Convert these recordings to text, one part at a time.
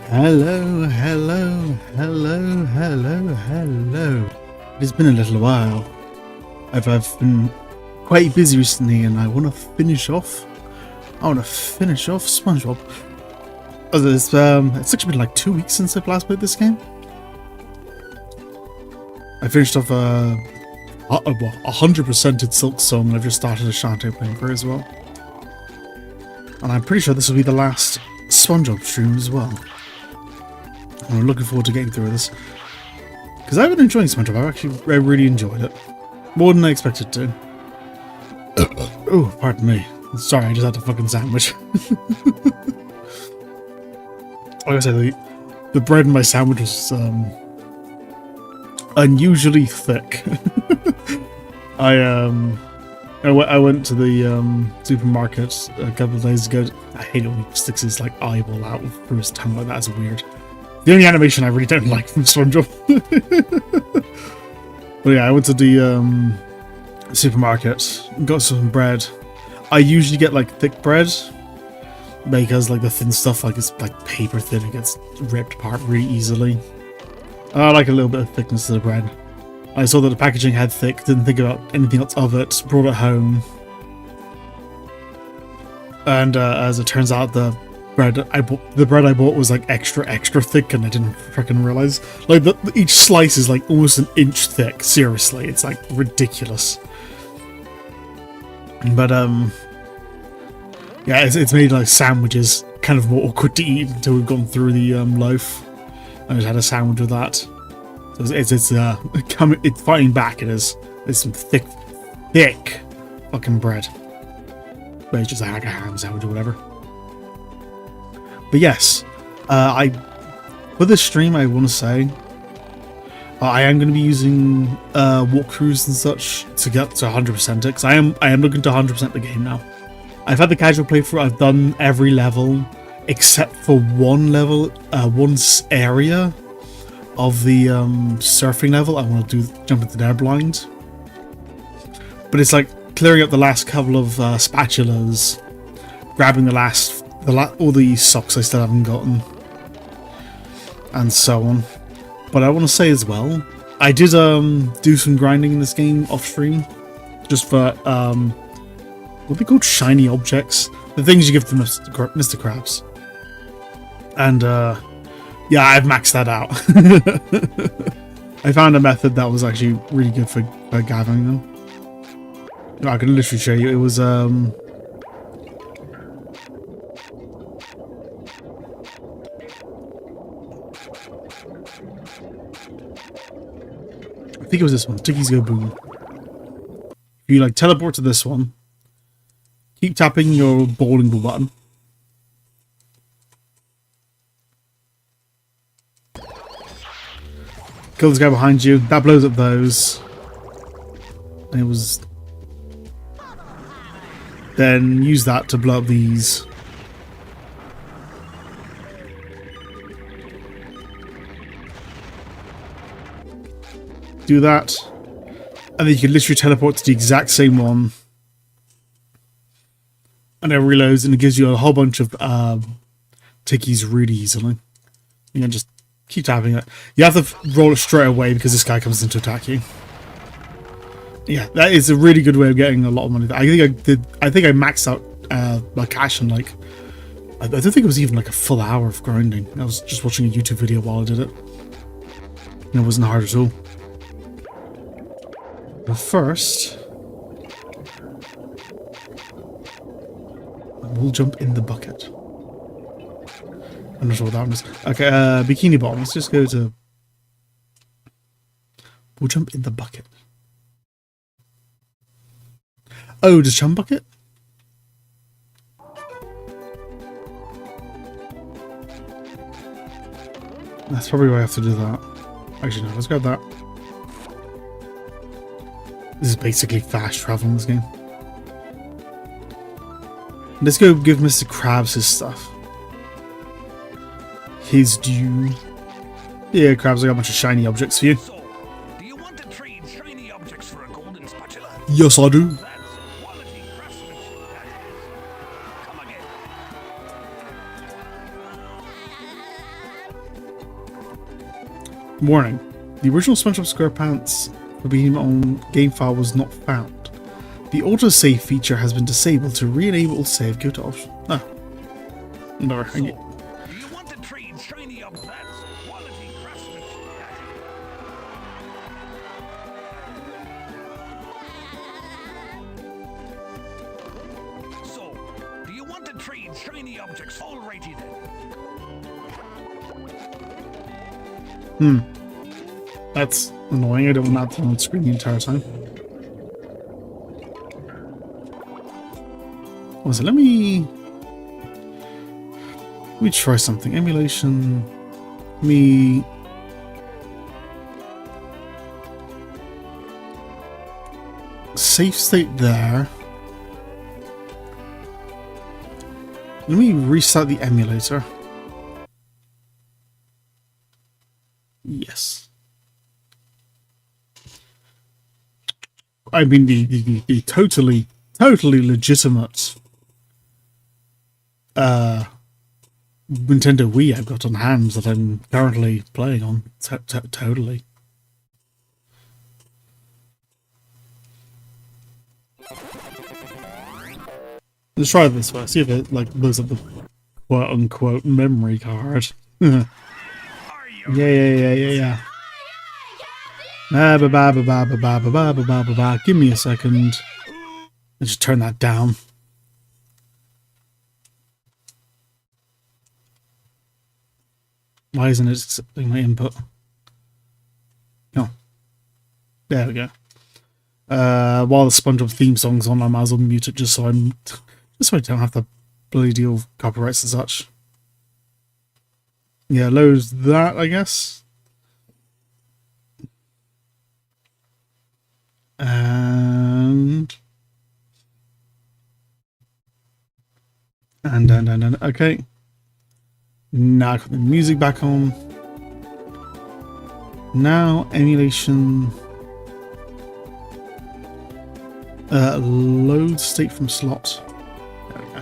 Hello, hello, hello, hello, hello. It's been a little while. I've been quite busy recently, and I want to finish off. SpongeBob. It's actually been like 2 weeks since I've last played this game. I finished off 100%ed Silk Song, and I've just started a Shantae playing for it as well. And I'm pretty sure this will be the last SpongeBob stream as well. I'm looking forward to getting through this, because I've been enjoying SpongeBob. I really enjoyed it, more than I expected to. Oh, pardon me. Sorry, I just had a fucking sandwich. Like I said, the bread in my sandwich was unusually thick. I went to the supermarket a couple of days ago. I hate it when he sticks his like eyeball out through his tongue like that. It's weird. The only animation I really don't like from SpongeBob. But yeah, I went to the supermarket, got some bread. I usually get like thick bread, because like the thin stuff, like it's like paper thin, it gets ripped apart really easily. I like a little bit of thickness to the bread. I saw that the packaging had thick, didn't think about anything else of it, brought it home. And as it turns out, the bread I bought was like extra thick, and I didn't freaking realize. Like each slice is like almost an inch thick. Seriously, it's like ridiculous. But yeah, it's made like sandwiches kind of more awkward to eat until we've gone through the loaf. I just had a sandwich with that. So it's fighting back. It's some thick fucking bread. But it's just like a ham sandwich or whatever. But yes, for this stream, I want to say I am going to be using walkthroughs and such to get to 100% it, because I am looking to 100% the game now. I've had the casual playthrough. I've done every level except for one level, one area of the surfing level. I want to jump into there blind, but it's like clearing up the last couple of spatulas, grabbing all the socks I still haven't gotten, and so on. But I want to say as well, I did do some grinding in this game off stream, just for what are they called, shiny objects, the things you give to Mr. Krabs. And yeah, I've maxed that out. I found a method that was actually really good for gathering them. I can literally show you. It was I think it was this one, Tickies Go Boom. If you like teleport to this one, keep tapping your bowling ball button. Kill this guy behind you, that blows up those. And it was... Then use that to blow up these. Do that, and then you can literally teleport to the exact same one, and it reloads, and it gives you a whole bunch of tickies really easily. You can just keep tapping it. You have to roll it straight away because this guy comes in to attack you. Yeah, that is a really good way of getting a lot of money. I think I maxed out my cash in like, I don't think it was even like a full hour of grinding. I was just watching a YouTube video while I did it, and it wasn't hard at all. But first, we'll jump in the bucket. I'm not sure what that one is. Okay, Bikini Bottom. Let's just go to... We'll jump in the bucket. Oh, the chum bucket? That's probably why I have to do that. Actually, no, let's grab that. This is basically fast travel in this game. Let's go give Mr. Krabs his stuff. His due. Yeah, Krabs, I got a bunch of shiny objects for you. So, do you want to trade shiny objects for a golden spatula? Yes, I do. That's quality craftsmanship. Come again. Warning. The original SpongeBob SquarePants for being on game file was not found. The autosave feature has been disabled. To re-enable save, go to option. Oh. Whatever. So, do you want to trade shiny objects? Quality craftsmanship. So, do you want to trade shiny objects? Alrighty then. That's annoying. I don't want that on screen the entire time. What was it? Let me try something. Emulation. Safe state there. Let me restart the emulator. Yes. I mean the totally legitimate Nintendo Wii I've got on hand that I'm currently playing on. Totally. Let's try this way. See if it like blows up the quote unquote memory card. Yeah. Give me a second. Let's just turn that down. Why isn't it accepting my input? Oh. There we go. While the SpongeBob theme song's on, I might as well mute it just so I don't have to bloody deal with copyrights and such. Yeah, loads that, I guess. And okay. Now I got the music back on. Now emulation. Load state from slot. There we go.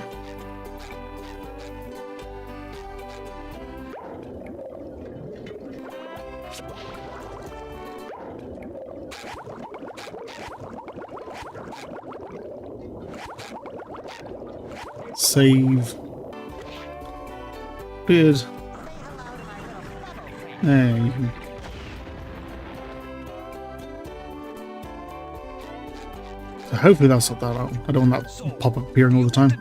Save. Good. There you go. So hopefully that'll sort that out. I don't want that pop-up appearing all the time.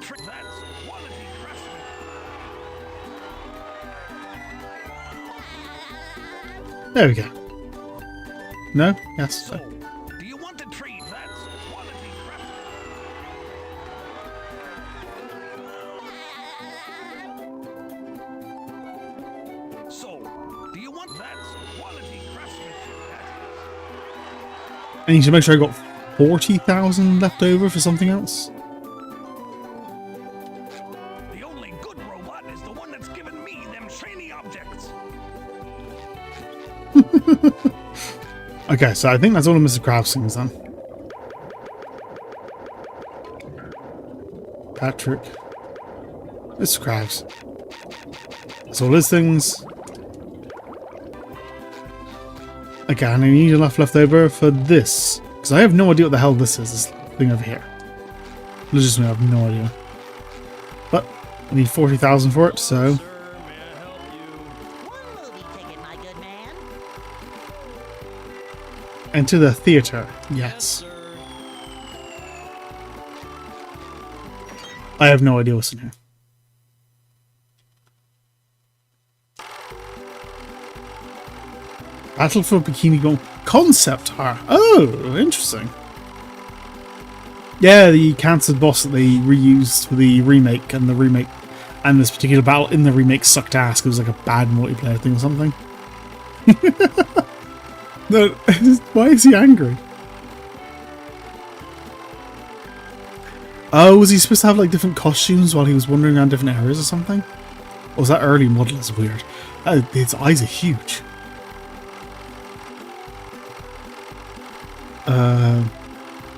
There we go. No? Yes. So, do you want to trade that quality craftsmanship? So, do you want that quality craftsmanship? I need to make sure I got 40,000 left over for something else. The only good robot is the one that's given me them shiny objects. Okay, so I think that's all of Mr. Krabs things done. Patrick. Mr. Krabs. That's all his things. Okay, and I need enough left over for this. Because I have no idea what the hell this is, this thing over here. Legitimately, I have no idea. But I need 40,000 for it, so... Enter the theater. Yes. I have no idea what's in here. Battle for Bikini Gold concept art. Oh, interesting. Yeah, the cancelled boss that they reused for the remake, and this particular battle in the remake sucked ass because it was like a bad multiplayer thing or something. No, why is he angry? Oh, was he supposed to have like different costumes while he was wandering around different areas or something? Or was that early model? That's weird. His eyes are huge.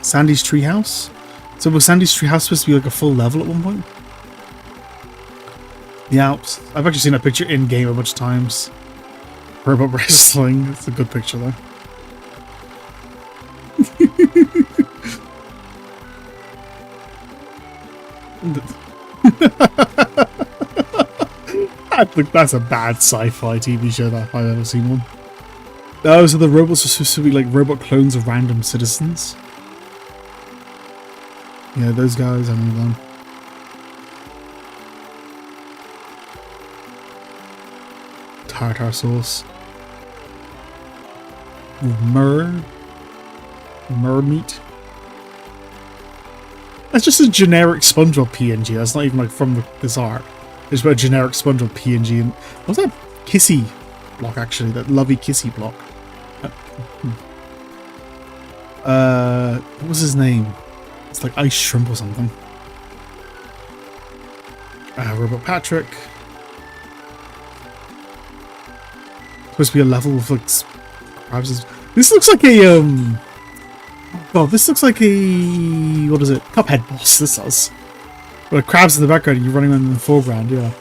Sandy's treehouse. So was Sandy's treehouse supposed to be like a full level at one point? The Alps. I've actually seen that picture in game a bunch of times. Robot wrestling. It's a good picture though. That's a bad sci-fi TV show that if I've ever seen one. Oh, so the robots are supposed to be like robot clones of random citizens? Yeah, those guys, I remember them. Tartar sauce. With mer meat. That's just a generic SpongeBob PNG. That's not even like from this art. It's about a generic SpongeBob PNG. And what's that kissy block actually? That lovey kissy block. What was his name? It's like Ice Shrimp or something. Robot Patrick. Supposed to be a level of like crabs. This looks like a well, this looks like a what is it? Cuphead boss. This does. Well, crabs in the background and you're running around in the foreground. Yeah.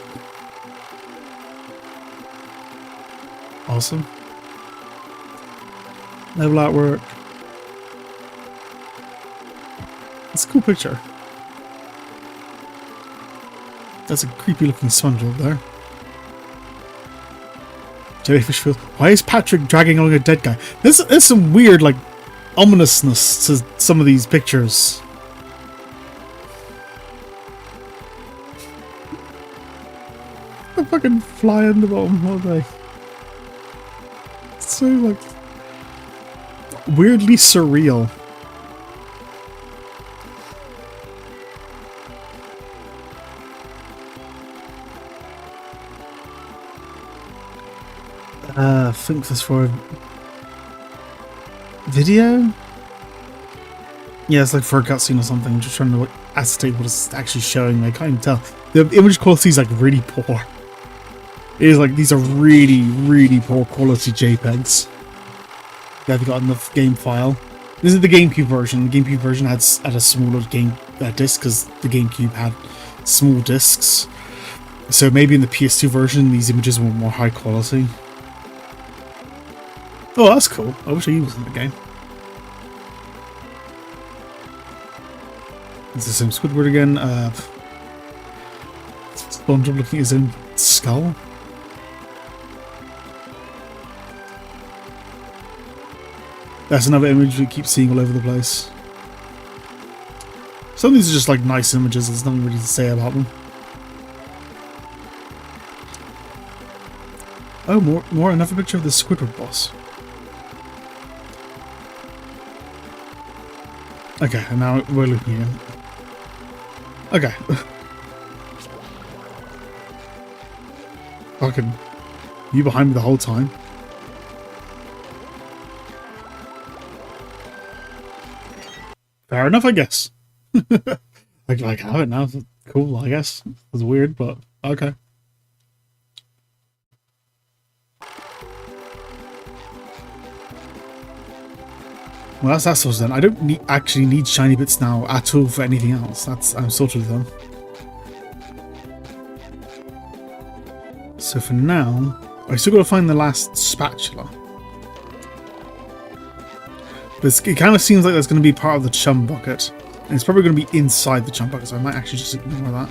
Awesome. Level artwork. It's a cool picture. That's a creepy looking sponge over there. Jellyfish field. Why is Patrick dragging along a dead guy? There's some weird like ominousness to some of these pictures. A fucking fly in the bottom, what are they? It's so like weirdly surreal. I think this for a video? Yeah, it's like for a cutscene or something. I'm just trying to like, ascertain what it's actually showing. I can't even tell. The image quality is like really poor. It is like, these are really, really poor quality JPEGs. They haven't got enough game file. This is the GameCube version. The GameCube version had a smaller game disc because the GameCube had small discs. So maybe in the PS2 version, these images were more high quality. Oh, that's cool. I wish he was in the game. Is this same Squidward again? SpongeBob looking at his own skull. That's another image we keep seeing all over the place. Some of these are just like nice images. There's nothing really to say about them. Oh, more another picture of the Squidward boss. Okay, and now we're looking at him. Okay. Fucking you behind me the whole time. Fair enough, I guess. I have it now. Cool, I guess. It's weird, but okay. Well, that's that sort of done. I don't actually need shiny bits now at all for anything else. I'm sorted with them. So for now, I still got to find the last spatula. But it kind of seems like that's going to be part of the chum bucket. And it's probably going to be inside the chum bucket, so I might actually just ignore that.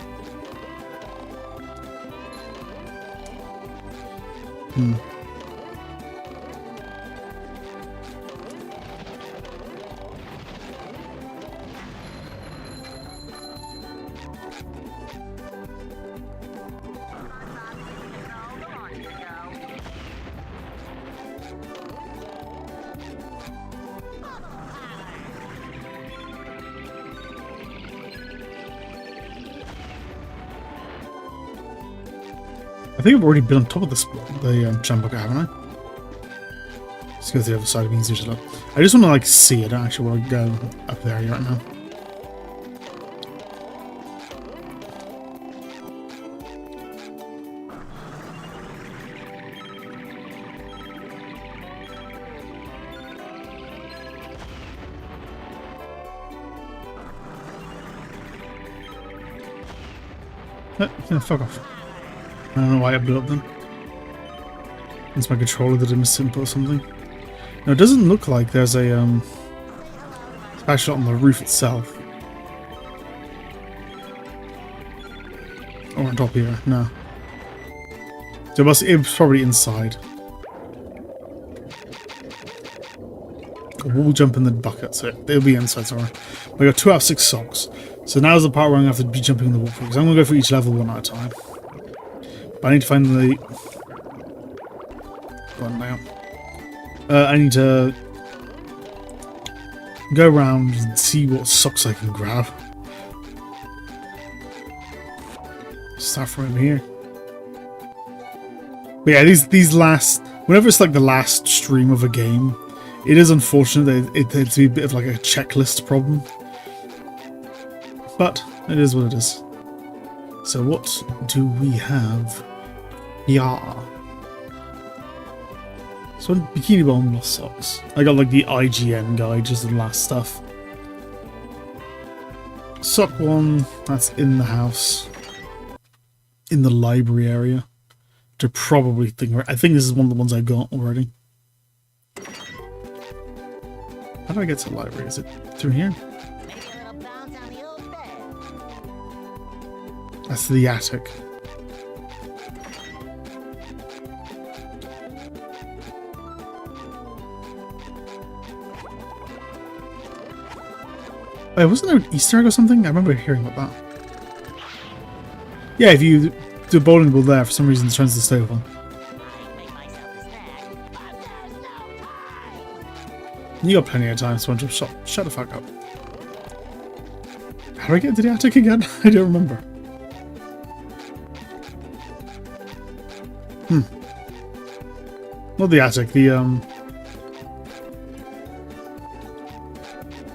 I think I've already been on top of the chum bucket, haven't I? Let's go to the other side. It'll be easier to look. I just want to like see. I don't actually want to go up there right now. Yeah, fuck off. I don't know why I blew up then. It's my controller that I misinput or something. No, it doesn't look like there's a spatula on the roof itself. Or on top here, no. So it was probably inside. We'll jump in the bucket, so it'll be inside somewhere. We got 2 out of 6 socks. So now's the part where I'm going to have to be jumping in the water, because I'm going to go for each level one at a time. But I need to find the... Go on now. I need to go around and see what socks I can grab. Start from over here. But yeah, these last... Whenever it's like the last stream of a game, it is unfortunate that it tends to be a bit of like a checklist problem. But it is what it is. So what do we have? Yeah. So Bikini Bottom lost socks. I got like the IGN guide, just the last stuff. Sock 1, that's in the house. In the library area. To probably think, I think this is one of the ones I got already. How do I get to the library? Is it through here? That's the attic. Wait, wasn't there an Easter egg or something? I remember hearing about that. Yeah, if you do a bowling ball there, for some reason it turns the stove on. You got plenty of time, SpongeBob. Shut the fuck up. How do I get to the attic again? I don't remember. Not the attic, the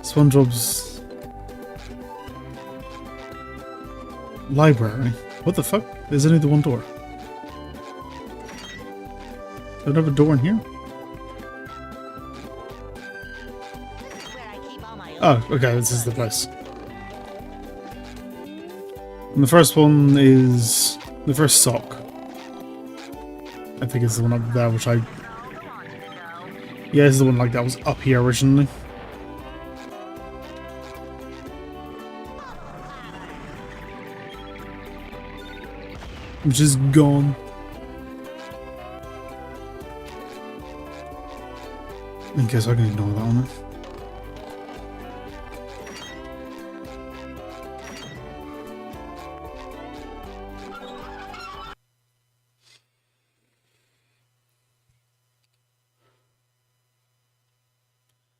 SpongeBob's library. What the fuck? There's only the one door. Don't have a door in here? Oh, okay, this is the place. And the first one is the first sock. I think it's the one up there, which I... Yeah, this is the one like that was up here originally. Which is gone. I guess I can ignore that one.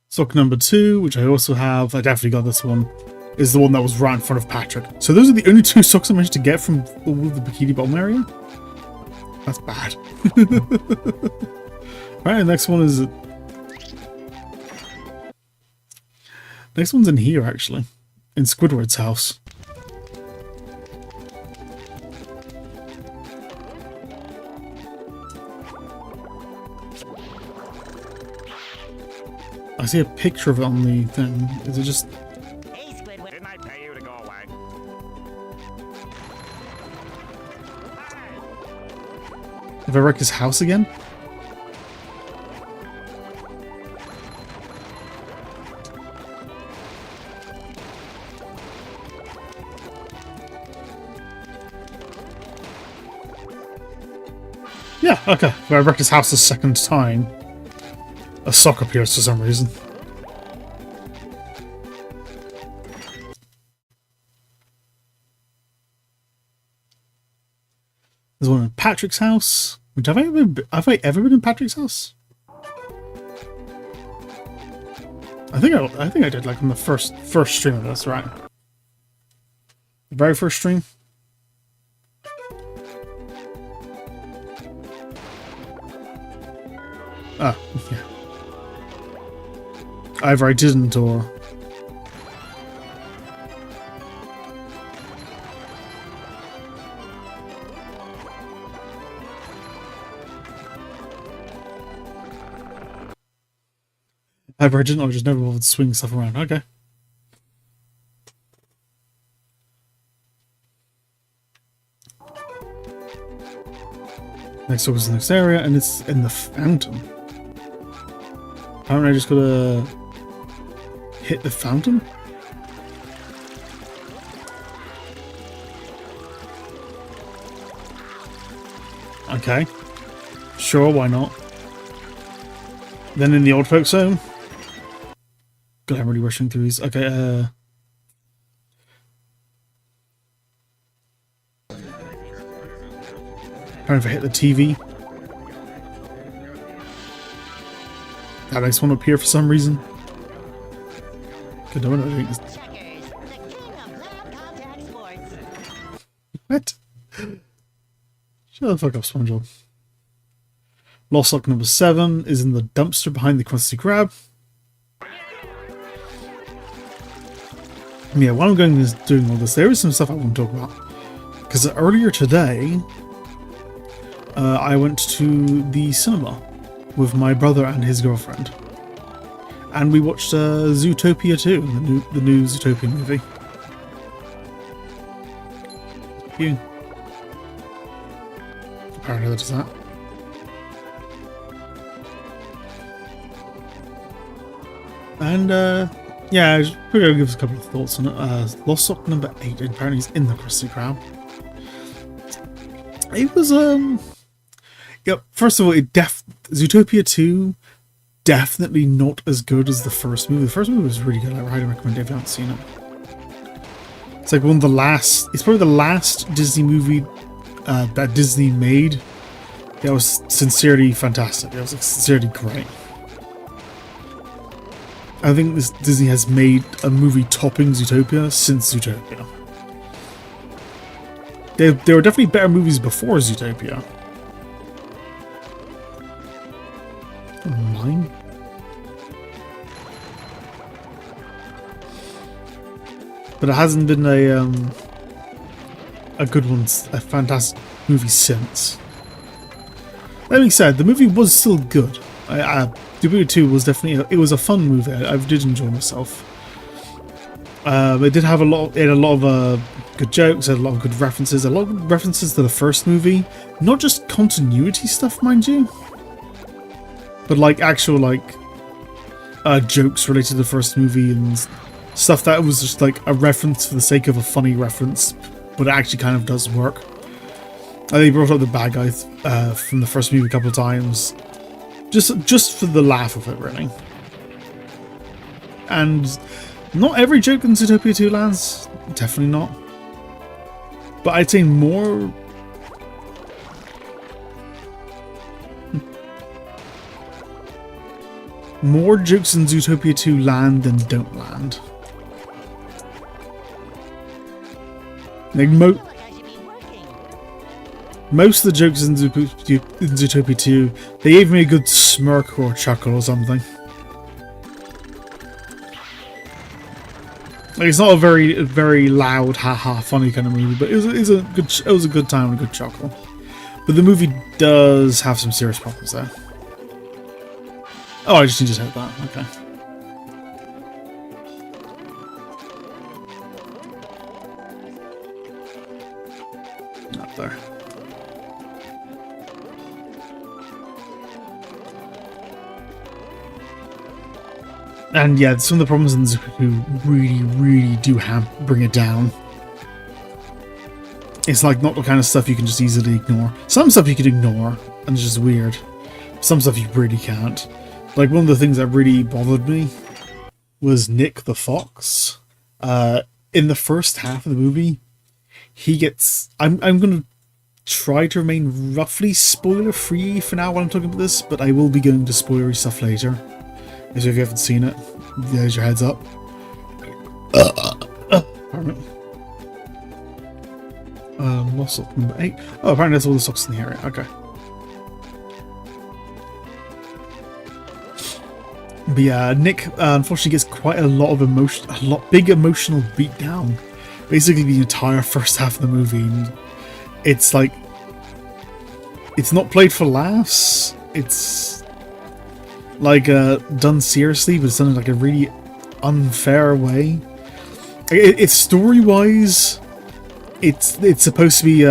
Sock number 2, which I also have, I definitely got this one, is the one that was right in front of Patrick. So those are the only 2 socks I managed to get from all of the Bikini Bottom area? That's bad. Alright, the next one is... Next one's in here, actually. In Squidward's house. I see a picture of it on the thing. Is it just... Hey, Squidward. Didn't I tell you to go away? Have I wrecked his house again? Yeah, okay. Well, I wrecked his house the second time. A sock appears for some reason. There's one in Patrick's house. Which have I ever been in Patrick's house? I think I did, like on the first stream of this, right? The very first stream. Ah, yeah. Either I didn't, or... Either I didn't, or just never bothered to swing stuff around. Okay. Next up is the next area, and it's in the fountain. Apparently I just gotta hit the fountain? Okay. Sure, why not? Then in the old folks home. God, I'm really rushing through these. Okay, apparently if I hit the TV, that makes one appear for some reason. Good, no, I think it's... What? Shut the fuck up, SpongeBob. Lost sock number 7 is in the dumpster behind the Krusty Krab. Yeah, while I'm doing all this, there is some stuff I want to talk about. Because earlier today, I went to the cinema with my brother and his girlfriend. And we watched Zootopia 2, the new Zootopia movie. You. Apparently that is that. And, yeah, I just figured I'd give us a couple of thoughts on it. Lost sock number 8, apparently is in the Krusty Krab. It was, yeah, first of all, Zootopia 2, definitely not as good as the first movie. The first movie was really good. I highly recommend it if you haven't seen it. It's like one of the last, it's probably the last Disney movie that Disney made that was sincerely fantastic. It was like, sincerely great. I think Disney has made a movie topping Zootopia since Zootopia. There were definitely better movies before Zootopia. Mine? But it hasn't been a good one, a fantastic movie since. That being said, the movie was still good. Zootopia 2 was definitely it was a fun movie. I did enjoy myself. It did have a lot. It had a lot of good jokes. It had a lot of good references. A lot of references to the first movie. Not just continuity stuff, mind you, but like actual jokes related to the first movie and stuff that was just like a reference for the sake of a funny reference, but it actually kind of does work. They brought up the bad guy from the first movie a couple of times. Just for the laugh of it, really. And not every joke in Zootopia 2 lands. Definitely not. But I'd say more... more jokes in Zootopia 2 land than don't land. Like, most of the jokes in Zootopia 2, they gave me a good smirk or chuckle or something. Like, it's not a very loud, haha, funny kind of movie, but it was a good time and a good chuckle. But the movie does have some serious problems there. Oh, I just need to hit that. Okay. Not there. And yeah, some of the problems in Zootopia really do bring it down. It's like not the kind of stuff you can just easily ignore. Some stuff you can ignore, and it's just weird. Some stuff you really can't. Like, one of the things that really bothered me was Nick the Fox. In the first half of the movie, he gets... I'm going to try to remain roughly spoiler-free for now while I'm talking about this, but I will be going to spoilery stuff later. So if you haven't seen it, there's your heads up. Pardon me. Lost sock number 8. Oh, apparently that's all the socks in the area. Okay. But yeah, Nick unfortunately gets quite a lot of big emotional beatdown. Basically the entire first half of the movie. And it's like, it's not played for laughs. It's like done seriously, but it's done in like a really unfair way. It's story-wise, it's supposed to be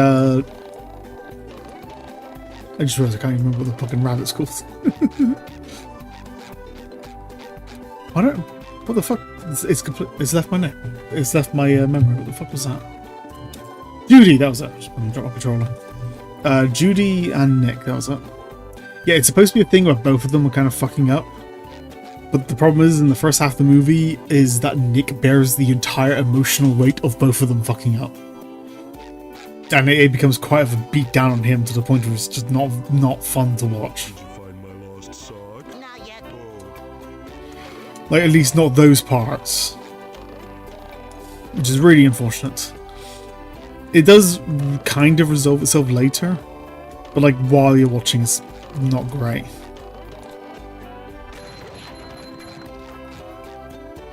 I just realized I can't even remember what the fucking rabbit's called. I don't. What the fuck? It's complete. It's left my neck. It's left my memory. What the fuck was that? Judy, that was it. Just drop my controller. Judy and Nick, that was it. Yeah, it's supposed to be a thing where both of them were kind of fucking up. But the problem is, in the first half of the movie, is that Nick bears the entire emotional weight of both of them fucking up. And it becomes quite of a beat down on him to the point where it's just not fun to watch. Not yet. Like, at least not those parts. Which is really unfortunate. It does kind of resolve itself later, but like while you're watching, it's not great.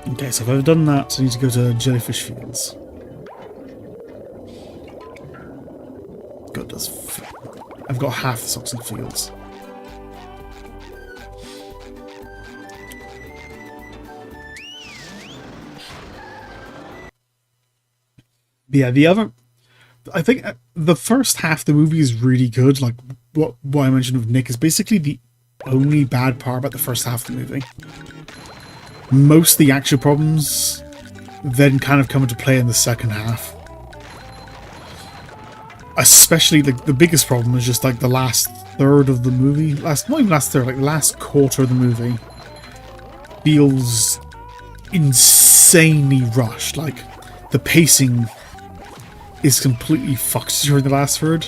Okay, so if I've done that, I need to go to Jellyfish Fields. God, I've got half the socks in the fields. Yeah, I think the first half of the movie is really good. Like what I mentioned with Nick is basically the only bad part about the first half of the movie. Most of the action problems then kind of come into play in the second half. Especially the biggest problem is just like the last third of the movie. Not even last third, like the last quarter of the movie feels insanely rushed. Like the pacing is completely fucked during the last third.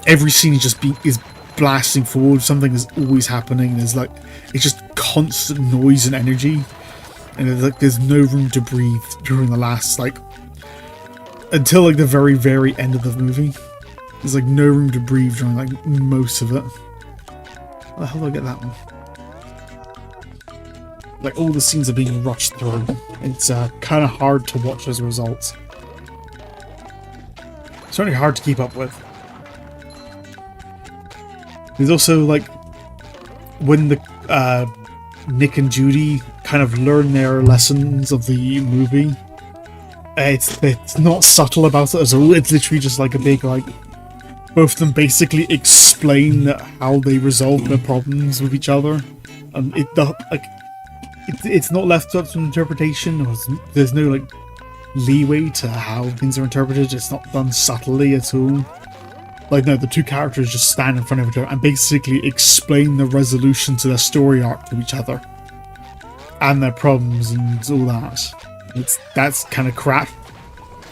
Every scene is blasting forward. Something is always happening. It's just constant noise and energy, and there's no room to breathe during the last until like the very end of the movie. There's like no room to breathe during like most of it. How the hell do I get that one? Like all the scenes are being rushed through. It's kind of hard to watch as a result. Certainly hard to keep up with. There's also like when the Nick and Judy kind of learn their lessons of the movie. It's not subtle about it at all. It's literally just like a big both of them basically explain how they resolve their problems with each other, and it's not left up to interpretation. There's no leeway to how things are interpreted. It's not done subtly at all. No, the two characters just stand in front of each other and basically explain the resolution to their story arc to each other and their problems and all that. That's kind of crap.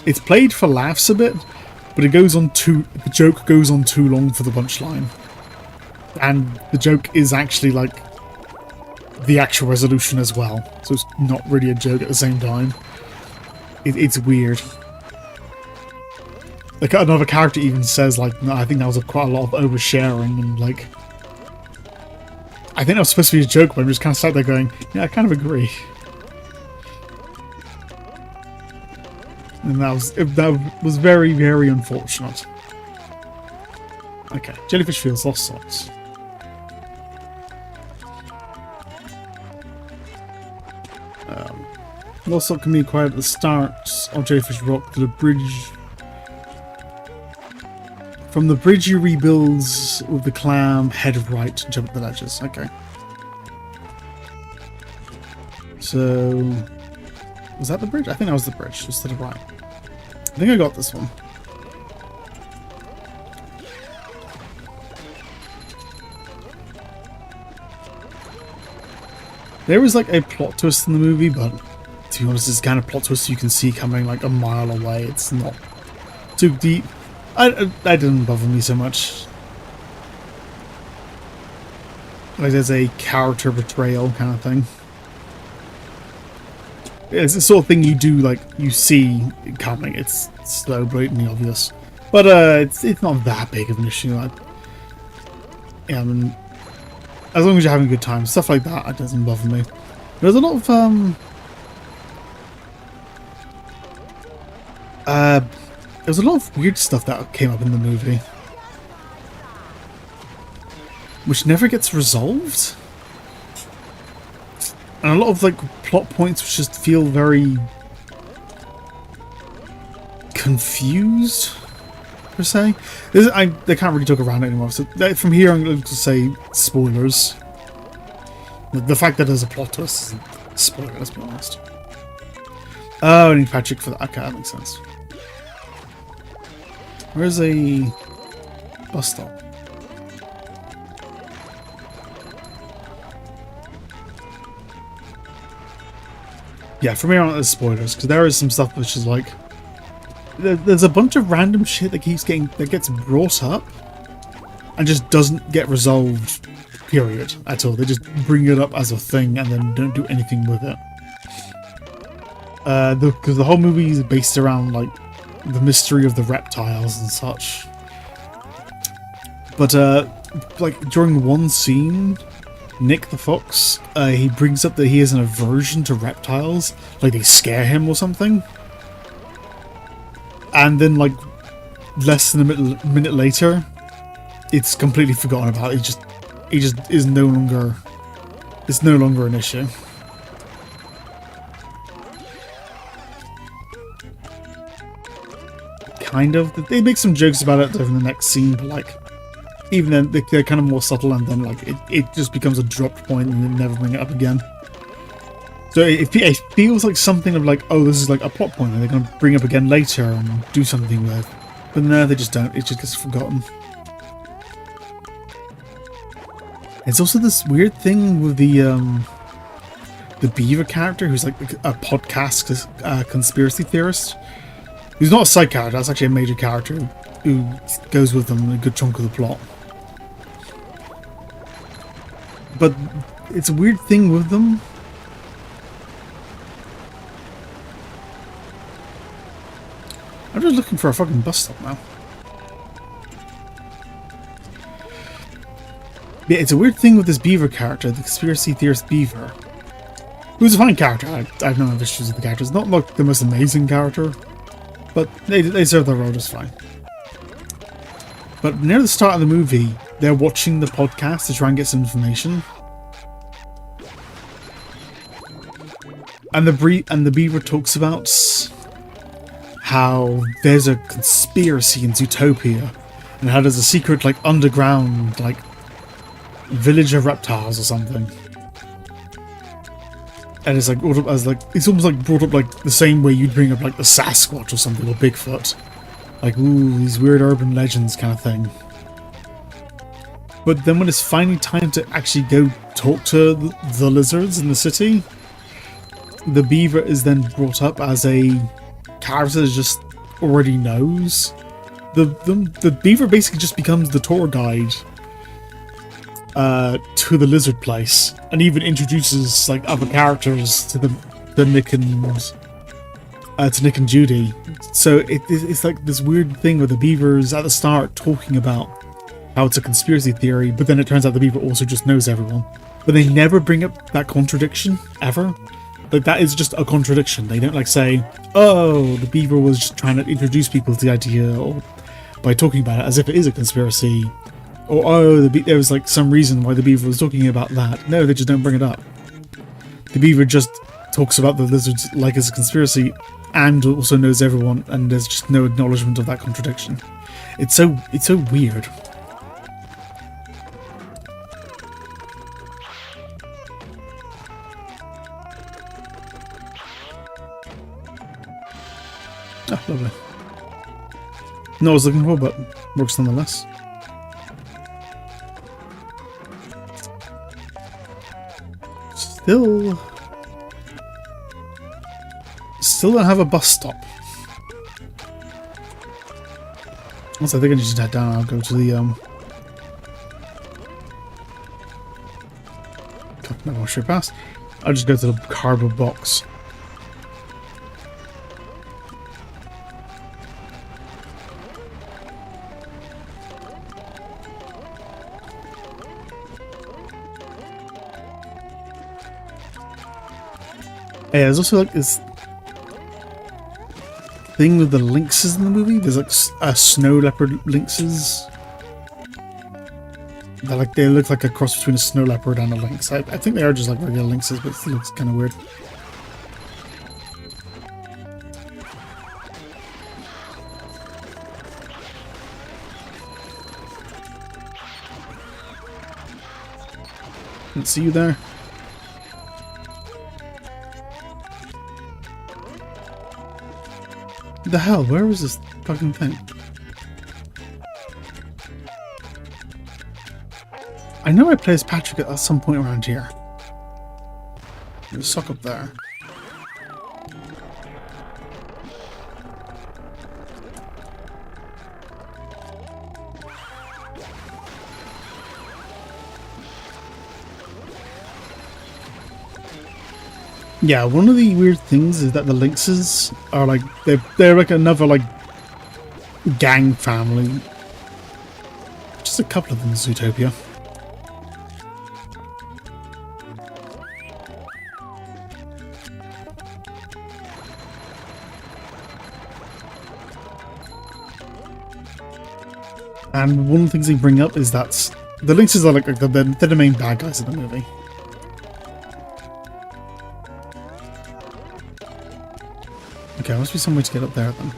It's played for laughs a bit, but the joke goes on too long for the punchline, and the joke is actually the actual resolution as well, so it's not really a joke at the same time. It's weird. Another character even says no, I think that was quite a lot of oversharing, and I think that was supposed to be a joke, but I'm just kind of sat there going, yeah, I kind of agree. And that was very, very unfortunate. Okay, Jellyfish Fields, lost socks. Lost sock can be acquired at the start of Jellyfish Rock to the bridge. From the bridge you rebuild with the clam, head right and jump up the ledges. Okay. So was that the bridge? I think that was the bridge, just to the right. I think I got this one. There was a plot twist in the movie, but to be honest, it's the kind of plot twist you can see coming a mile away. It's not too deep. That didn't bother me so much. There's a character betrayal kind of thing. It's the sort of thing you do, you see coming. It's slow, blatantly obvious. But it's not that big of an issue. Yeah, I mean, as long as you're having a good time, stuff like that, it doesn't bother me. There's a lot of there's a lot of weird stuff that came up in the movie, which never gets resolved. And a lot of plot points which just feel very confused. per se. They can't really talk around it anymore. So from here, I'm going to say spoilers. The fact that there's a plot twist isn't a spoiler, let's be honest. Oh, I need Patrick for that. Okay, that makes sense. Where's a bus stop? Yeah, from here on, there's spoilers, because there is some stuff which is like... There's a bunch of random shit that gets brought up and just doesn't get resolved, period, at all. They just bring it up as a thing and then don't do anything with it. Because the whole movie is based around, like, the mystery of the reptiles and such. But, like, during one scene, Nick the Fox, he brings up that he has an aversion to reptiles, like they scare him or something. And then, like, less than a minute later, it's completely forgotten about. He just is no longer... It's no longer an issue. Kind of. They make some jokes about it in the next scene, but, like, even then, they're kind of more subtle, and then, like, it just becomes a dropped point and they never bring it up again. So it feels like something of like, oh, this is like a plot point and they're going to bring up again later and do something with. But no, they just don't. It just gets forgotten. It's also this weird thing with the Beaver character, who's like a podcast conspiracy theorist. He's not a side character, that's actually a major character who goes with them in a good chunk of the plot. But it's a weird thing with them. I'm just looking for a fucking bus stop now. Yeah, it's a weird thing with this Beaver character, the conspiracy theorist Beaver. Who's a fine character. I have no issues with the character. It's not like the most amazing character, but they serve their role just fine. But near the start of the movie, they're watching the podcast to try and get some information. And the Beaver talks about how there's a conspiracy in Zootopia, and how there's a secret, like, underground, like, village of reptiles or something. And it's like brought up as, like, it's almost like brought up like the same way you'd bring up like the Sasquatch or something, or Bigfoot. Like, ooh, these weird urban legends kind of thing. But then when it's finally time to actually go talk to the lizards in the city, the Beaver is then brought up as a character that just already knows. The Beaver basically just becomes the tour guide to the lizard place, and even introduces like other characters to Nick and Judy. So it's like this weird thing where the Beaver's at the start talking about how it's a conspiracy theory, but then it turns out the Beaver also just knows everyone. But they never bring up that contradiction ever. Like, that is just a contradiction. They don't like say, oh, the Beaver was just trying to introduce people to the idea, or by talking about it as if it is a conspiracy, or oh, there was like some reason why the Beaver was talking about that. No, they just don't bring it up. The Beaver just talks about the lizards like it's a conspiracy, and also knows everyone, and there's just no acknowledgement of that contradiction. It's so weird. Oh, lovely. Not what I was looking for, but works nonetheless. Still don't have a bus stop. Once I think I just head down, I'll go to the no more straight past. I'll just go to the cardboard box. Yeah, there's also like this thing with the lynxes in the movie. There's like snow leopard lynxes. They look like a cross between a snow leopard and a lynx. I think they are just like regular lynxes, but it looks kind of weird. Didn't see you there. What the hell? Where is this fucking thing? I know I played as Patrick at some point around here. There's a sock up there. Yeah, one of the weird things is that the Lynxes are like they're like another like gang family. Just a couple of them in Zootopia. And one of the things they bring up is that the Lynxes are like they're the main bad guys of the movie. Okay, there must be some way to get up there then.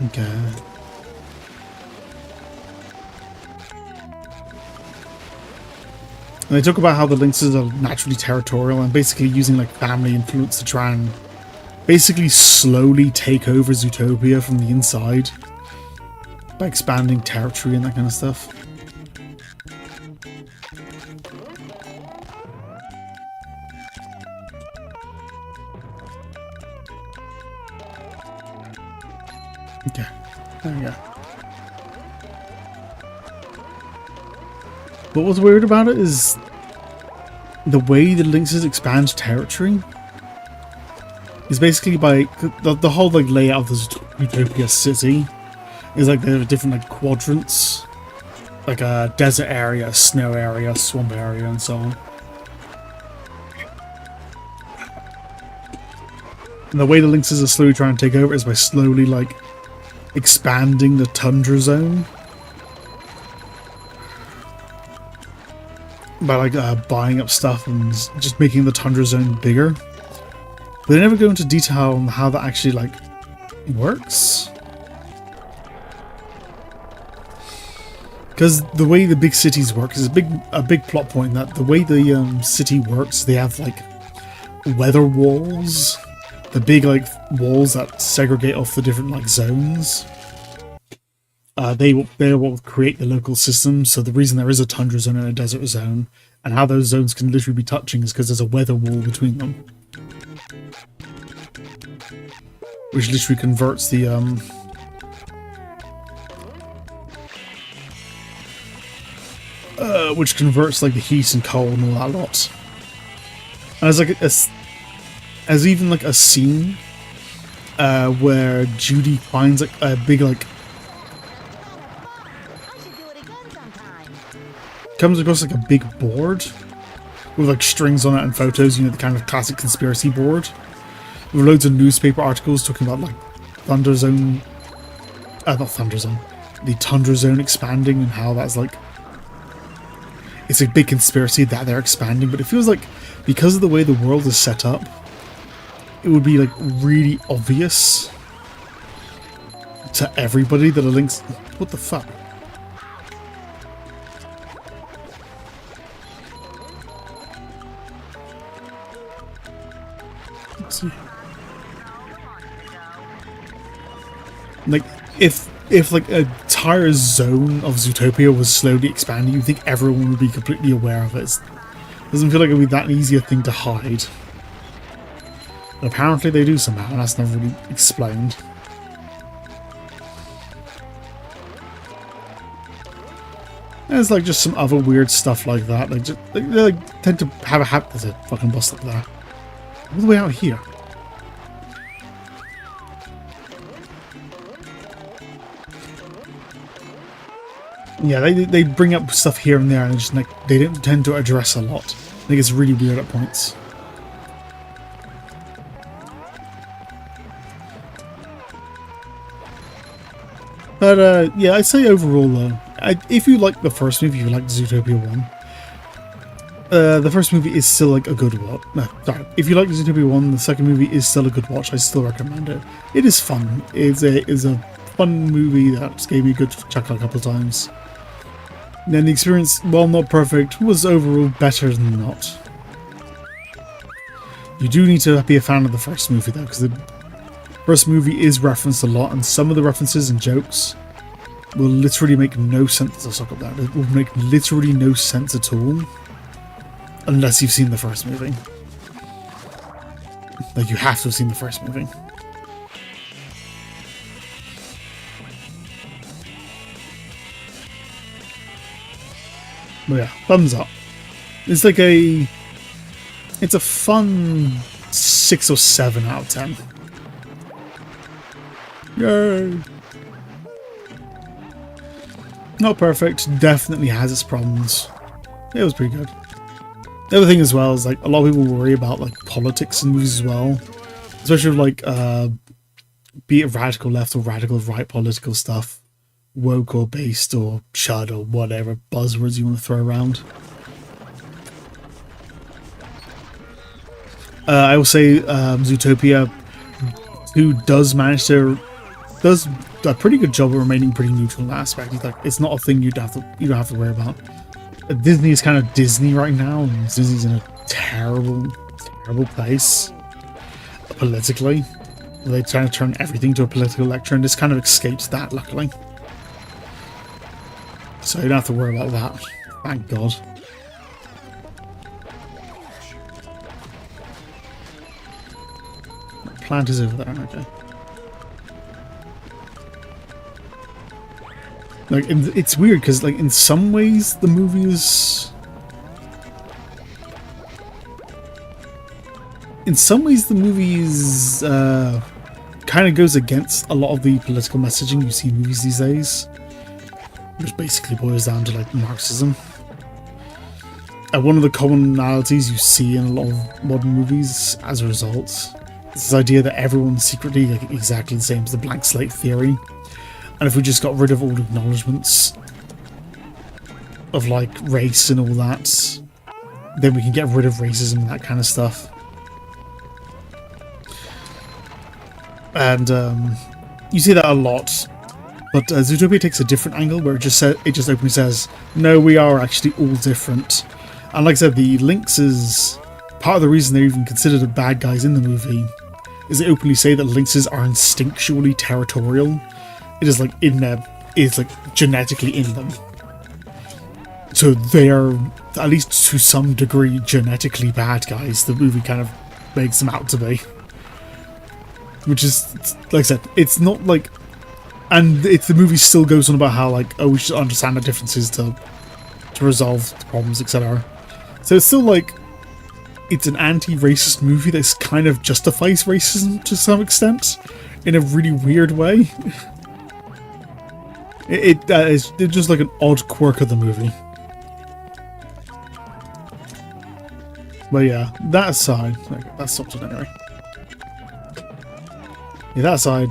Okay. And they talk about how the Lynxes are naturally territorial and basically using like family influence to try and basically slowly take over Zootopia from the inside by expanding territory and that kind of stuff. Okay, there we go. But what's weird about it is the way the Lynxes expand territory is basically by the whole like layout of the Zootopia city is like there are different like quadrants, like a desert area, snow area, swamp area, and so on. And the way the Lynxes are slowly trying to take over is by slowly like expanding the tundra zone. By like buying up stuff and just making the tundra zone bigger. But they never go into detail on how that actually like works. Because the way the big cities work is a big plot point that the way the city works, they have like weather walls. The big like walls that segregate off the different like zones. They will create the local system. So the reason there is a tundra zone and a desert zone, and how those zones can literally be touching, is because there's a weather wall between them, which literally converts the which converts like the heat and cold and all that lot. And there's like as even like a scene where Judy finds like a big like comes across like a big board with like strings on it and photos, you know, the kind of classic conspiracy board with loads of newspaper articles talking about like Thunder Zone, not Thunder Zone, the Tundra Zone expanding and how that's like it's a big conspiracy that they're expanding. But it feels like because of the way the world is set up, it would be like really obvious to everybody that a Lynx. What the fuck? Let's see. Like if like a entire zone of Zootopia was slowly expanding, you'd think everyone would be completely aware of it. It doesn't feel like it would be that easy a thing to hide. But apparently they do somehow, and that's never really explained. There's like just some other weird stuff like that. Like just they like tend to have a habit. There's a fucking bus up there. All the way out here. Yeah, they bring up stuff here and there, and just like they don't tend to address a lot. I think it's really weird at points. But yeah, I'd say overall though, if you like the first movie, if you like Zootopia 1, the first movie is still like a good watch. No, sorry. If you like Zootopia 1, the second movie is still a good watch. I still recommend it. It is fun. It's a fun movie that just gave me a good chuckle a couple of times. Then the experience, while not perfect, was overall better than not. You do need to be a fan of the first movie though, because the first movie is referenced a lot, and some of the references and jokes will literally make no sense. I'll suck up that. It will make literally no sense at all unless you've seen the first movie. Like, you have to have seen the first movie. But yeah, thumbs up. It's like it's a fun 6 or 7 out of 10. Yay! Not perfect, definitely has its problems. It was pretty good. The other thing as well is, like, a lot of people worry about, like, politics in movies as well. Especially with, like, be it radical left or radical right political stuff. Woke or based or chud or whatever buzzwords you want to throw around. I will say Zootopia 2 does a pretty good job of remaining pretty neutral in that aspect. It's like, it's not a thing you don't have to worry about. Disney is kind of Disney right now, and Disney's in a terrible place politically. They're trying to turn everything to a political lecture, and this kind of escapes that, luckily. So you don't have to worry about that. Thank God. The plant is over there, okay. Like, it's weird because, like, in some ways the movie is... In some ways the movie is kind of goes against a lot of the political messaging you see in movies these days. Which basically boils down to, like, Marxism. One of the commonalities you see in a lot of modern movies as a result is this idea that everyone's secretly, like, exactly the same as the blank slate theory. And if we just got rid of all acknowledgements of, like, race and all that, then we can get rid of racism and that kind of stuff. And you see that a lot. But Zootopia takes a different angle where it just openly says, no, we are actually all different. And like I said, the lynxes, part of the reason they're even considered the bad guys in the movie is they openly say that lynxes are instinctually territorial. It is like it's like genetically in them. So they are, at least to some degree, genetically bad guys. The movie kind of makes them out to be. Which is, like I said, it's not like... And the movie still goes on about how, like, oh, we should understand the differences to resolve the problems, etc. So it's still like, it's an anti-racist movie that kind of justifies racism to some extent, in a really weird way. It's just like an odd quirk of the movie. But yeah, that aside, that's something anyway. Yeah, that aside,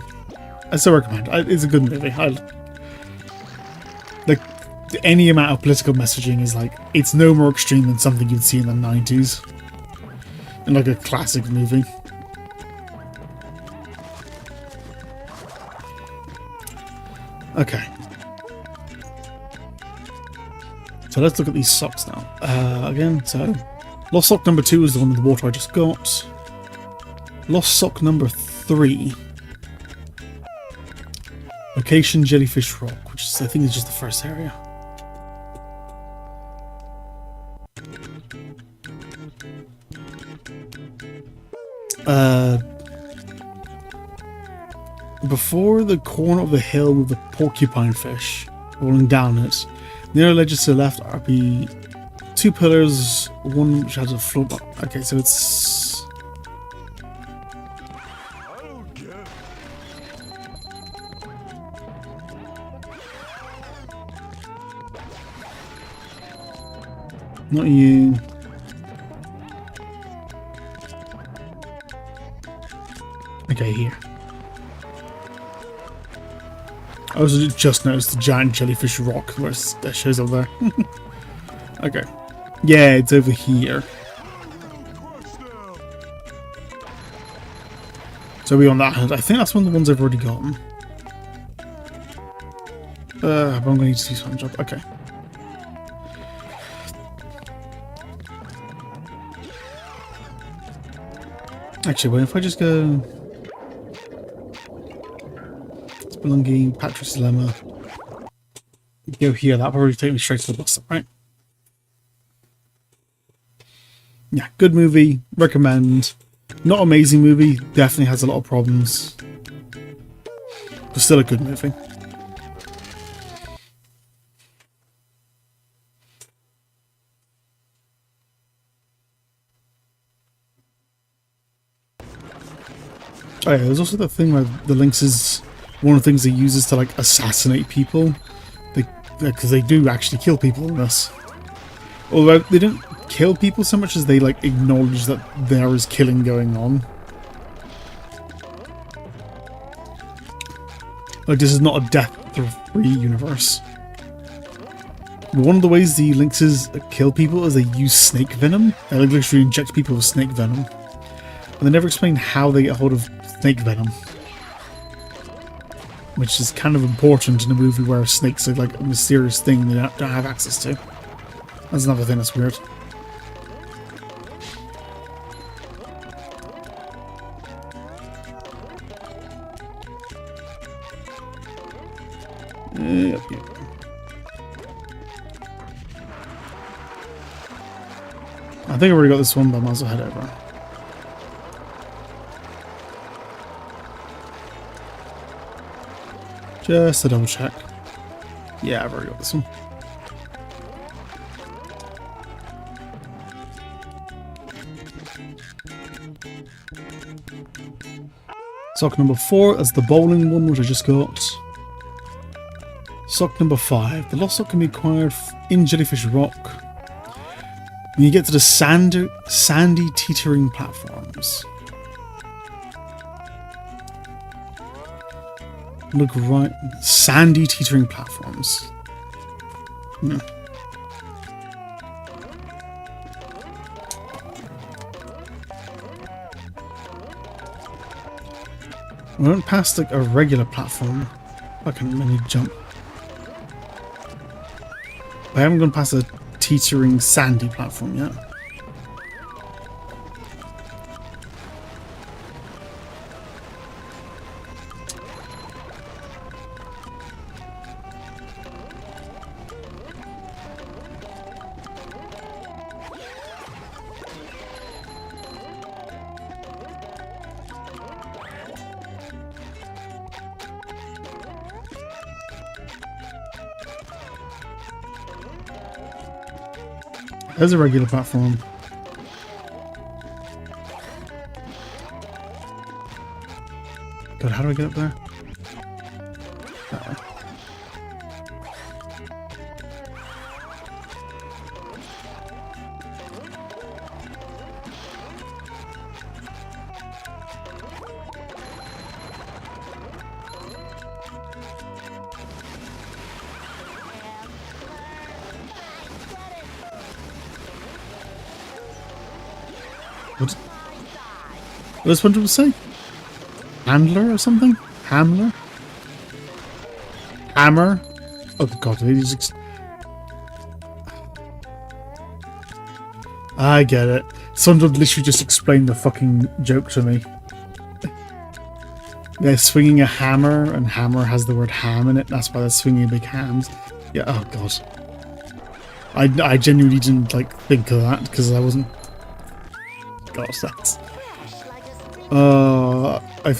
I still recommend. It's a good movie. Like, any amount of political messaging is like, it's no more extreme than something you'd see in the 90s. In like a classic movie. Okay. So let's look at these socks now. Again, so lost sock number 2 is the one in the water I just got. Lost sock number 3. Location Jellyfish Rock, which is, I think, is just the first area. Before the corner of the hill with the porcupine fish rolling down it, near the ledges to the left are be 2 pillars, one which has a float. Okay, so it's... Not you. Okay, here. I also just noticed the giant jellyfish rock where that shows up there. Okay. Yeah, it's over here. So we on that hand. I think that's one of the ones I've already gotten. But I'm going to need to see SpongeBob. Okay. Actually, wait, if I just go... Spelunky, Patrick's Dilemma. Go here, that'll probably take me straight to the bus stop, right? Yeah, good movie, recommend. Not amazing movie, definitely has a lot of problems. But still a good movie. Oh yeah, there's also the thing where the Lynx is one of the things they uses to like assassinate people. Because they do actually kill people in this. Although they don't kill people so much as they like acknowledge that there is killing going on. Like this is not a death-free universe. But one of the ways the Lynxes kill people is they use snake venom. They like literally inject people with snake venom. And they never explain how they get hold of snake venom. Which is kind of important in a movie where snakes are like a mysterious thing they don't have access to. That's another thing that's weird. Yep. I think I've already got this one, but I might as well head over. Just to double check. Yeah, I've already got this one. Sock number 4 is the bowling one, which I just got. Sock number 5. The lost sock can be acquired in Jellyfish Rock when you get to the sandy teetering platforms. Look right. Sandy teetering platforms. Hmm. We went past like a regular platform. I can really jump. I haven't gone past a teetering sandy platform yet. There's a regular platform. God, how do I get up there? That way. What does SpongeBob say? Handler or something? Hamler? Hammer? Oh god, I get it. SpongeBob literally just explained the fucking joke to me. They're swinging a hammer, and hammer has the word ham in it. That's why they're swinging big hams. Yeah, oh god. I genuinely didn't like think of that because I wasn't. Gosh, that's. I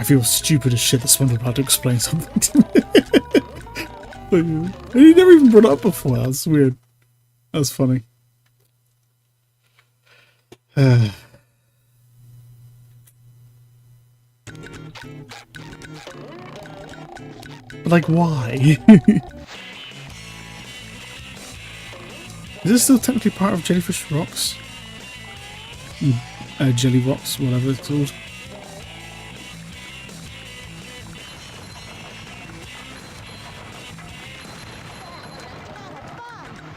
feel stupid as shit that SpongeBob had to explain something to me. He never even brought it up before. That's weird. That's funny. But like, why? Is this still technically part of Jellyfish Rocks? Jelly Rocks, whatever it's called.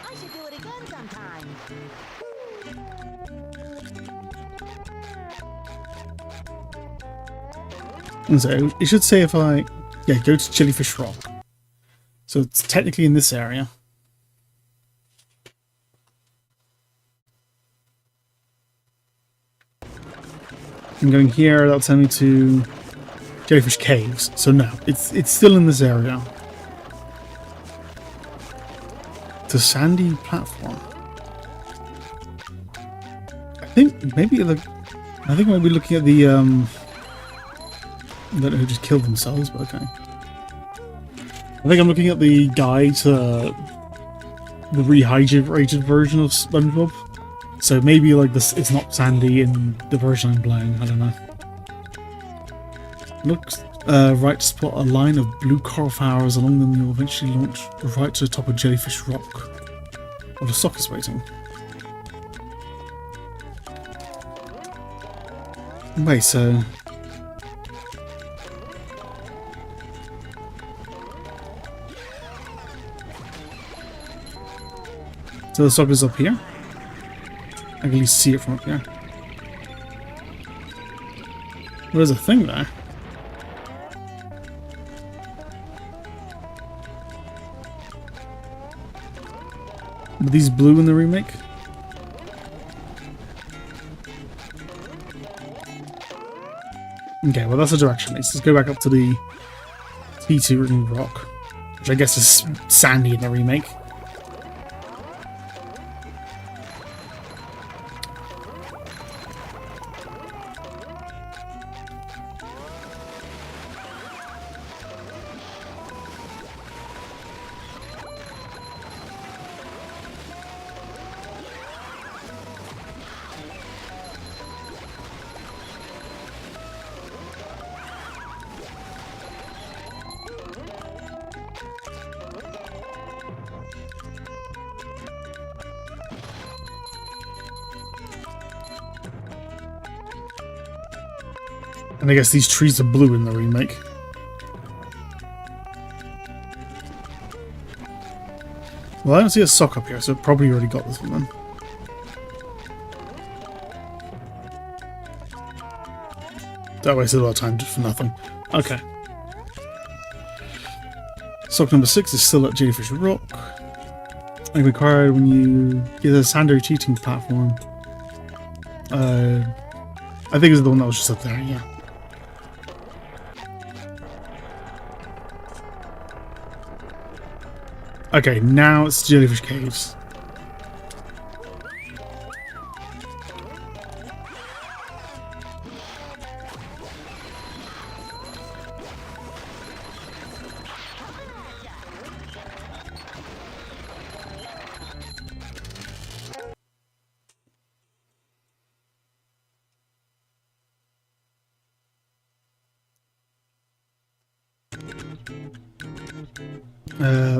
I should do it again sometime. And so it should say if I go to Jellyfish Rock. So it's technically in this area. And going here, that'll send me to Jellyfish Caves. So no, it's still in this area. It's a sandy platform. I think maybe I think we'll be looking at the I don't know who just killed themselves, but okay. I think I'm looking at the guide to the rehydrated version of SpongeBob. So maybe like this, it's not sandy in the version I'm playing. I don't know. Looks right to spot a line of blue coral flowers. Along them, you'll eventually launch right to the top of Jellyfish Rock. Well, the sock is waiting. Wait, so the sock is up here. I can at least see it from up here. Well, there's a thing there. Are these blue in the remake? Okay, well that's the direction. Let's go back up to the T2 written rock, which I guess is sandy in the remake. And I guess these trees are blue in the remake. Well, I don't see a sock up here, so it probably already got this one then. That wasted a lot of time just for nothing. Okay. Sock number 6 is still at Jellyfish Rock. And required when you get a sandy cheating platform. I think it's the one that was just up there, yeah. Okay, now it's Jellyfish Caves.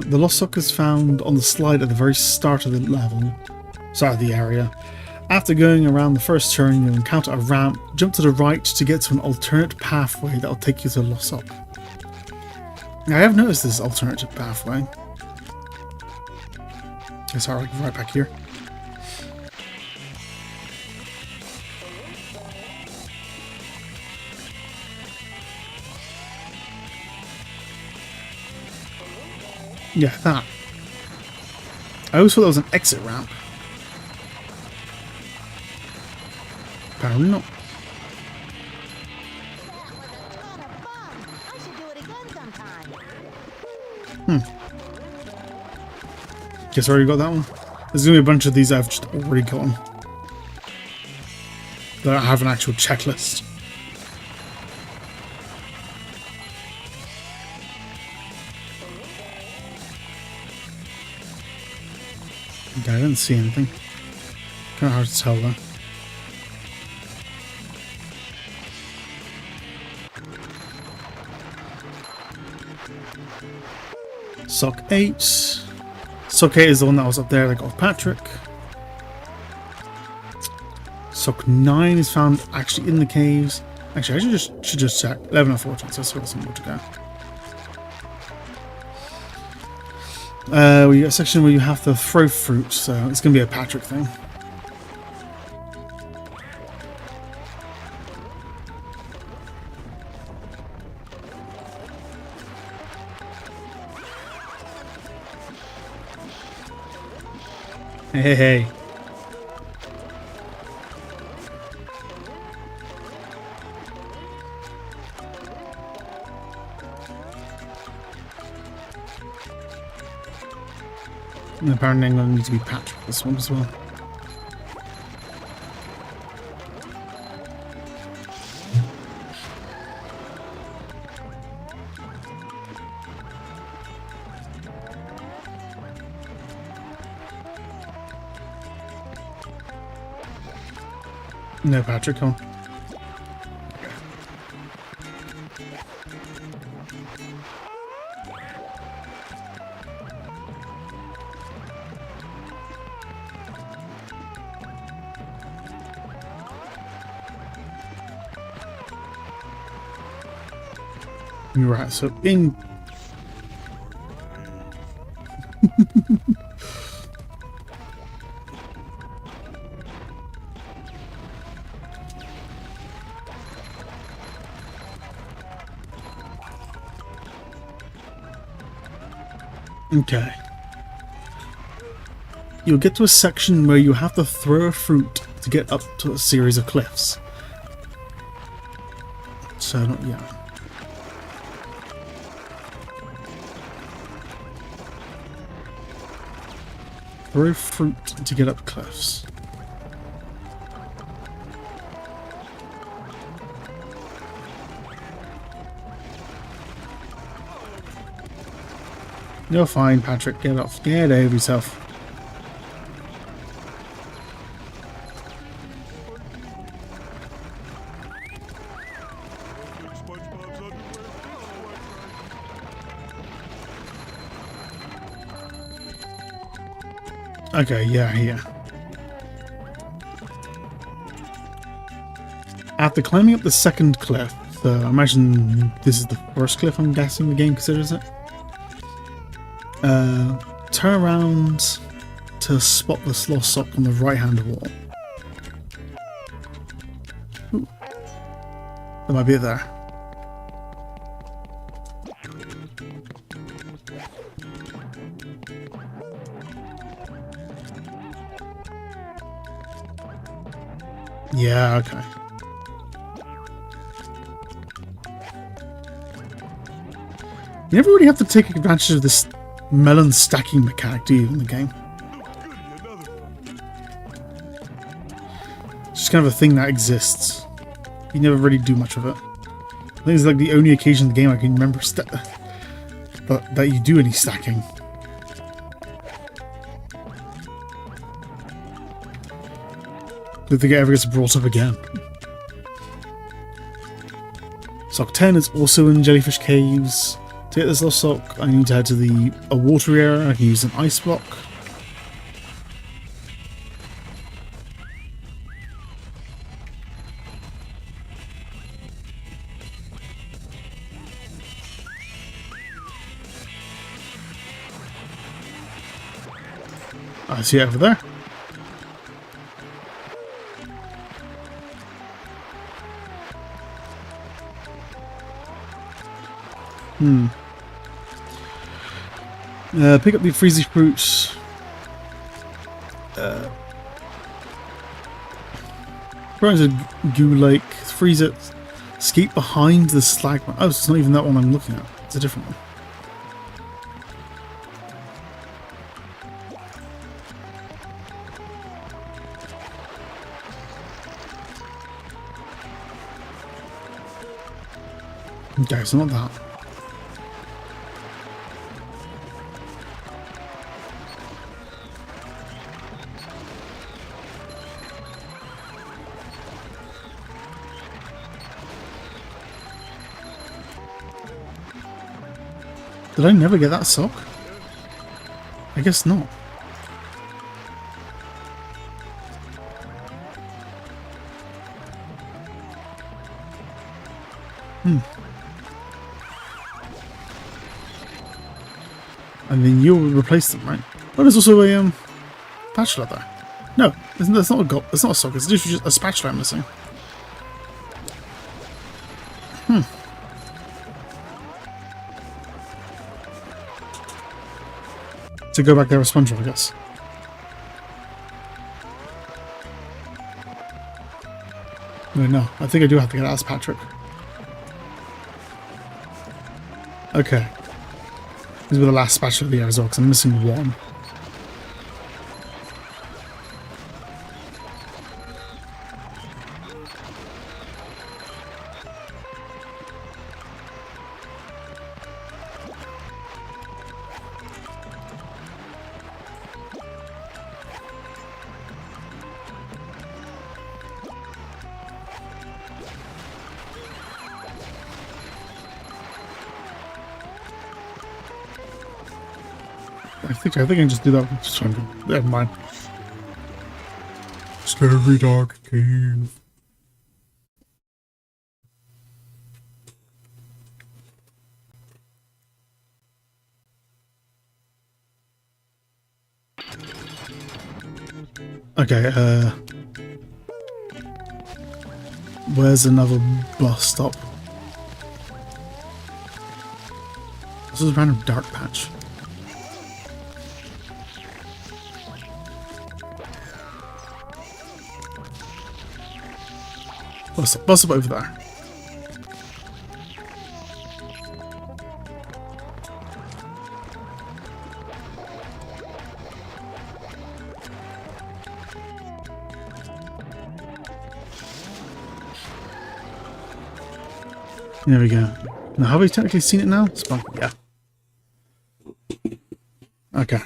The lost sock is found on the slide at the very start of the level, start of the area. After going around the first turn, you'll encounter a ramp. Jump to the right to get to an alternate pathway that will take you to the lost sock. Now, I have noticed this alternative pathway. Okay, sorry, right back here. Yeah, that. I always thought that was an exit ramp. Apparently not. Guess I already got that one. There's gonna be a bunch of these I've just already gotten. That don't have an actual checklist. Okay, I didn't see anything. Kind of hard to tell though. Sock 8. Sock 8 is the one that was up there that got Patrick. Sock 9 is found actually in the caves. Actually, I should just check. 11 or 14, so there's some more to go. We got a section where you have to throw fruit, so it's going to be a Patrick thing. Hey. And apparently I'm going to need to be patched with this one as well. No, Patrick, come on. Right, so in... Okay. You'll get to a section where you have to throw a fruit to get up to a series of cliffs. So, yeah. Throw fruit to get up cliffs. You're fine, Patrick. Get off. Get over yourself. SpongeBob's underwear. Okay, yeah. After climbing up the second cliff, so I imagine this is the first cliff I'm guessing the game considers it. Turn around to spot this lost sock on the right hand wall. Ooh. There might be it there. Yeah, okay. You never really have to take advantage of this melon stacking mechanic, do you, in the game? It's just kind of a thing that exists. You never really do much of it. I think it's like the only occasion in the game I can remember that you do any stacking. I don't think it ever gets brought up again. Sock 10 is also in Jellyfish Caves. To get this lost sock, I need to head to a water area. I can use an ice block. I see it over there. Pick up the freezy fruits. Go into Goo Lake, freeze it, escape behind the slag. Oh, it's not even that one I'm looking at. It's a different one. Okay, so not that. Did I never get that sock? I guess not. And then you'll replace them, right? Oh, there's also a spatula there. No, that's not a it's not a sock. It's literally just a spatula I'm missing. To go back there with SpongeBob, I guess. Wait, no. I think I do have to get out as Patrick. Okay. These were the last spatula of the year as well, because I'm missing one. I think I can just do that. Just trying to, never mind. Scary dark cave. Okay, where's another bus stop? This is a random dark patch. Bus up over there. There we go. Now, have we technically seen it now? Yeah. Okay.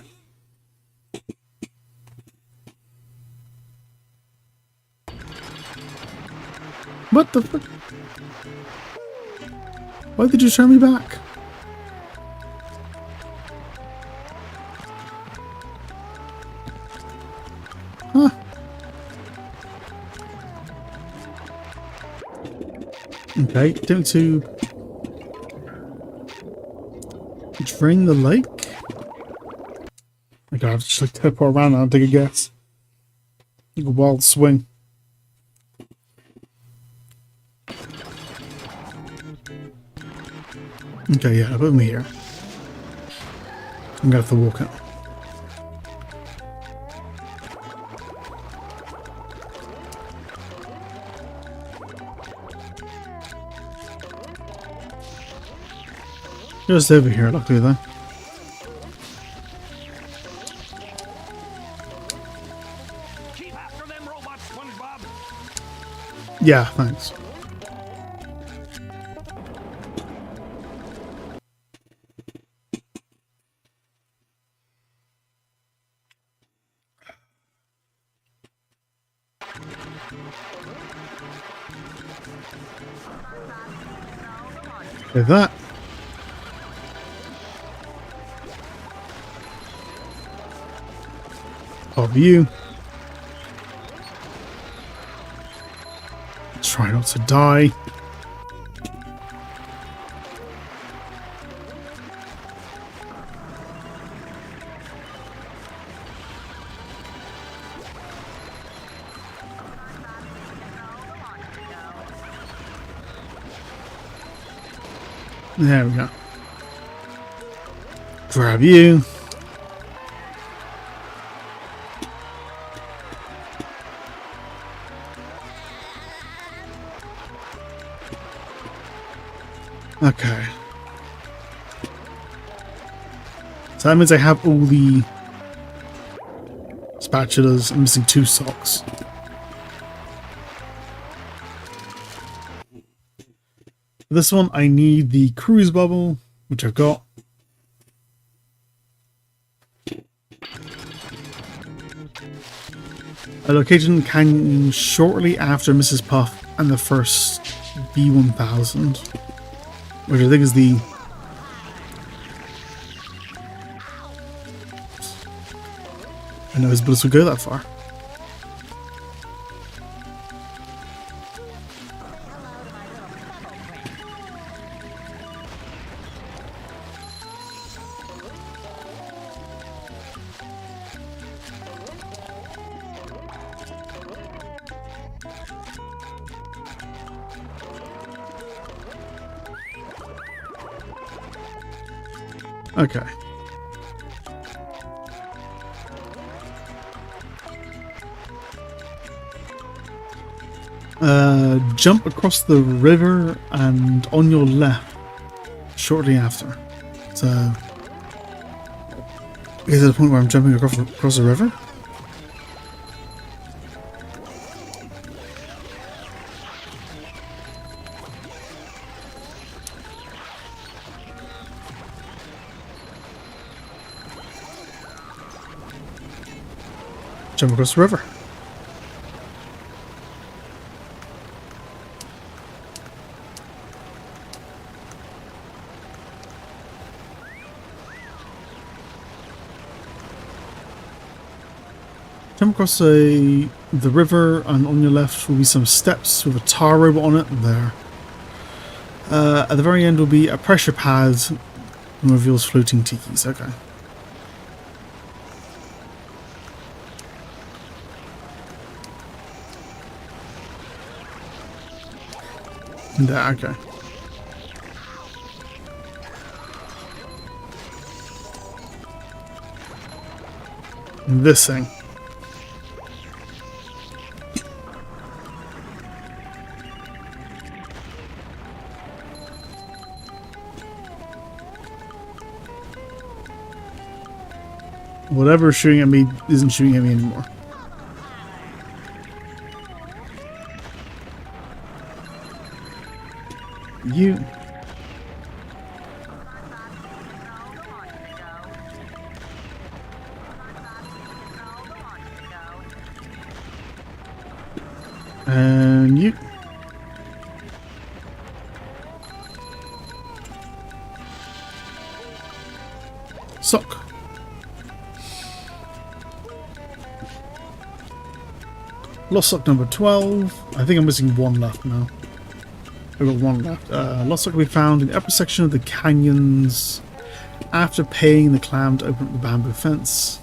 What the fuck? Why did you show me back? Huh. Okay, don't to drain the lake. Okay, I've just like teleport around now and take a guess. Like a wild swing. Okay, yeah, put me here. I'm gonna have to walk out. Just over here, luckily though. Keep after them robots, SpongeBob. Yeah, thanks. With that. Of you. Try not to die. There we go. Grab you. Okay. So that means I have all the spatulas. I'm missing 2 socks. For this one, I need the cruise bubble, which I've got. A location canyon shortly after Mrs. Puff and the first B1000, which I think is the... I know his bullets would go that far. Okay. Jump across the river and on your left shortly after. So, is it the point where I'm jumping across the river? Jump across the river. Jump across the river, and on your left will be some steps with a tar robot on it. There. At the very end will be a pressure pad and reveals floating tikis. Okay. There, okay. And this thing. Whatever's shooting at me isn't shooting at me anymore. You. And you. Sock. Lost sock number 12. I think I'm missing one left now. I've got one left. Lost sock we found in the upper section of the canyons after paying the clam to open up the bamboo fence.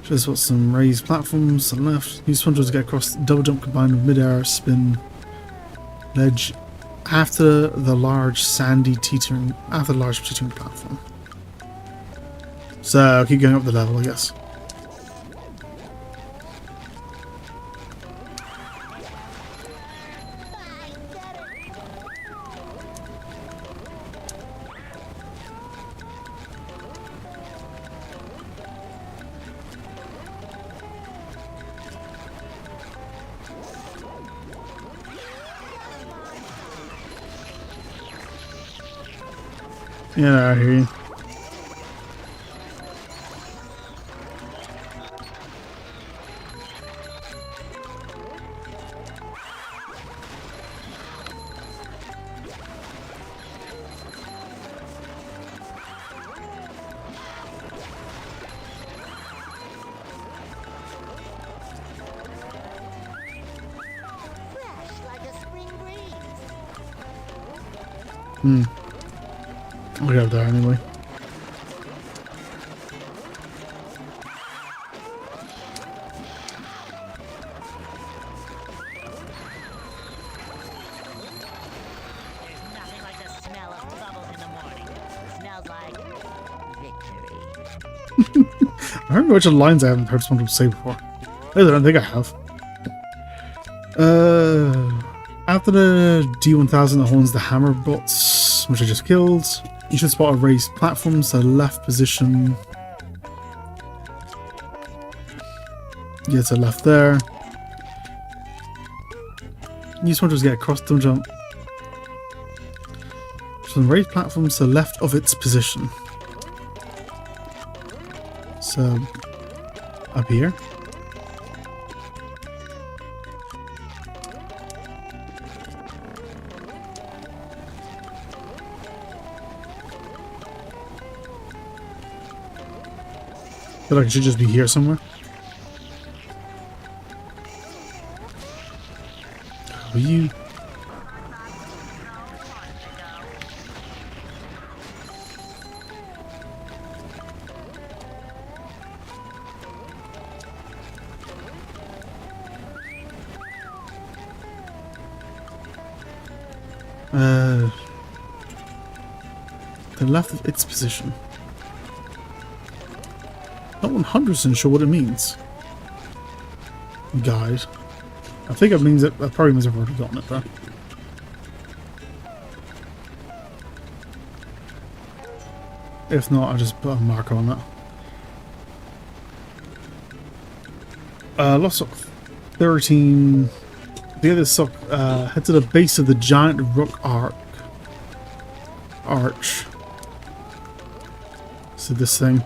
Shows what some raised platforms on the left. Use sponges to get across the double jump combined with mid-air spin ledge after the large teetering platform. So I'll keep going up the level, I guess. Yeah, I hear you. Fresh like a spring breeze. I'll go there anyway. There's nothing like the smell of bubbles in the morning. Smells like victory. I remember which lines I haven't heard someone say before. I don't think I have. After the D1000 that horns the hammer bots, which I just killed, you should spot a raised platform to the left position. Yeah, to the left there. You just want to get across, don't jump. Some raised platforms to the left of its position. So, up here. I feel like it should just be here somewhere. Are you? The left of its position. Not 100% sure what it means. Guide. I think it means that probably means I've already gotten it though. If not, I'll just put a marker on that. Lost sock 13. The other sock head to the base of the giant rock arch. So this thing.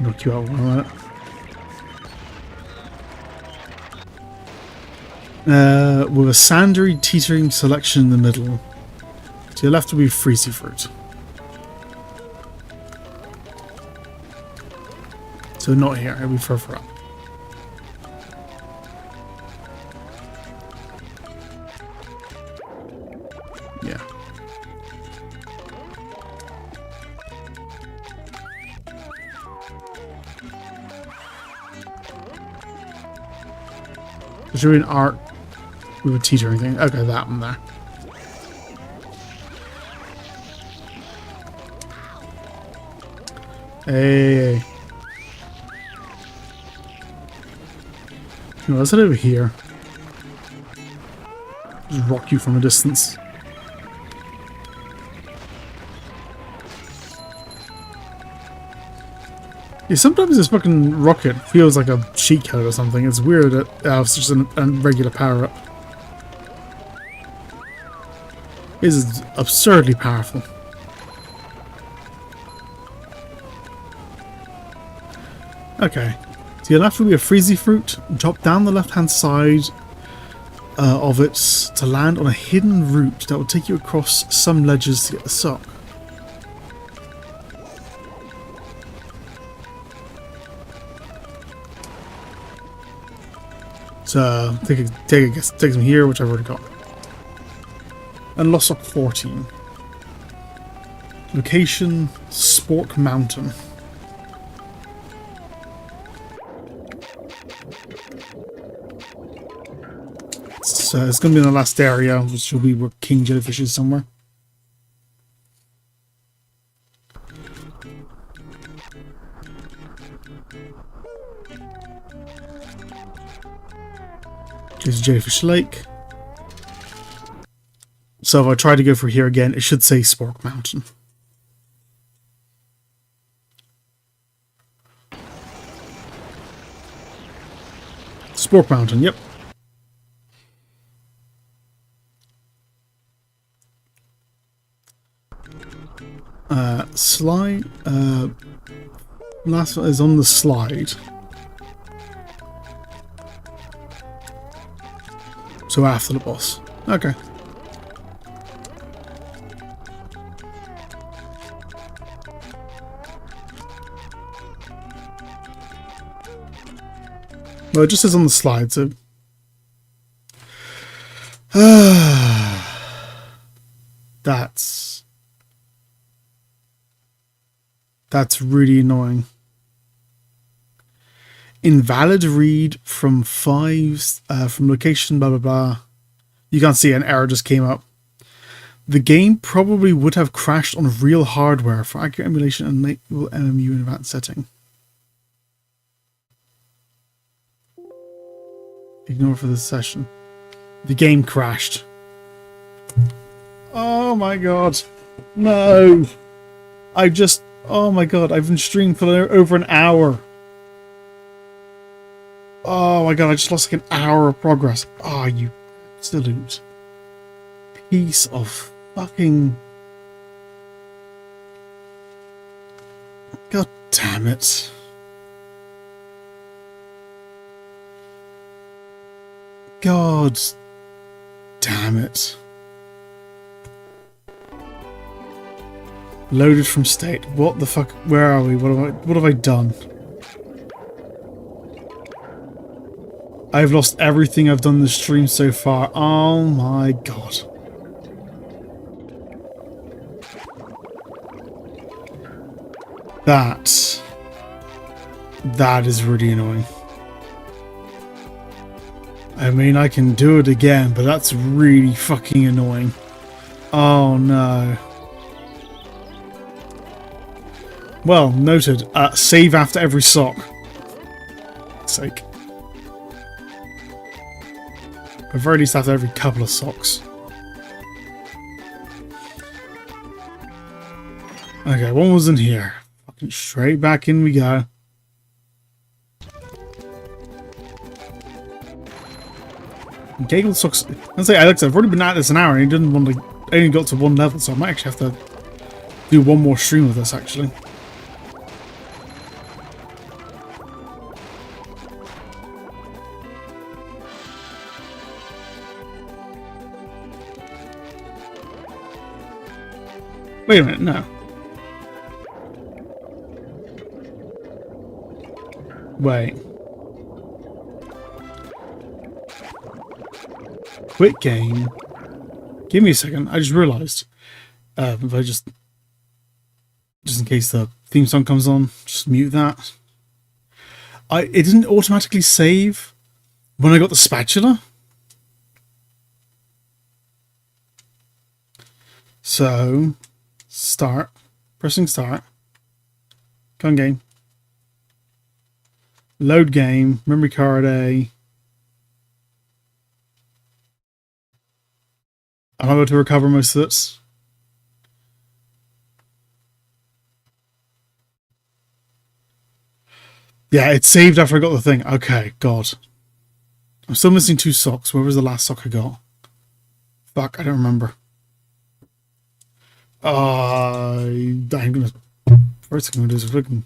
Knock you out one minute. With a sandy, teetering selection in the middle. To your left will be Freezy Fruit. So not here, it'll be further up. Yeah. There should be an arc with a teetering thing. Okay, that one there. Hey. What's it over here? Just rock you from a distance. Yeah, sometimes this fucking rocket feels like a cheat code or something. It's weird that it's just a regular power-up. It is absurdly powerful. Okay. To your left will be a Freezy Fruit. Drop down the left-hand side of it to land on a hidden route that will take you across some ledges to get the sock. So take a guess. Take them here, which I've already got. And Lost Sock 14. Location: Spork Mountain. So it's going to be in the last area, which will be where King Jellyfish is somewhere. Here's Jellyfish Lake. So if I try to go for here again, it should say Spork Mountain. Spork Mountain, yep. Slide. Last one is on the slide. So after the boss. Okay. Well, it just says on the slide, so... That's really annoying. Invalid read from from location blah blah blah. You can't see, an error just came up. The game probably would have crashed on real hardware for accurate emulation and enable MMU in advanced setting. Ignore for this session. The game crashed. Oh my god. No. Oh my god, I've been streaming for over an hour. Oh my god, I just lost like an hour of progress. Oh, you absolute piece of fucking... God damn it. God damn it. Loaded from state. What the fuck? Where are we? What have I done? I've lost everything I've done this stream so far. Oh my god. That is really annoying. I mean, I can do it again, but that's really fucking annoying. Oh no. Well, noted. Save after every sock. For fuck's sake. At the very least after every couple of socks. Okay, one was in here. Fucking straight back in we go. Gaggle socks. I'd say, Alex, I've already been at this an hour and he didn't want to. I only got to one level, so I might actually have to do one more stream with this actually. Wait a minute, no. Wait. Quit game. Give me a second. I just realized. If I just in case the theme song comes on, just mute that. It didn't automatically save when I got the spatula. So, start. Pressing start. Come on, game. Load game. Memory card A. I'm able to recover most of it. Yeah, it saved after I got the thing. Okay, God. I'm still missing 2 socks. Where was the last sock I got? Fuck, I don't remember. I'm gonna... First thing I'm gonna do is freaking...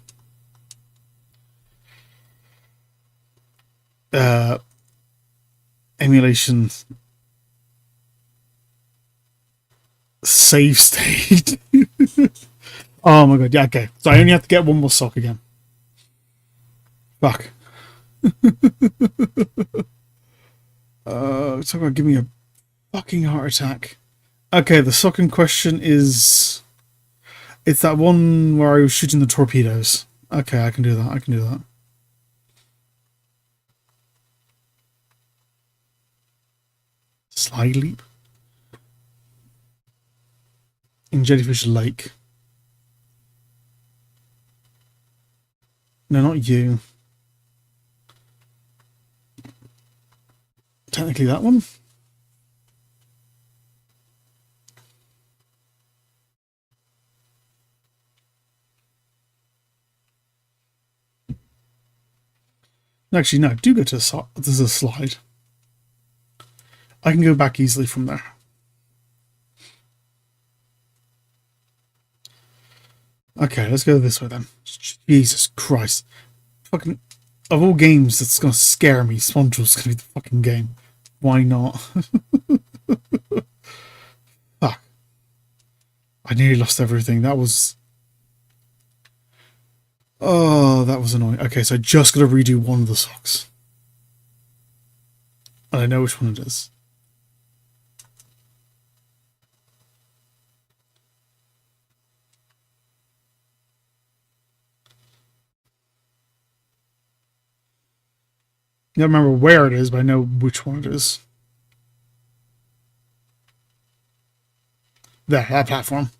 emulation... Save state. Oh my god, yeah, okay. So I only have to get 1 more sock again. Fuck. Talk about giving me a fucking heart attack. Okay, the sock in question is... It's that one where I was shooting the torpedoes. Okay, I can do that, I can do that. Slide leap? In Jellyfish Lake. No, not you. Technically that one. Actually, no, do go to there's a slide. I can go back easily from there. Okay, let's go this way then. Jesus Christ. Fucking... Of all games that's gonna scare me, SpongeBob's gonna be the fucking game. Why not? Fuck. I nearly lost everything. That was... Oh, that was annoying. Okay, so I just gotta redo one of the socks. And I know which one it is. I don't remember where it is, but I know which one it is. There, that platform.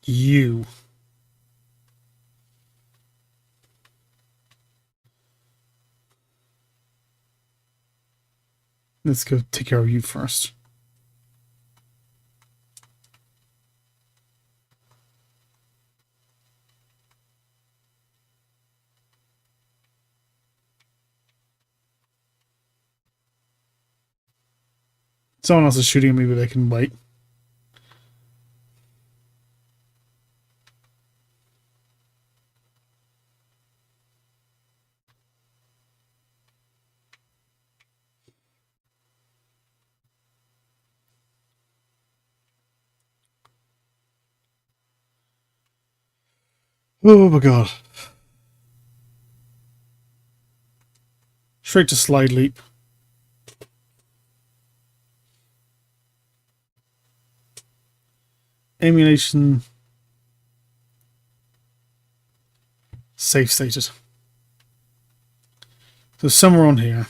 You. Let's go take care of you first. Someone else is shooting at me, but they can wait. Oh my god. Straight to slide leap. Emulation. Safe stated. So somewhere on here.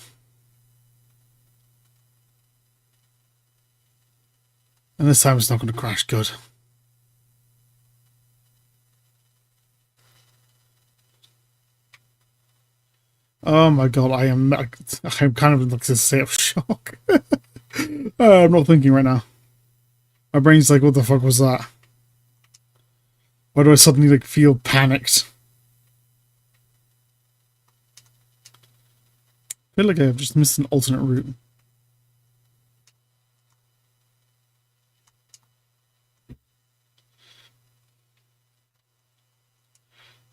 And this time it's not going to crash. Good. Oh my god, I'm kind of in like a state of shock. I'm not thinking right now. My brain's like, what the fuck was that? Why do I suddenly like feel panicked? I feel like I've just missed an alternate route.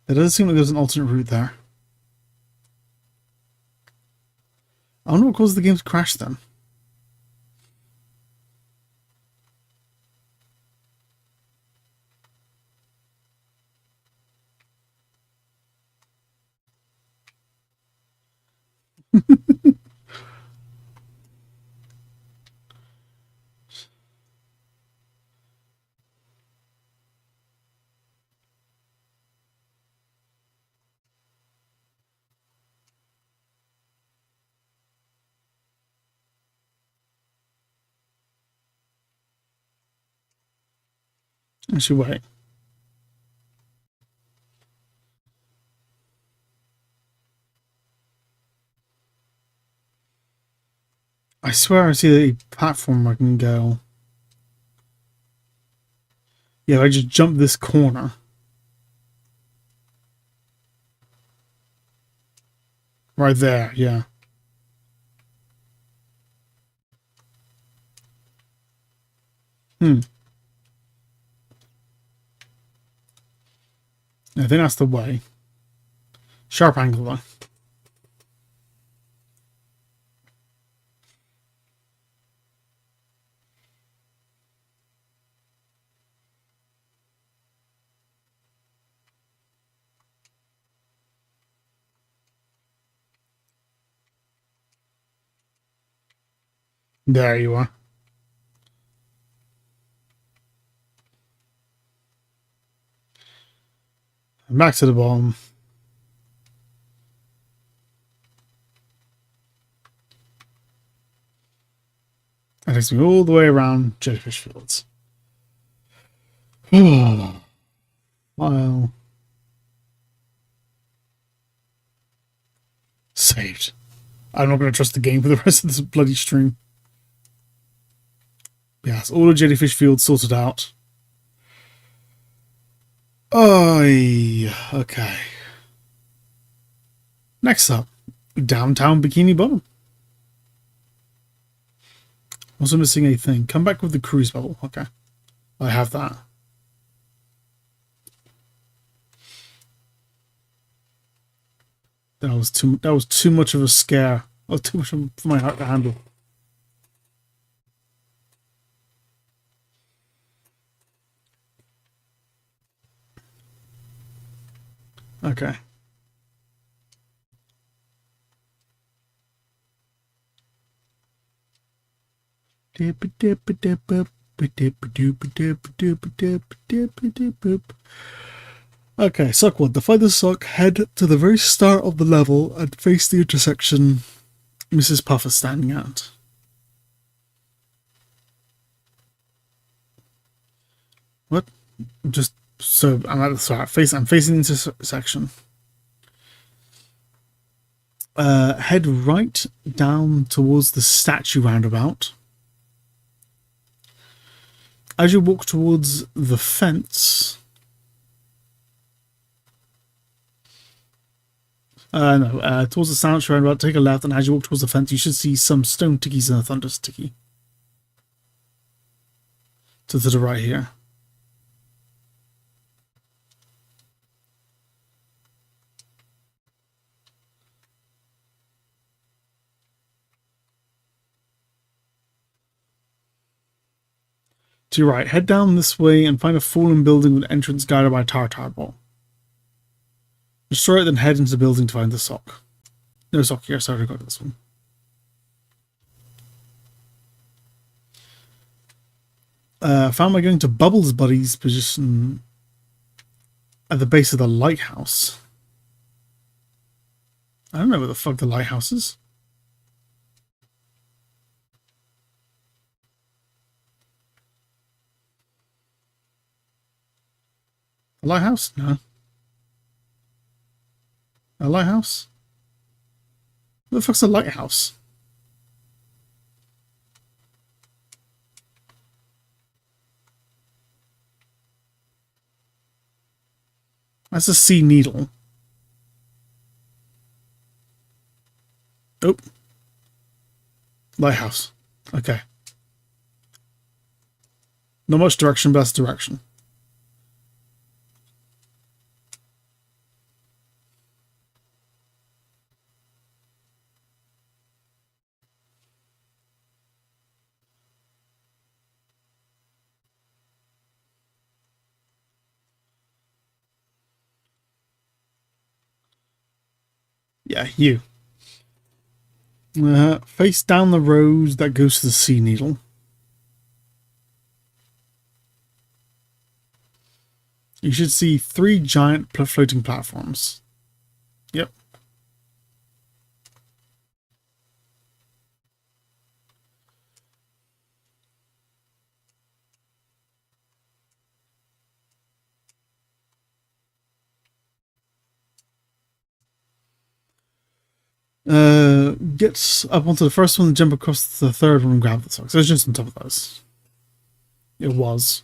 It does seem like there's an alternate route there. wonder what caused the game to crash then. Actually, wait. I swear I see a platform I can go. Yeah, I just jump this corner. Right there, yeah. I think that's the way. Sharp angle though. There you are. Back to the bottom. That takes me all the way around Jellyfish Fields. Wow. Saved. I'm not going to trust the game for the rest of this bloody stream. Yes, all the Jellyfish Fields sorted out. Oh, okay. Next up, downtown Bikini Bottom. Also missing a thing. Come back with the cruise bubble. Okay, I have that. That was too much of a scare. That was too much for my heart to handle. Okay. Okay, Suck 1. To find the Suck, head to the very start of the level and face the intersection Mrs. Puff is standing at. What? Just so I'm at the start. I'm facing the intersection. Head right down towards the statue roundabout. As you walk towards the fence, towards the statue roundabout, take a left, and as you walk towards the fence, you should see some stone tickies and a thunder sticky. To the right here. To your right, head down this way and find a fallen building with entrance guarded by a tartar ball. Destroy it, then head into the building to find the sock. No sock here, sorry, I got this one. Found by going to Bubbles Buddy's position at the base of the lighthouse. I don't know where the fuck the lighthouse is. A lighthouse? No. A lighthouse? What the fuck's a lighthouse? That's a sea needle. Oh. Lighthouse. Okay. Not much direction, but that's direction. Yeah, you. Face down the road that goes to the Sea Needle. You should see 3 giant floating platforms. Yep. Get up onto the first one and jump across the third one and grab the socks. So it's just on top of those. It was,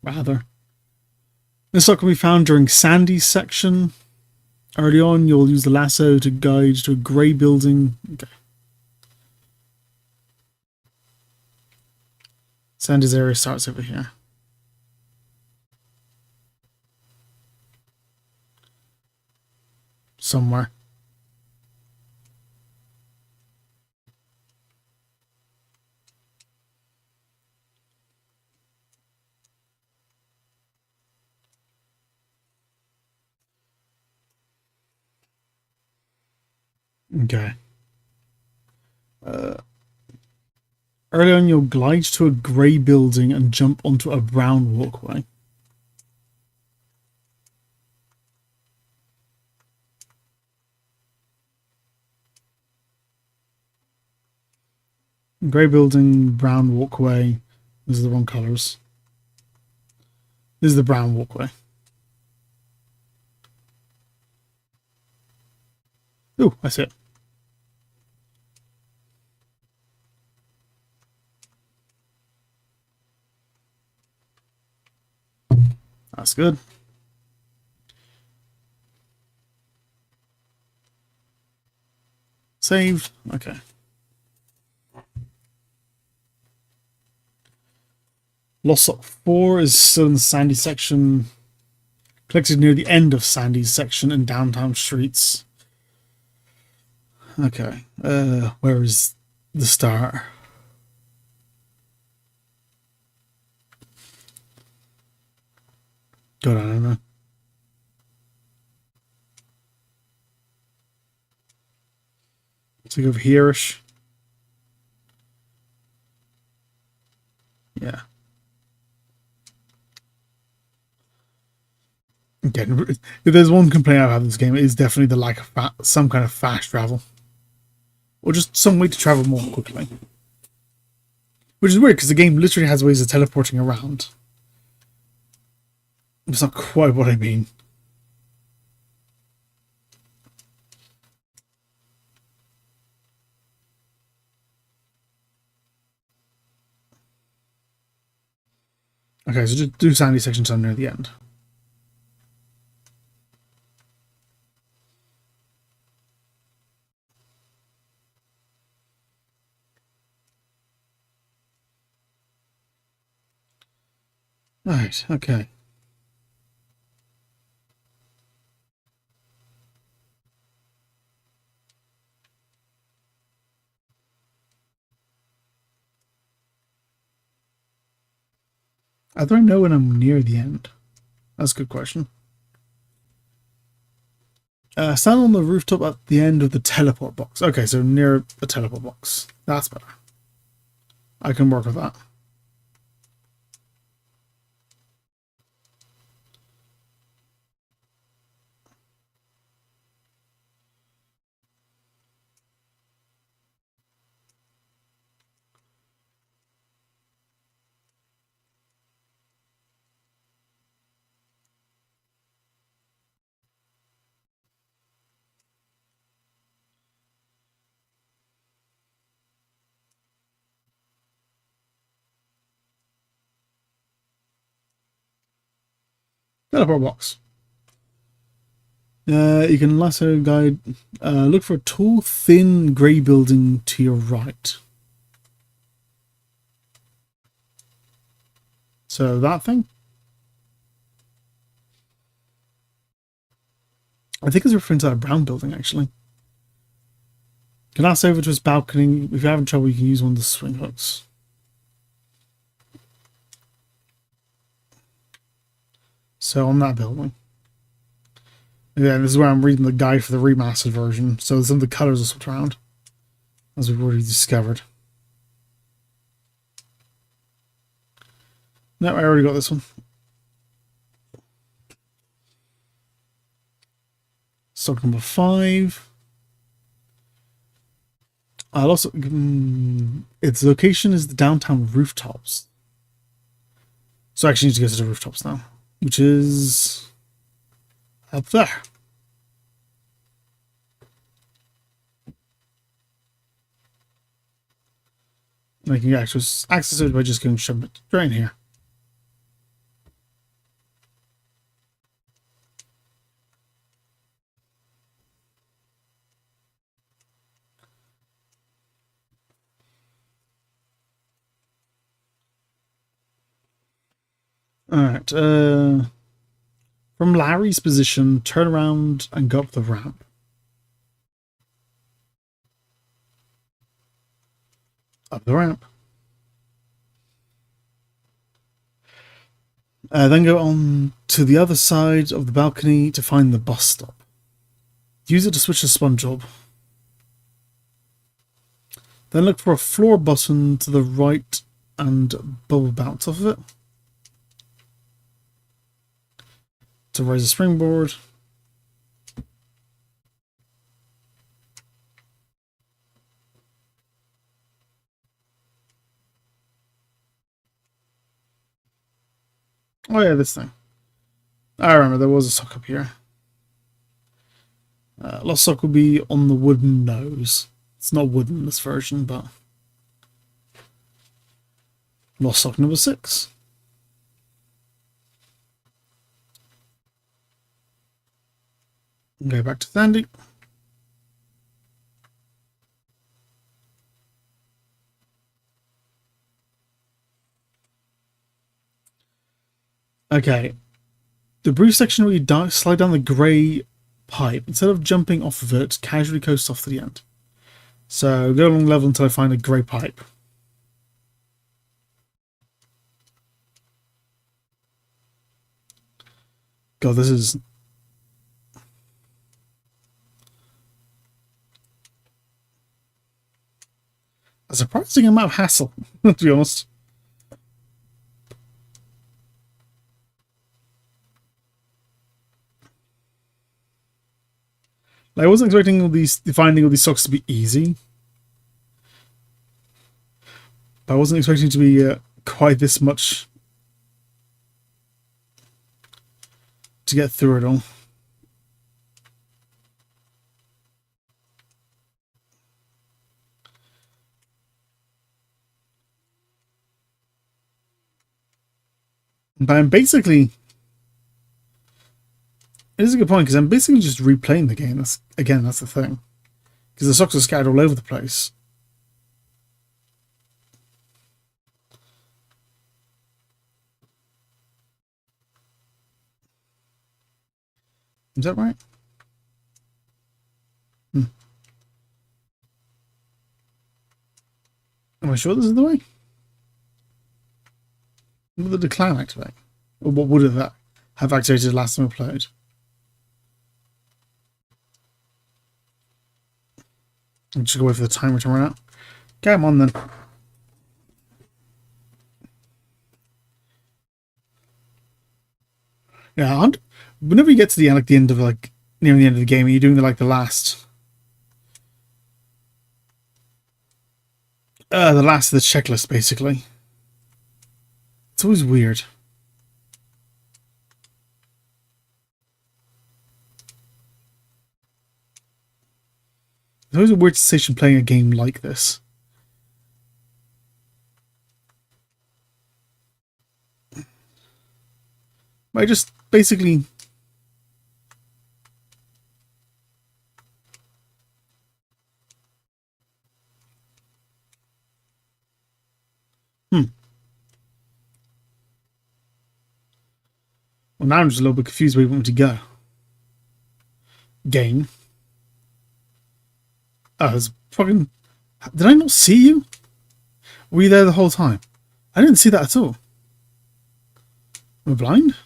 rather. This sock can be found during Sandy's section. Early on, you'll use the lasso to guide to a grey building. Okay. Sandy's area starts over here. Somewhere. Okay. Early on, you'll glide to a grey building and jump onto a brown walkway. Grey building, brown walkway. These are the wrong colours. This is the brown walkway. Ooh, I see it. That's good. Saved. Okay. Lost Sock 4 is still in the Sandy section. Collected near the end of Sandy's section in downtown streets. Okay. Where is the start? God, I don't know. Let's go over here-ish. Yeah. Again, if there's one complaint I've had in this game, it is definitely the lack of some kind of fast travel. Or just some way to travel more quickly. Which is weird, because the game literally has ways of teleporting around. It's not quite what I mean. Okay, so just do Sandy section time near the end. Right, okay. How do I know when I'm near the end? That's a good question. Stand on the rooftop at the end of the teleport box. Okay, so near the teleport box. That's better. I can work with that. Teleport box. You can lasso guide. Look for a tall, thin, grey building to your right. So that thing? I think it's referring to that brown building, actually. You can lasso over to its balcony. If you're having trouble, you can use one of the swing hooks. So on that building. Yeah, this is where I'm reading the guide for the remastered version, so some of the colors are swapped around, as we've already discovered. No, I already got this one. Stock number 5. I'll also... its location is the downtown rooftops. So I actually need to go to the rooftops now, which is up there. And I can access it by just going shove it right in here. Alright, from Larry's position, turn around and go up the ramp. Up the ramp. Then go on to the other side of the balcony to find the bus stop. Use it to switch to SpongeBob. Then look for a floor button to the right and bubble bounce off of it to raise a springboard. Oh yeah, this thing. I remember there was a sock up here. Lost sock will be on the wooden nose. It's not wooden in this version, but lost sock number 6. Go back to Sandy. Okay. The brief section where you slide down the grey pipe, instead of jumping off of it, casually coast off to the end. So go along level until I find a grey pipe. God, this is... a surprising amount of hassle, to be honest. I wasn't expecting finding all these socks to be easy. But I wasn't expecting it to be quite this much to get through it all. But I'm basically... It is a good point, because I'm basically just replaying the game. That's the thing. Because the socks are scattered all over the place. Is that right? Am I sure this is the way? What did the clan activate? Or what would it have activated last time I played? I'm just going to wait for the timer to run out. Come on then. Yeah, whenever you get to the end, near the end of the game, you're doing the last of the checklist, basically. It's always weird. It's always a weird sensation playing a game like this. I just basically... Well, now I'm just a little bit confused where you want me to go. Game. Oh, it's fucking... Did I not see you? Were you there the whole time? I didn't see that at all. Am I blind?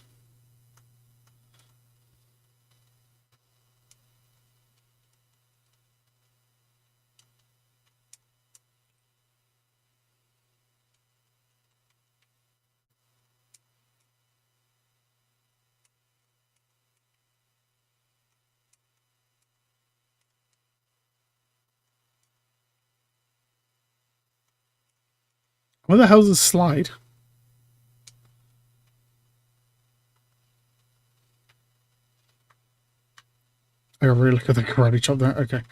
Where the hell's this slide? I gotta really look at the karate chop there. Okay.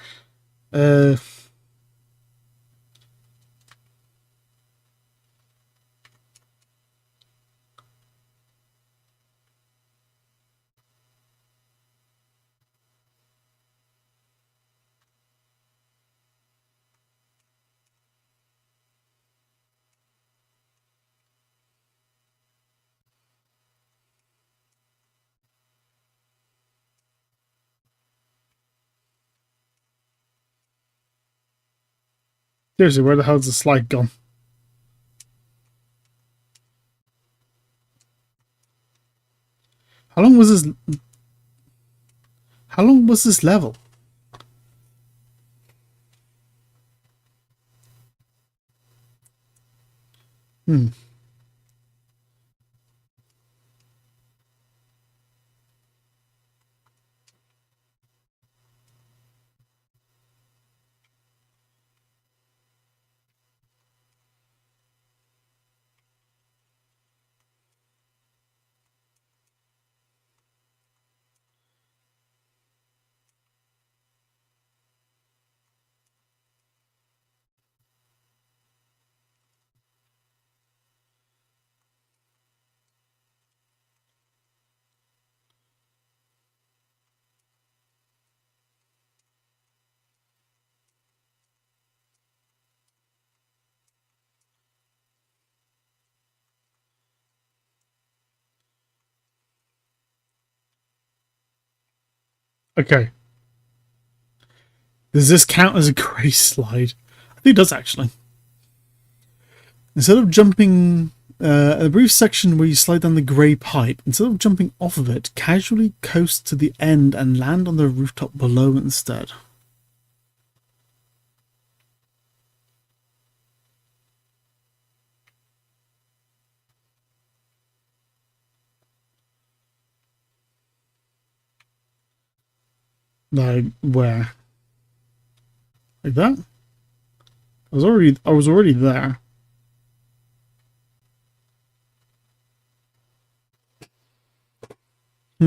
Seriously, where the hell's the slide gone? How long was this? How long was this level? Okay. Does this count as a grey slide? I think it does, actually. Instead of jumping a brief section where you slide down the grey pipe, instead of jumping off of it, casually coast to the end and land on the rooftop below instead. Like where? Like that? I was already there. At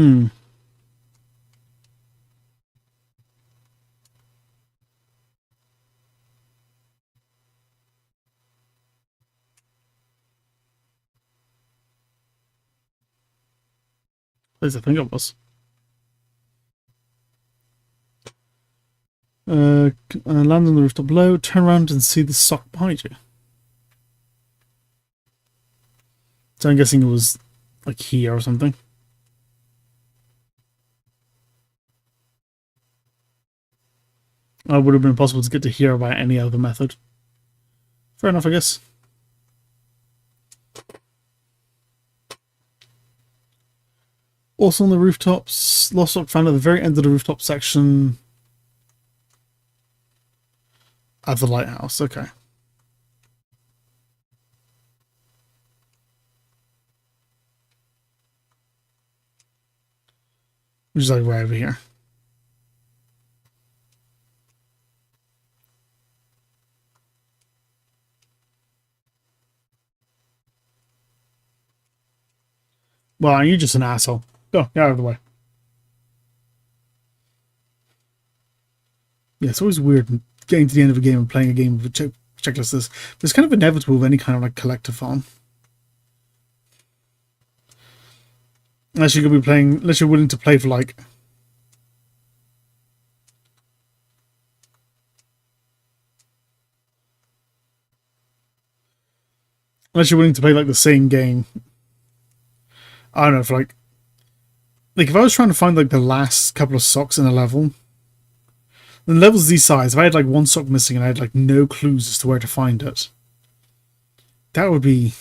least I think it was. Land on the rooftop below, turn around and see the sock behind you. So I'm guessing it was like here or something. It would have been possible to get to here by any other method. Fair enough, I guess. Also on the rooftops, lost sock found at the very end of the rooftop section at the lighthouse. Okay. Which is like right over here. Well, you're just an asshole. Go, get out of the way. Yeah, it's always weird getting to the end of a game and playing a game with a checklist this. But it's kind of inevitable with any kind of like collectathon. Unless you're gonna be playing, unless you're willing to play for like the same game. I don't know, for like if I was trying to find like the last couple of socks in a level, then levels these size, if I had like one sock missing and I had like no clues as to where to find it, that would be,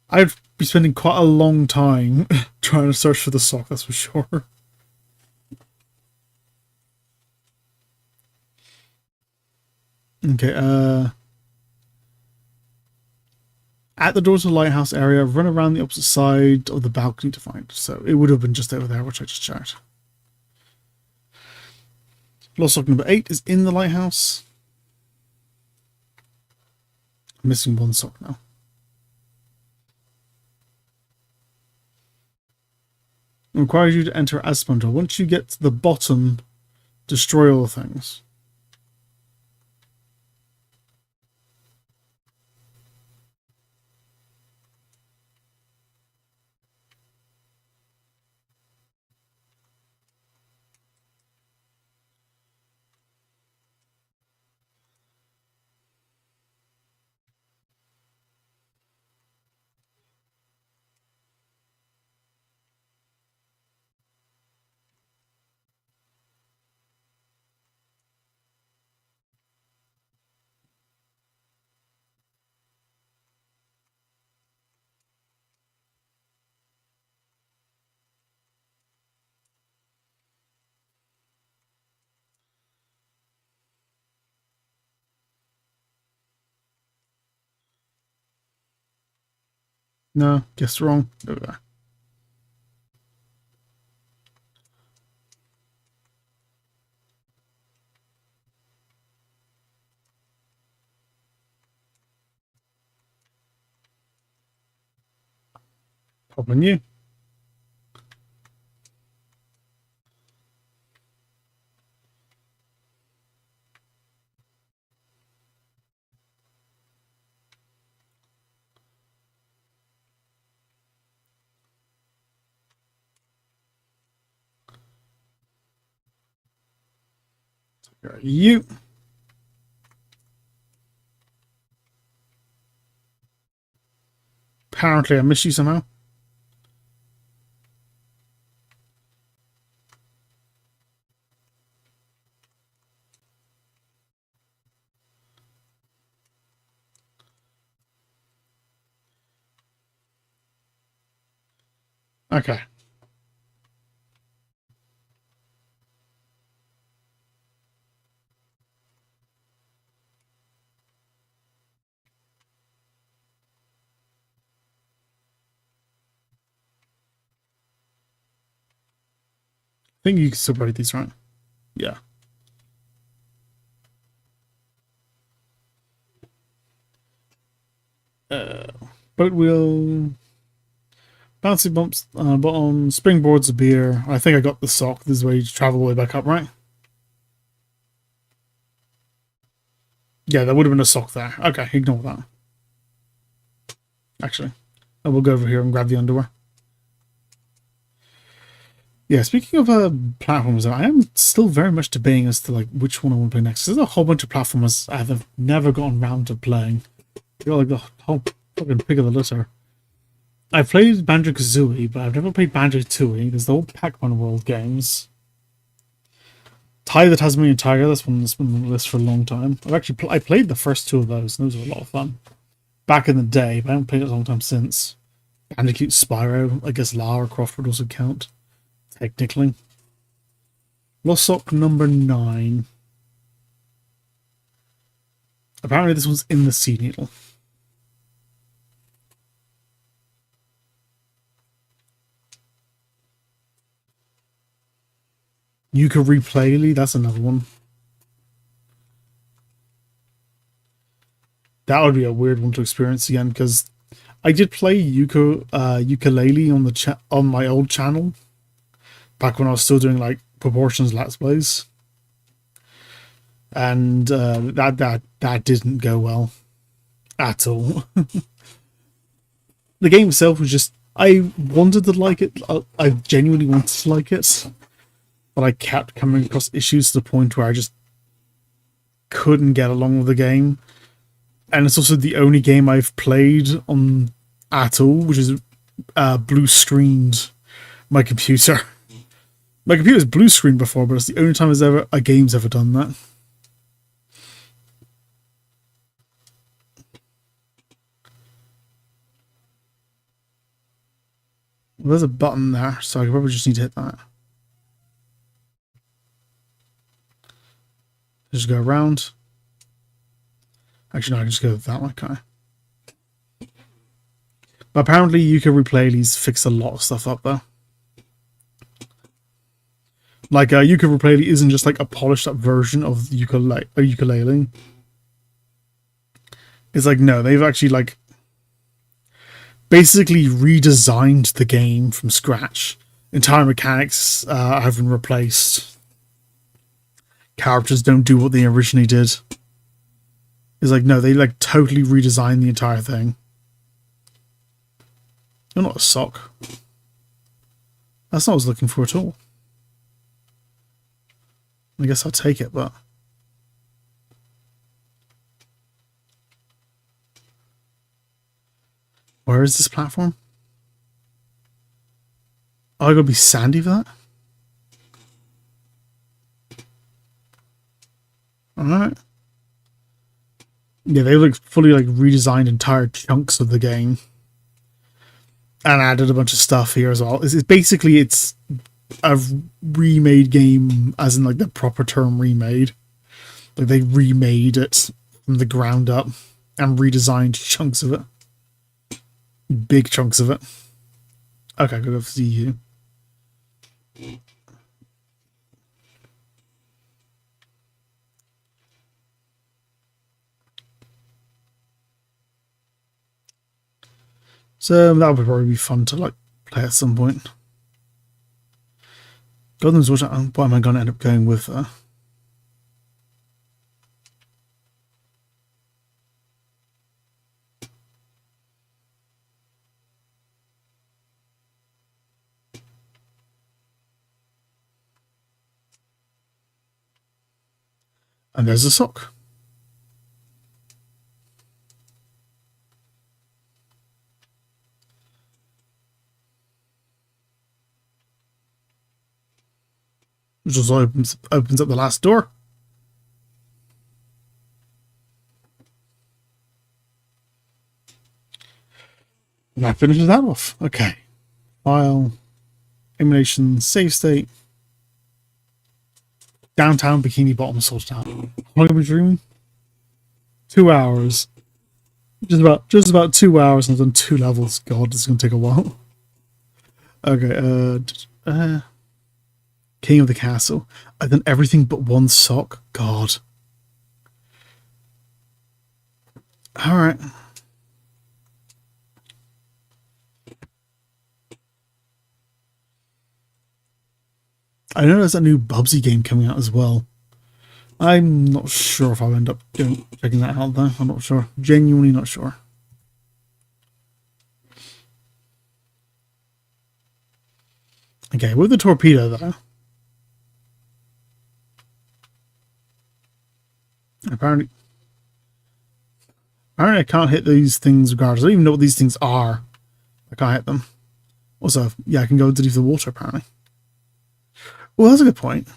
I'd be spending quite a long time trying to search for the sock, that's for sure. Okay, at the doors of the lighthouse area, run around the opposite side of the balcony to find it. So it would have been just over there, which I just checked. Lost sock number 8 is in the lighthouse. missing one sock now. It requires you to enter as SpongeBob. Once you get to the bottom, destroy all the things. No, guessed wrong. Over there. Probably new. You. Apparently I missed you somehow. Okay. I think you can separate these, right? Yeah. But we'll bouncy bumps bottom, springboards a beer. I think I got the sock. This is where you travel all the way back up, right? Yeah, there would have been a sock there. Okay, ignore that. Actually, I will go over here and grab the underwear. Yeah, speaking of platforms, I am still very much debating as to like which one I want to play next. There's a whole bunch of platformers I have never gotten around to playing. You're like the whole fucking pig of the litter. I've played Banjo-Kazooie, but I've never played Banjo-Tooie. There's the whole Pac-Man World games. Ty the Tasmanian Tiger, that's one that's been on the list for a long time. I played the first two of those, and those were a lot of fun. Back in the day, but I haven't played it a long time since. Bandicoot Spyro, I guess Lara Croft would also count. Technically. Lost Sock number 9. Apparently this one's in the Sea Needle. Ukulele, that's another one. That would be a weird one to experience again, because I did play ukulele on the on my old channel back when I was still doing like proportions Let's Plays, and that didn't go well at all. The game itself was just, I wanted to like it. I genuinely wanted to like it, but I kept coming across issues to the point where I just couldn't get along with the game. And it's also the only game I've played on at all, which is blue screened my computer. My computer's blue screened before, but it's the only time a game's ever done that. Well, there's a button there, so I probably just need to hit that. Just go around. Actually, no, I can just go that way, can't I? But apparently Ukulele's fixed a lot of stuff up, though. Like, Ukulele isn't just like a polished up version of ukulele. It's It's like, no, they've actually like basically redesigned the game from scratch. Entire mechanics have been replaced. Characters don't do what they originally did. It's like, no, they like totally redesigned the entire thing. You're not a sock. That's not what I was looking for at all. I guess I'll take it, but... Where is this platform? Oh, I gotta be sandy for that? Alright. Yeah, they look fully like redesigned entire chunks of the game. And added a bunch of stuff here as well. It's basically a remade game, as in like the proper term remade. Like they remade it from the ground up and redesigned chunks of it. Big chunks of it. Okay, good to see you. So that would probably be fun to like play at some point. God knows what am I going to end up going with there. And there's a sock. Which also opens up the last door. And that finishes that off. Okay. File. Emulation. Save state. Downtown Bikini Bottom sorted out. How long have we been dreaming? 2 hours. Just about 2 hours and I've done 2 levels. God, this is gonna take a while. Okay, King of the Castle. I've done everything but one sock. God. Alright. I know there's a new Bubsy game coming out as well. I'm not sure if I'll end up checking that out though. I'm not sure. Genuinely not sure. Okay, with the torpedo though. Apparently I can't hit these things regardless. I don't even know what these things are. I can't hit them. Also, yeah, I can go underneath the water apparently. Well, that's a good point.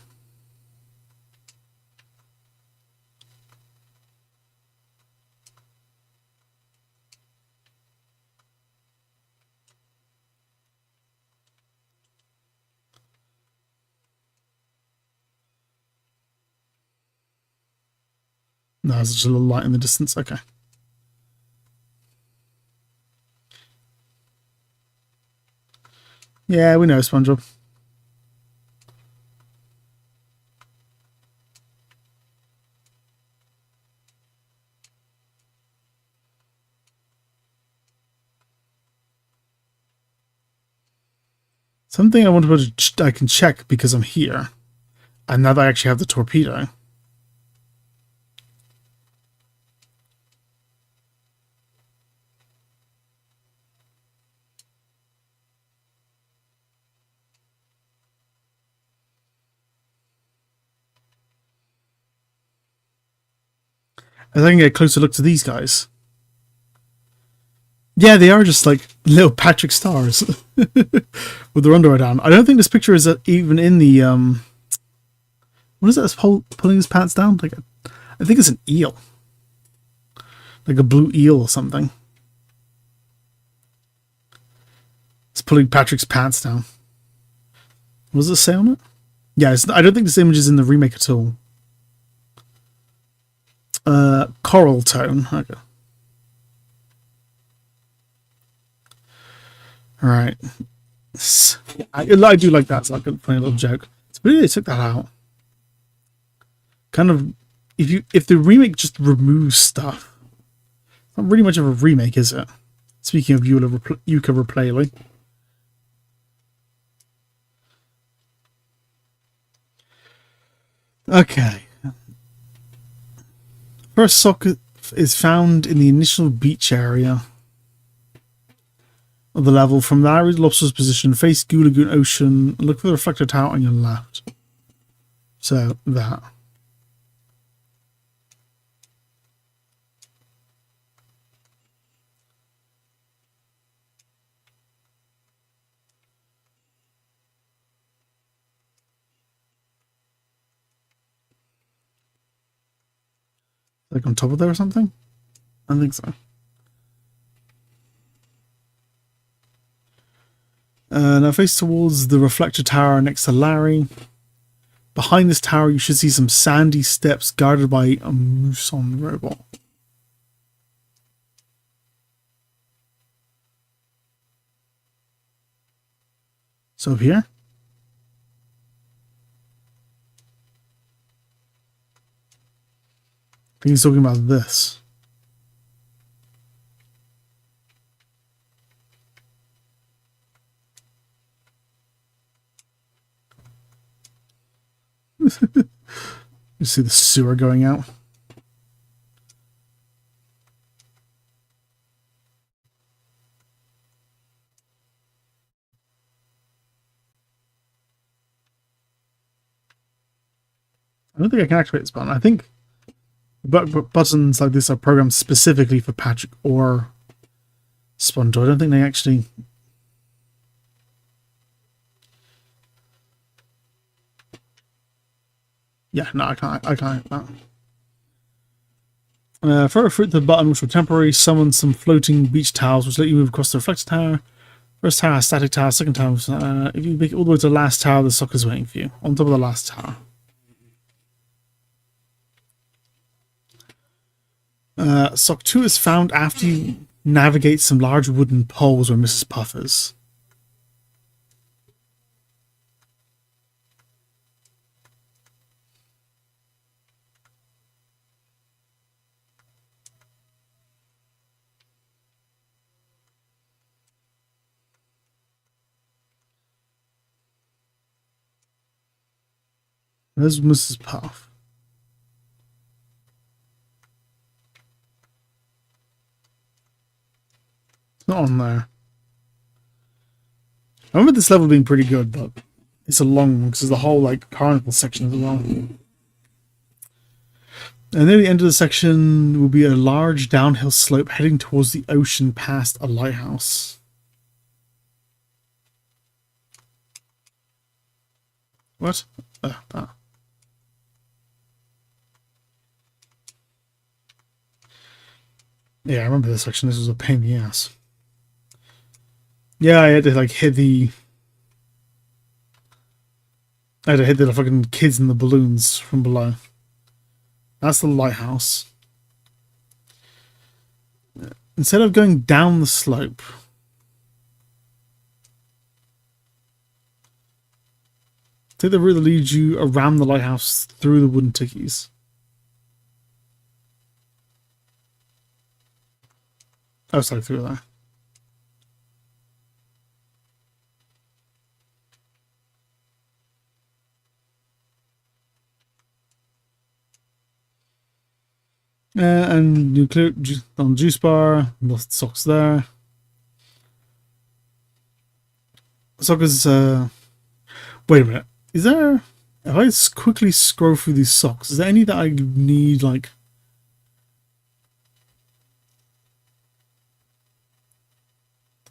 No, there's just a little light in the distance. Okay. Yeah, we know, SpongeBob. Something I want to I can check because I'm here, and now that I actually have the torpedo. I can get a closer look to these guys. Yeah, they are just like little Patrick Stars with their underwear down. I don't think this picture is even in the what is that? That's pulling his pants down? Like I think it's an eel, like a blue eel or something. It's pulling Patrick's pants down. What does it say on it? Yeah, I don't think this image is in the remake at all. Coral tone. Okay. Alright. I do like that. It's like a funny little joke. It's weird they took that out. Kind of, if the remake just removes stuff, it's Not really much of a remake, is it? Speaking of Yuka Replayly. Okay. First socket is found in the initial beach area of the level. From there, lobster's position, face Goo Lagoon Ocean, look for the reflector tower on your left. So, that. Like on top of there or something? I think so. Now face towards the reflector tower next to Larry. Behind this tower, you should see some sandy steps guarded by a Muson robot. So up here? I think he's talking about this. You see the sewer going out. I don't think I can activate this button. I think buttons like this are programmed specifically for Patrick or SpongeBob. I don't think they actually... Yeah, no, I can't hit that. Throw a fruit to the button, which will temporarily summon some floating beach towels, which let you move across the reflector tower. First tower, static tower, second tower. If you make it all the way to the last tower, the socker's waiting for you. On top of the last tower. Sock 2 is found after you navigate some large wooden poles where Mrs. Puff is. There's Mrs. Puff. It's not on there. I remember this level being pretty good, but it's a long one because there's the whole like carnival section as well. And near the end of the section will be a large downhill slope heading towards the ocean past a lighthouse. What? Yeah, I remember this section. This was a pain in the ass. Yeah, I had to like hit the... I had to hit the fucking kids in the balloons from below. That's the lighthouse. Instead of going down the slope, take the route that leads you around the lighthouse through the wooden tickies. Oh, sorry, through there. And you clear on juice bar, lost socks there. Socks, wait a minute. Is there, if I quickly scroll through these socks, is there any that I need, like,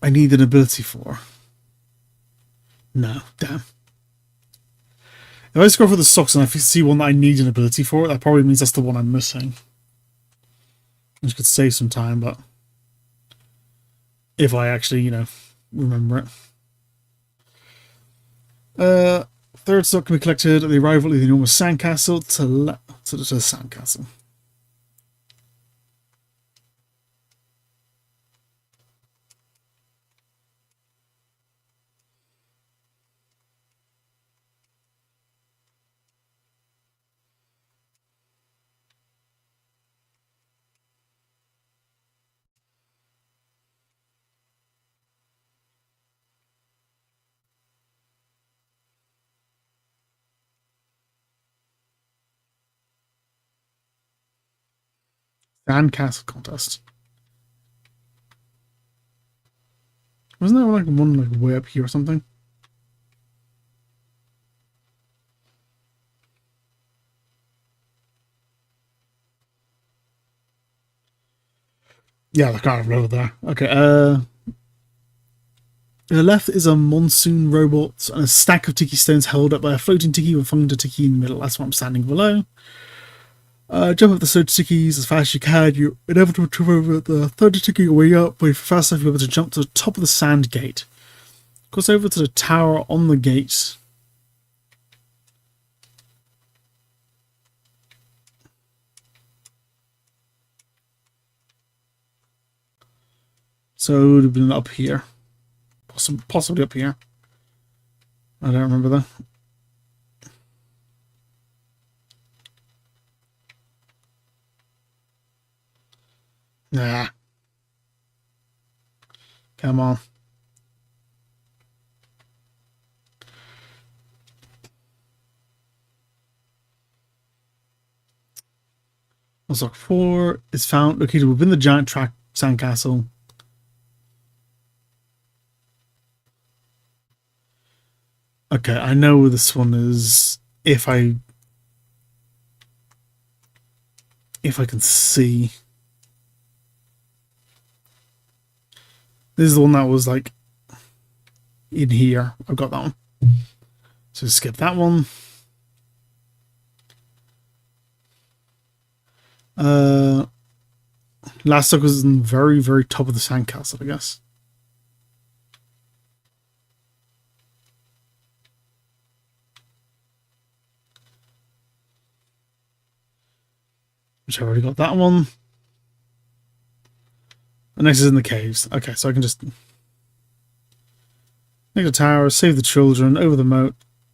I need an ability for? No, damn. If I scroll through the socks and I see one that I need an ability for, that probably means that's the one I'm missing. Which could save some time, but if I actually, you know, remember it. Third sock can be collected at the arrival of the enormous sandcastle to the sandcastle. Sandcastle contest. Wasn't there like one like way up here or something? Yeah, they're kind of over there. Okay, to the left is a monsoon robot and a stack of tiki stones held up by a floating tiki with a functional tiki in the middle. That's what I'm standing below. Jump up the third tikis as fast as you can. You inevitably trip over the third tiki way up, but if you're fast enough, you'll be able to jump to the top of the sand gate. Cross over to the tower on the gate. So it would have been up here. Possibly up here. I don't remember that. Nah. Come on. Unlock 4 is found located within the giant track sandcastle. Okay, I know where this one is if I can see. This is the one that was like in here. I've got that one. So skip that one. Last look was in the very, very top of the sandcastle, I guess. Which I already got that one. The next is in the caves. Okay, so I can just make the tower, save the children, over the moat,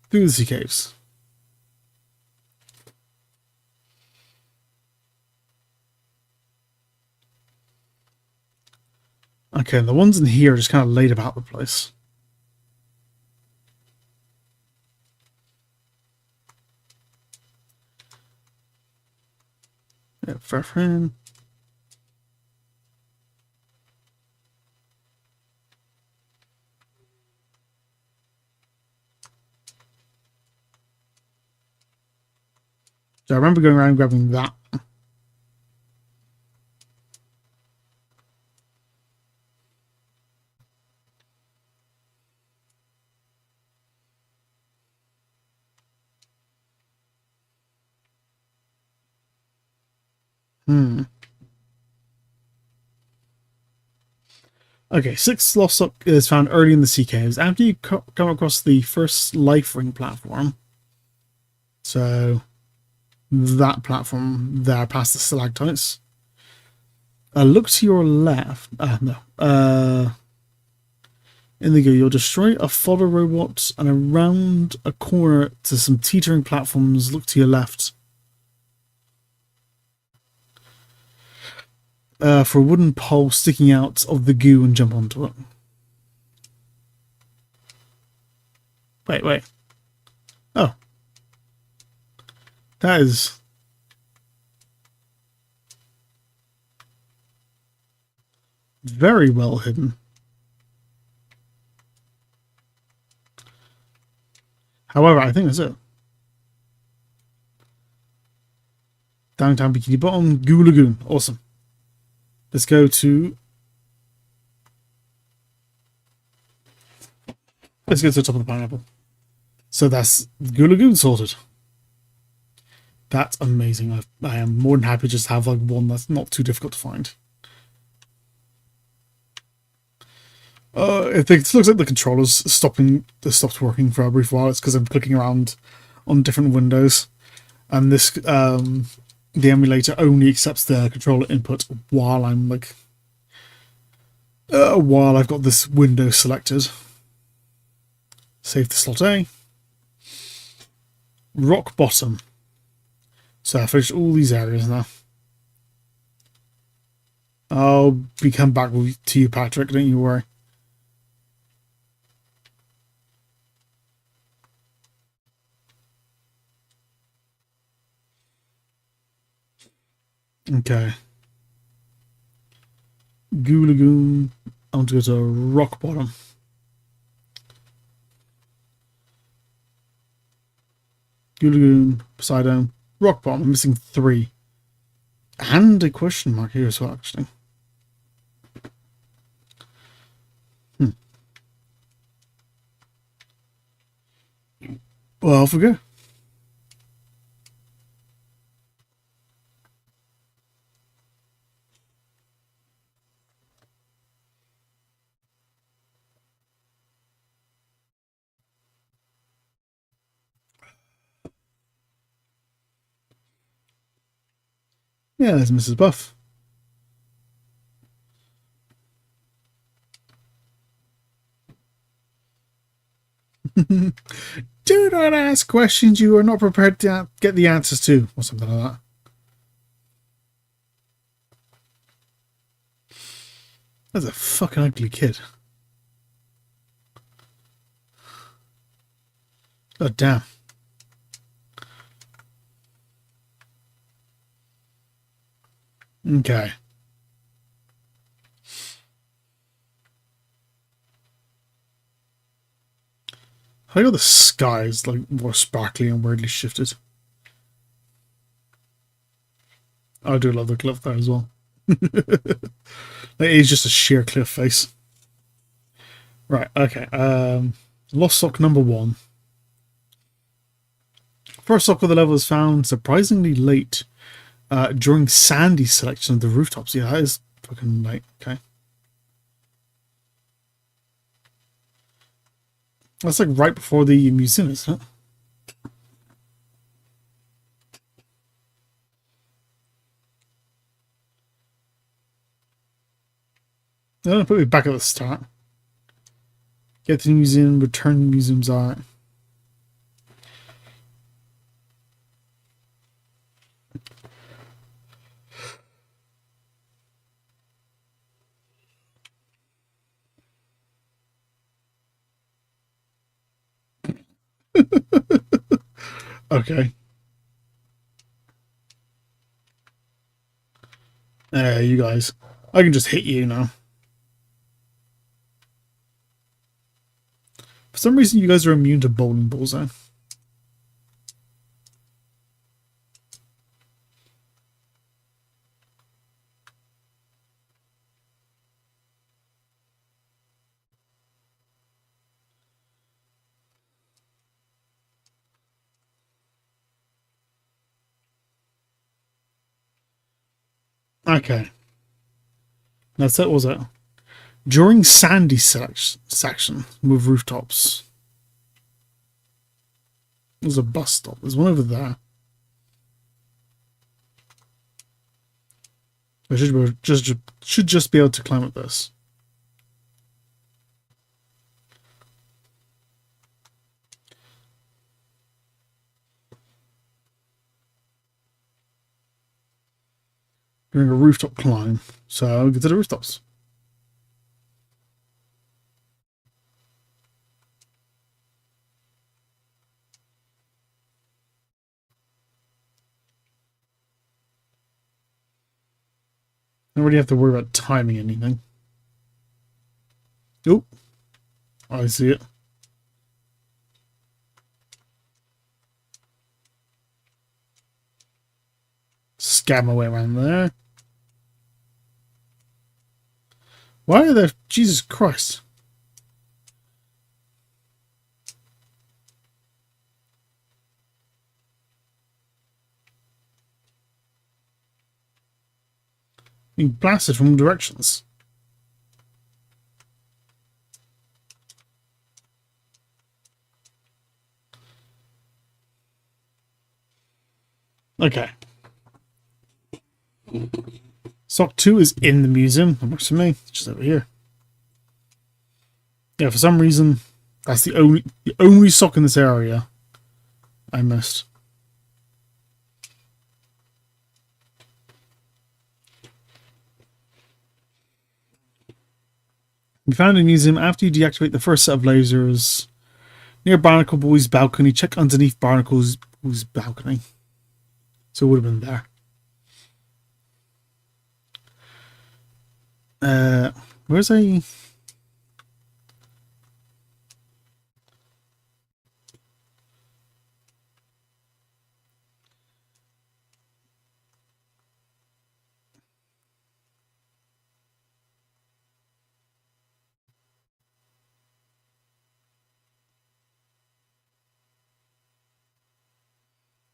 through the sea caves. Okay, and the ones in here are just kind of laid about the place. Yeah, fair friend. So I remember going around grabbing that. Okay, 6 lost sock is found early in the sea caves after you come across the first life ring platform. So that platform there past the stalactites. Look to your left. Indigo, you'll destroy a fodder robot and around a corner to some teetering platforms. Look to your left. For a wooden pole sticking out of the goo and jump onto it. Wait. Oh. That is very well hidden. However, I think that's it. Downtown Bikini Bottom, Goo Lagoon. Awesome. Let's go to the top of the pineapple. So that's Goo Lagoon sorted. That's amazing. I am more than happy to just have like one that's not too difficult to find. It looks like the controller's stopped working for a brief while. It's because I'm clicking around on different windows, and this the emulator only accepts the controller input while I'm like while I've got this window selected. Save the slot A. Rock bottom. So I finished all these areas now. I'll be coming back to you, Patrick. Don't you worry. Okay. Goo Lagoon. I want to go to Rock Bottom. Goo Lagoon, Poseidon, Rock Bottom. I'm missing 3. And a question mark here as well, actually. Well, off we go. Yeah, there's Mrs. Buff. Do not ask questions you are not prepared to get the answers to, or something like that. That's a fucking ugly kid. God damn. Okay. I got the sky is like more sparkly and weirdly shifted. I do love the cliff there as well. It is just a sheer cliff face. Right, okay. Lost sock number 1. First sock of the level is found surprisingly late during Sandy's selection of the rooftops. Yeah, that is fucking late. Okay. That's like right before the museum, isn't it? Put me back at the start. Get to the museum, return the museum's art. Okay. You guys. I can just hit you now. For some reason, you guys are immune to bowling balls, eh? Okay. That's it, was it? During Sandy's section, move rooftops. There's a bus stop. There's one over there. I should just be able to climb up this. Doing a rooftop climb, so I'll get to the rooftops. I don't really have to worry about timing anything. Oh, I see it. Scam my way around there. Why are there? Jesus Christ. Being blasted from all directions. Okay. Sock 2 is in the museum. That works for me. It's just over here. Yeah, for some reason, that's the only sock in this area I missed. We found a museum after you deactivate the first set of lasers. Near Barnacle Boy's balcony. Check underneath Barnacle's balcony. So it would have been there. Where's a...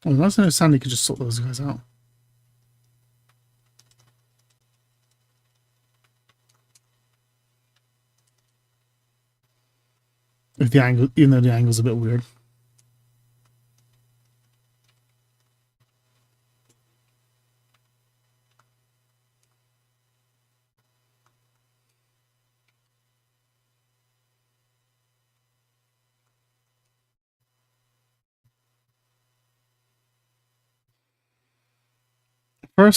Oh, nice to know Sandy could just sort those guys out. If the angle, even though the angle's a bit weird. Third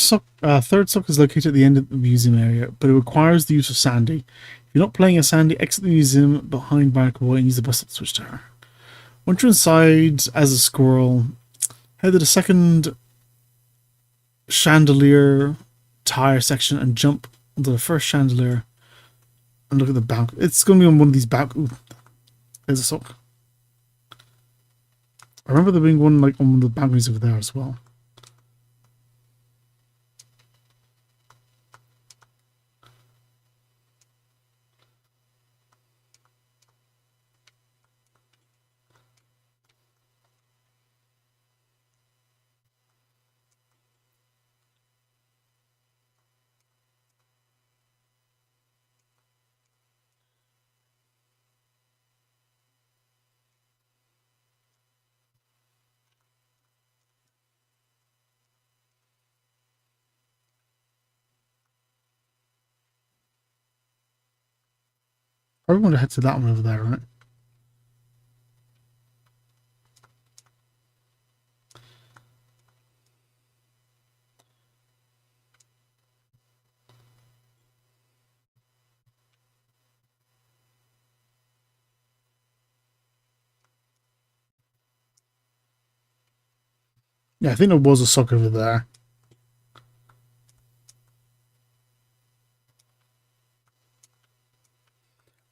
sock is located at the end of the museum area, but it requires the use of Sandy. If you're not playing as Sandy, exit the museum behind Barnacle and use the bus stop to switch to her. Once you're inside as a squirrel, head to the second chandelier tire section and jump onto the first chandelier and look at the bank. It's going to be on one of these back. Ooh, there's a sock. I remember there being one like on one of the balconies over there as well. Probably want to head to that one over there, right? Yeah, I think there was a sock over there.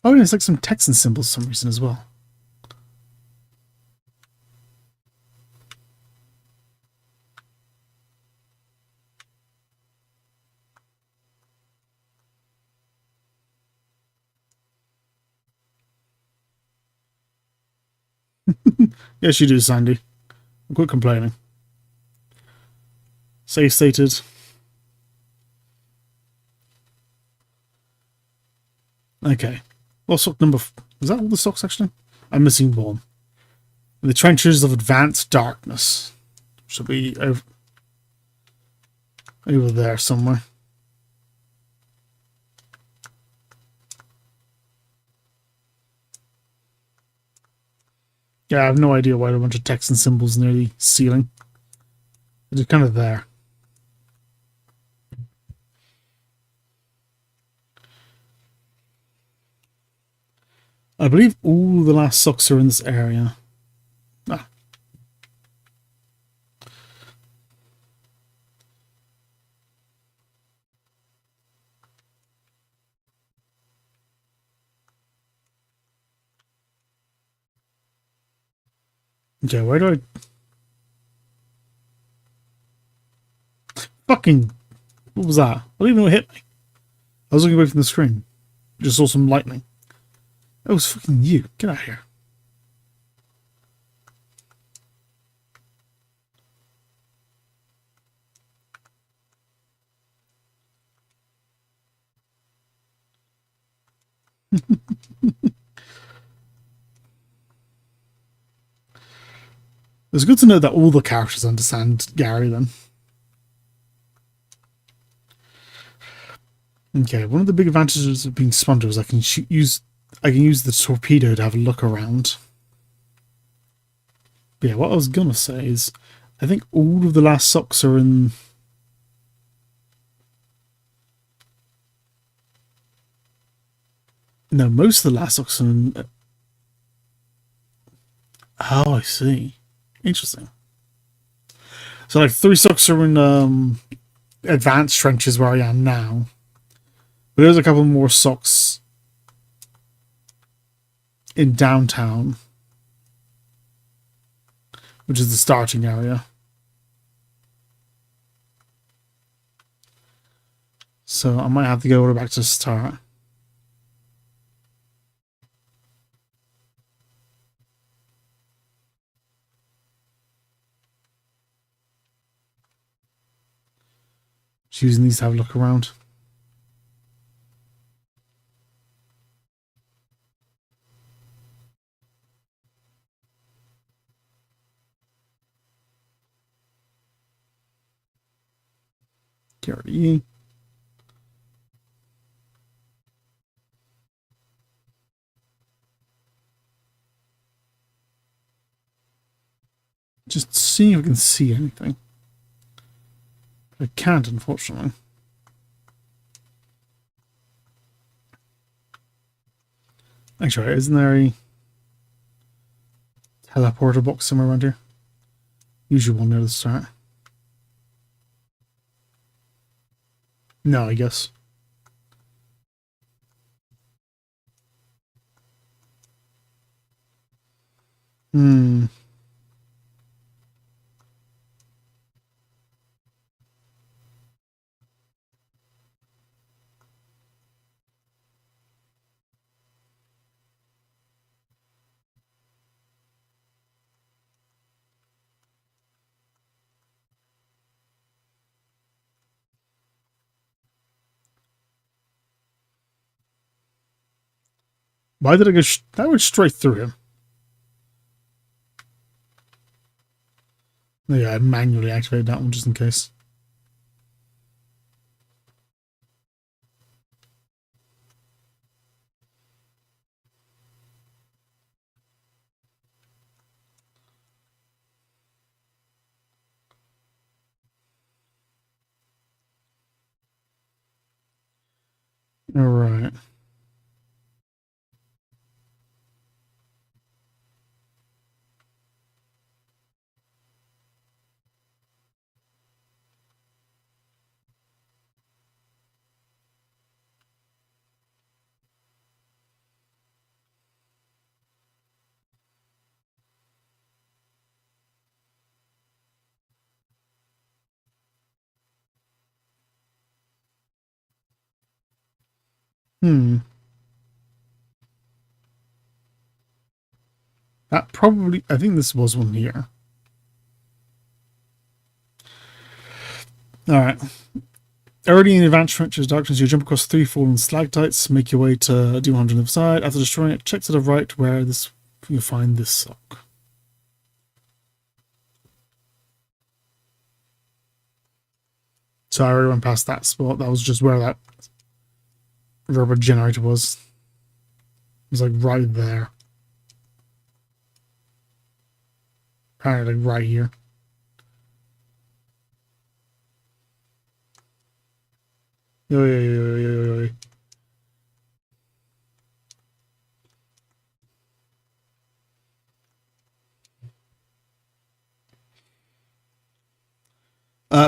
Oh, and it's like some text and symbols for some reason as well. Yes, you do, Sandy. Quit complaining. Save stated. Okay. Well, sock number... Is that all the socks, actually? I'm missing one. In the trenches of advanced darkness. Should be over there somewhere. Yeah, I have no idea why there are a bunch of text and symbols near the ceiling. They're just kind of there. I believe all the last socks are in this area. Ah. Okay, where do I... Fucking... What was that? I don't even know what hit me. I was looking away from the screen. Just saw some lightning. That was fucking you. Get out of here. It's good to know that all the characters understand Gary then. Okay, one of the big advantages of being SpongeBob is I can use the torpedo to have a look around. But yeah, what I was gonna say is I think all of the last socks are in... No, most of the last socks are in... Oh, I see. Interesting. So like 3 socks are in advanced trenches where I am now. But there's a couple more socks in downtown, which is the starting area. So I might have to go back to start. Just using these to have a look around. KRE. Just seeing if I can see anything. I can't, unfortunately. Actually, isn't there a teleporter box somewhere around here? Usually one near the start. No, I guess. Hmm. Why did I go? That went straight through him. Yeah, I manually activated that one just in case. All right. That probably, I think this was one here. Alright. Already in advanced trenches darkness, you jump across 3 fallen stalactites, make your way to D100 on the other side. After destroying it, check to the right where you find this sock. So I already went past that spot. That was just where that rubber generator was. It was like right there. Apparently like right here. Yo.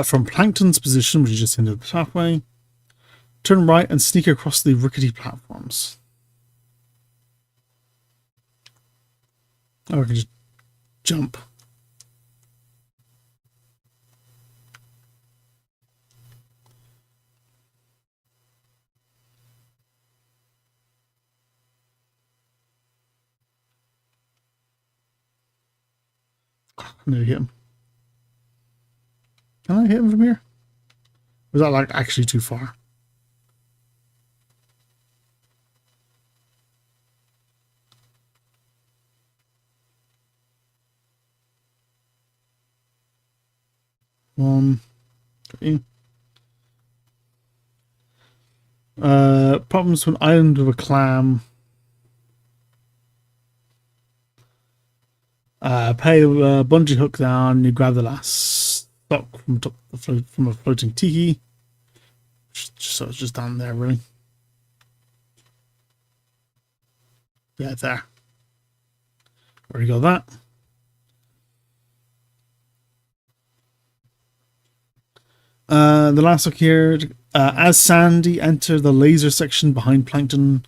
From Plankton's position, which is just into the pathway, turn right and sneak across the rickety platforms. Oh, I can just jump. I nearly hit him. Can I hit him from here? Was that like actually too far? One, three. Problems to an island with a clam. Pay the bungee hook down. You grab the last stock from top from a floating tiki. So it's just down there, really. Yeah, it's there. Already got that. The last hook here. As Sandy enter the laser section behind Plankton.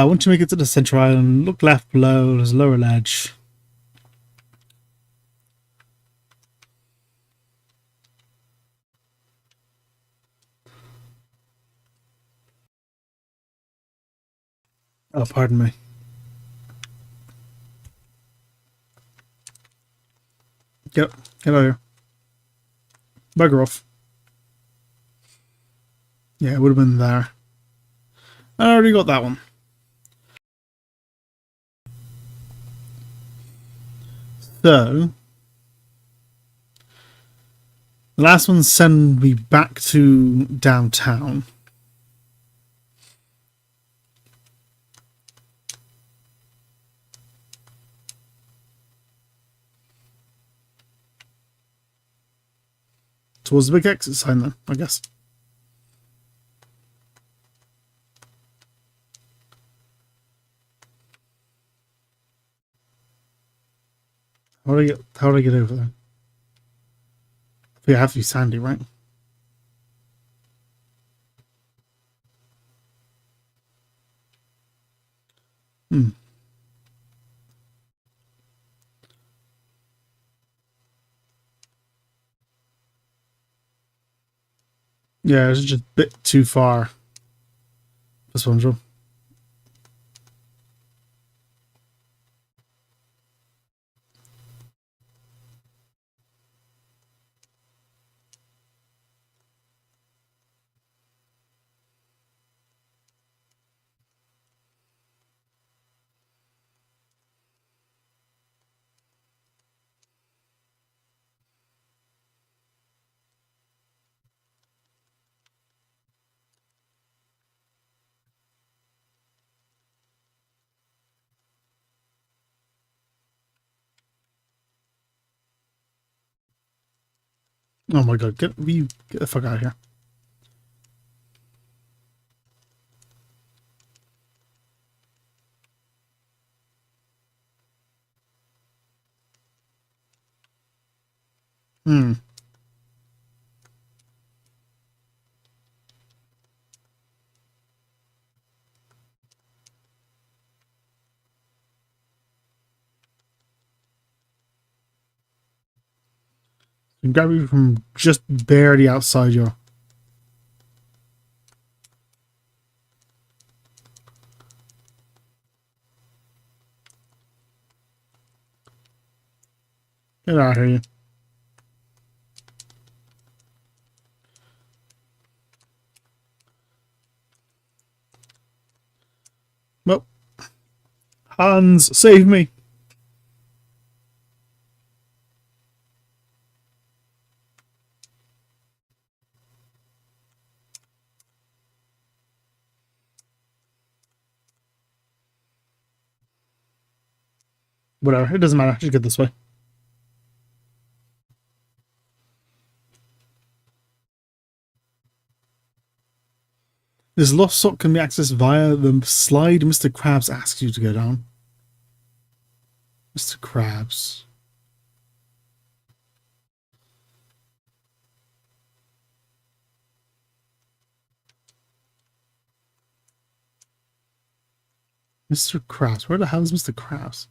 Once you make it to the central island, look left below, there's a lower ledge. Oh, pardon me. Get out of here. Bugger off. Yeah, it would have been there. I already got that one. So, the last one send me back to downtown. Towards the big exit sign then, I guess. How do I get over there? I think I have to be Sandy, right? Yeah, it's just a bit too far for SpongeBob. Oh my god, get the fuck out of here. And grab you from just barely outside your... Get out of here, you. Well, Hans, save me. Whatever, it doesn't matter. Just get this way. This lost sock can be accessed via the slide Mr. Krabs asks you to go down. Mr. Krabs. Mr. Krabs. Where the hell is Mr. Krabs?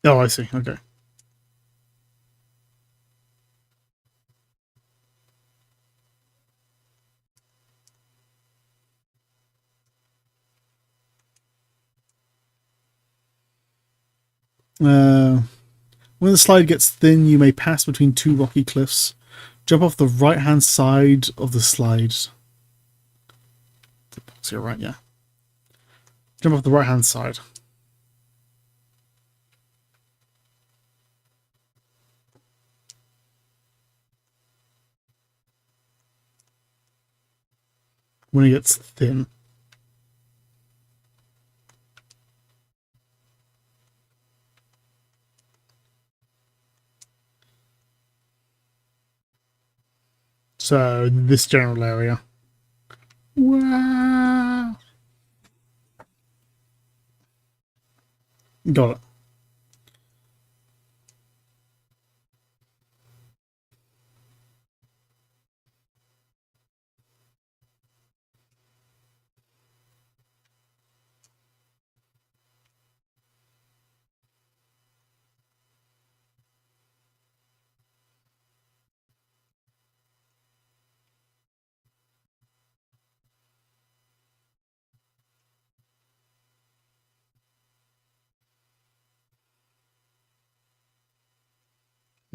Oh, I see. Okay. When the slide gets thin, you may pass between two rocky cliffs. Jump off the right-hand side of the slide. So you're right, yeah. Jump off the right-hand side. When it gets thin. So, this general area. Wow. Got it.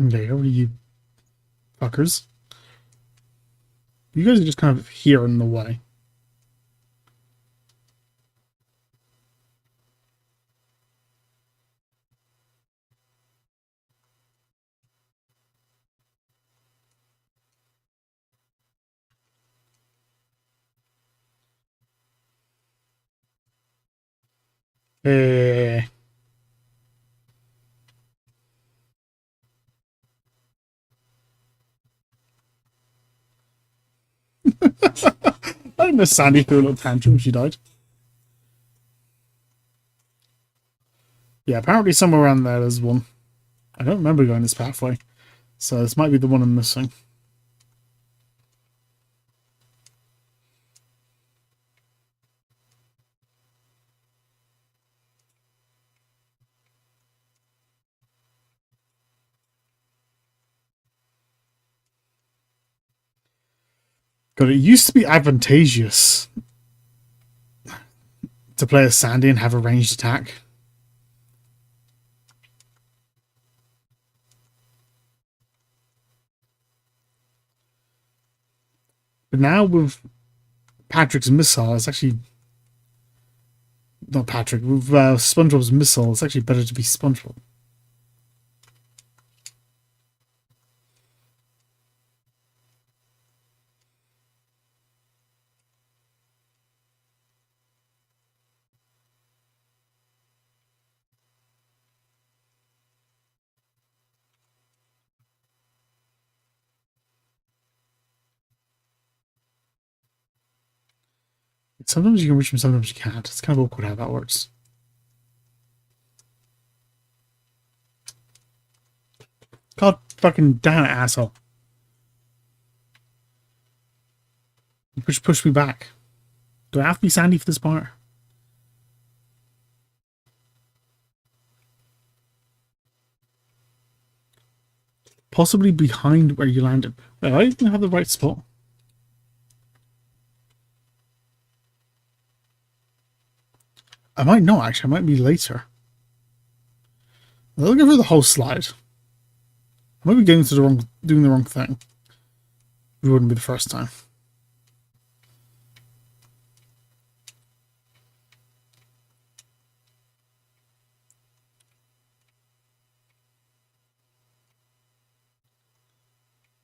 Okay, over to you fuckers. You guys are just kind of here in the way. Eh. I miss Sandy threw a little tantrum when she died. Yeah, apparently somewhere around there's one. I don't remember going this pathway. So this might be the one I'm missing. God, it used to be advantageous to play as Sandy and have a ranged attack. But now with Patrick's missile, it's actually... Not Patrick, with SpongeBob's missile, it's actually better to be SpongeBob. Sometimes you can reach them, sometimes you can't. It's kind of awkward how that works. God fucking damn it, asshole. You push me back. Do I have to be Sandy for this part? Possibly behind where you landed. Wait, I didn't have the right spot. I might not, actually. I might be later. I'm looking for the whole slide. I might be getting to doing the wrong thing. It wouldn't be the first time.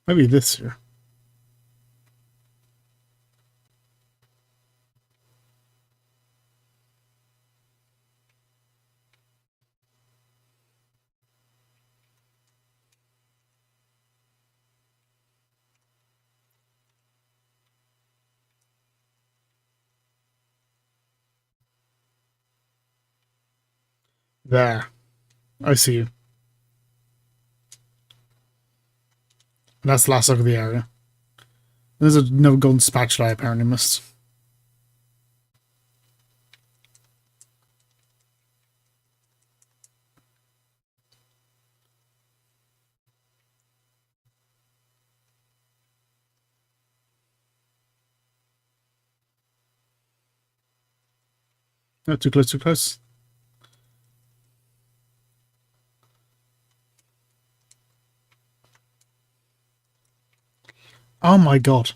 Maybe this here. There. I see you. And that's the last look of the area. There's another golden spatula I apparently missed. No, too close, too close. Oh my god.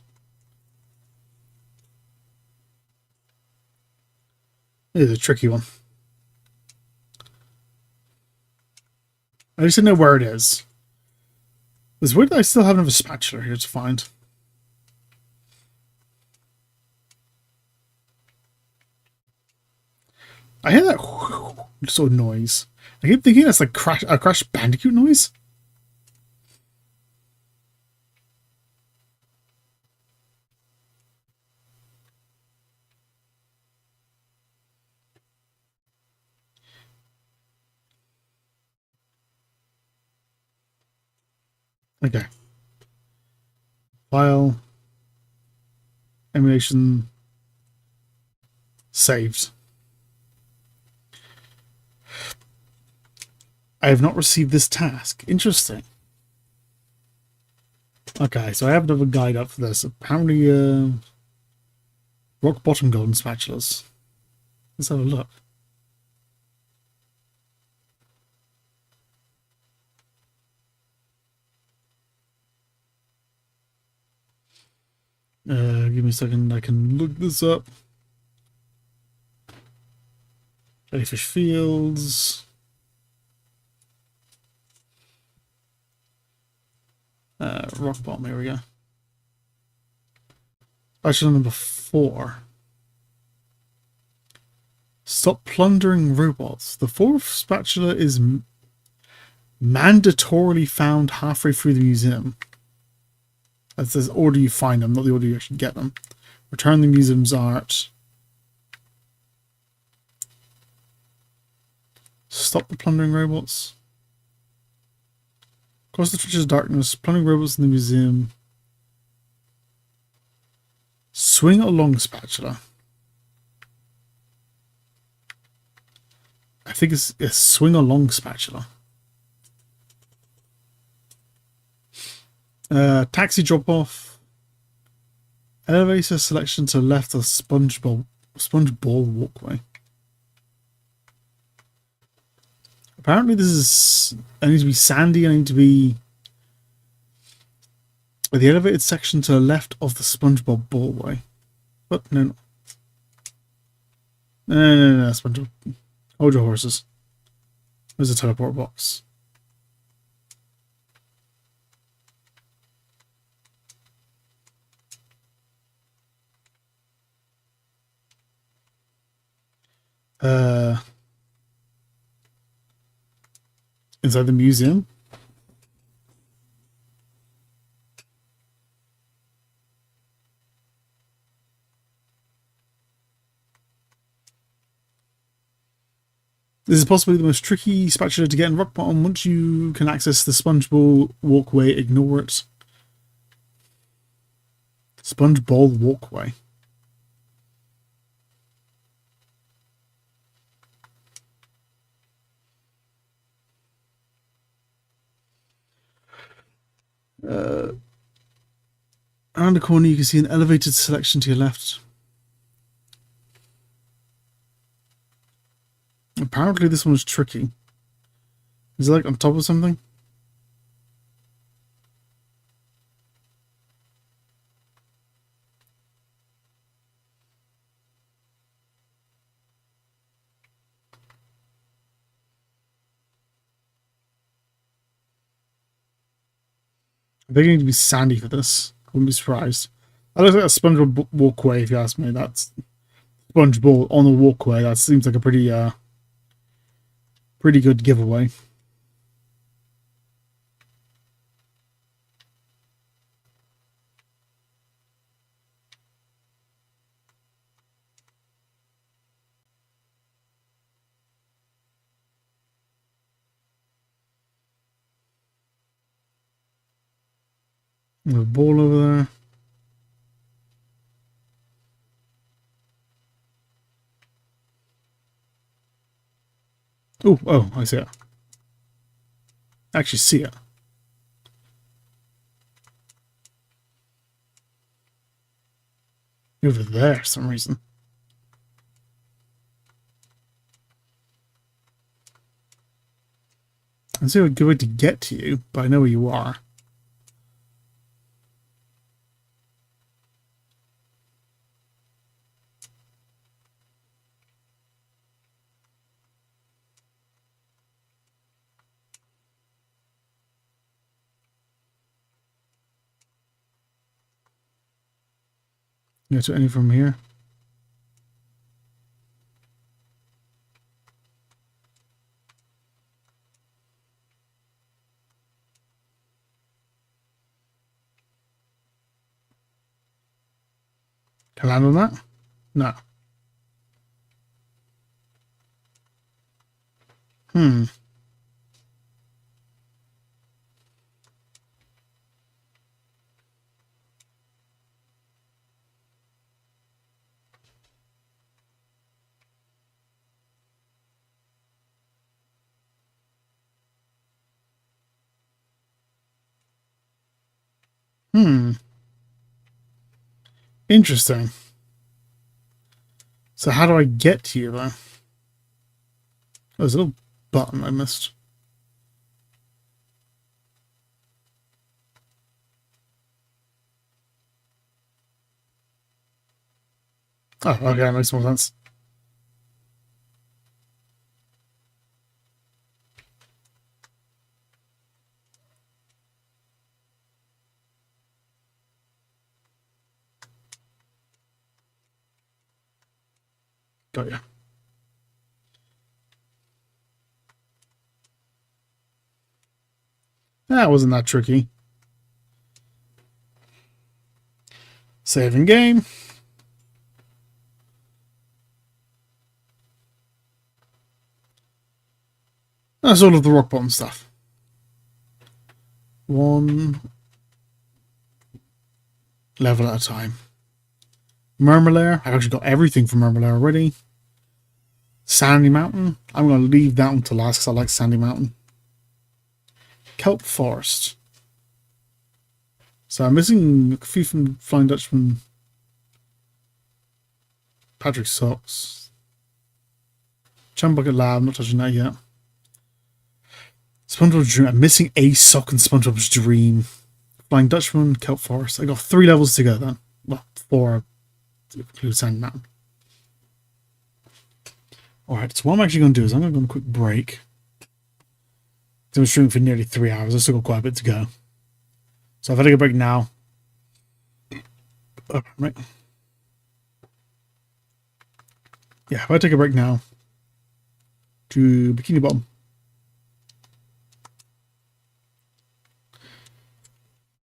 It is a tricky one. I just don't know where it is. It's weird that I still have another spatula here to find. I hear that sort of noise. I keep thinking that's like a Crash Bandicoot noise. Okay. File. Emulation. Saved. I have not received this task. Interesting. Okay, so I have another guide up for this. Apparently, rock bottom golden spatulas. Let's have a look. Give me a second. I can look this up. Jellyfish Fields. Rock bottom. Here we go. Spatula number 4. Stop plundering robots. The 4th spatula is mandatorily found halfway through the museum. That's the order you find them, not the order you actually get them. Return the museum's art. Stop the plundering robots. Across the trenches of darkness, plundering robots in the museum. Swing along spatula. I think it's a swing along spatula. Taxi drop off. Elevator selection to left of SpongeBob walkway. Apparently this is, I need to be sandy, I need to be the elevated section to the left of the SpongeBob ballway. What? No. No, SpongeBob. Hold your horses. There's a teleport box. Inside the museum. This is possibly the most tricky spatula to get in rock bottom. Once you can access the SpongeBob walkway, ignore it. SpongeBob walkway. Around the corner you can see an elevated selection to your left. Apparently this one was tricky. Is it like on top of something? I think I need to be sandy for this. I wouldn't be surprised. That looks like a SpongeBob walkway, if you ask me. That's SpongeBob on the walkway. That seems like a pretty good giveaway. There's a ball over there. Oh, I see it. I actually see it. Over there for some reason. I see a good way to get to you, but I know where you are. Get to any from here. Can I land on that? No. Hmm. Hmm. Interesting. So how do I get to you, though? Oh, there's a little button I missed. Oh, okay, that makes more sense. Got you. That wasn't that tricky. Saving game. That's all of the rock bottom stuff. One level at a time. Murmur layer. I've actually got everything from Murmur layer already. Sandy Mountain. I'm going to leave that one to last because I like Sandy Mountain. Kelp Forest. So I'm missing a few from Flying Dutchman. Patrick Socks. Chum Bucket Lab. Not touching that yet. SpongeBob's Dream. I'm missing a sock in SpongeBob's Dream. Flying Dutchman. Kelp Forest. I got 3 levels to go then. Well, 4 to include Sandy Mountain. Alright, so what I'm actually going to do is I'm going to go on a quick break. I've been streaming for nearly 3 hours. I've still got quite a bit to go. So if I take a break now. Oh, right. Yeah, if I take a break now. To Bikini Bottom.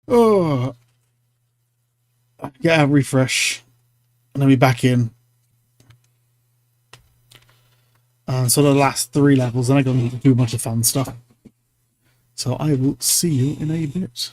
Oh. Get a refresh. And then be back in. So the last 3 levels, then I got to do a bunch of fun stuff. So I will see you in a bit.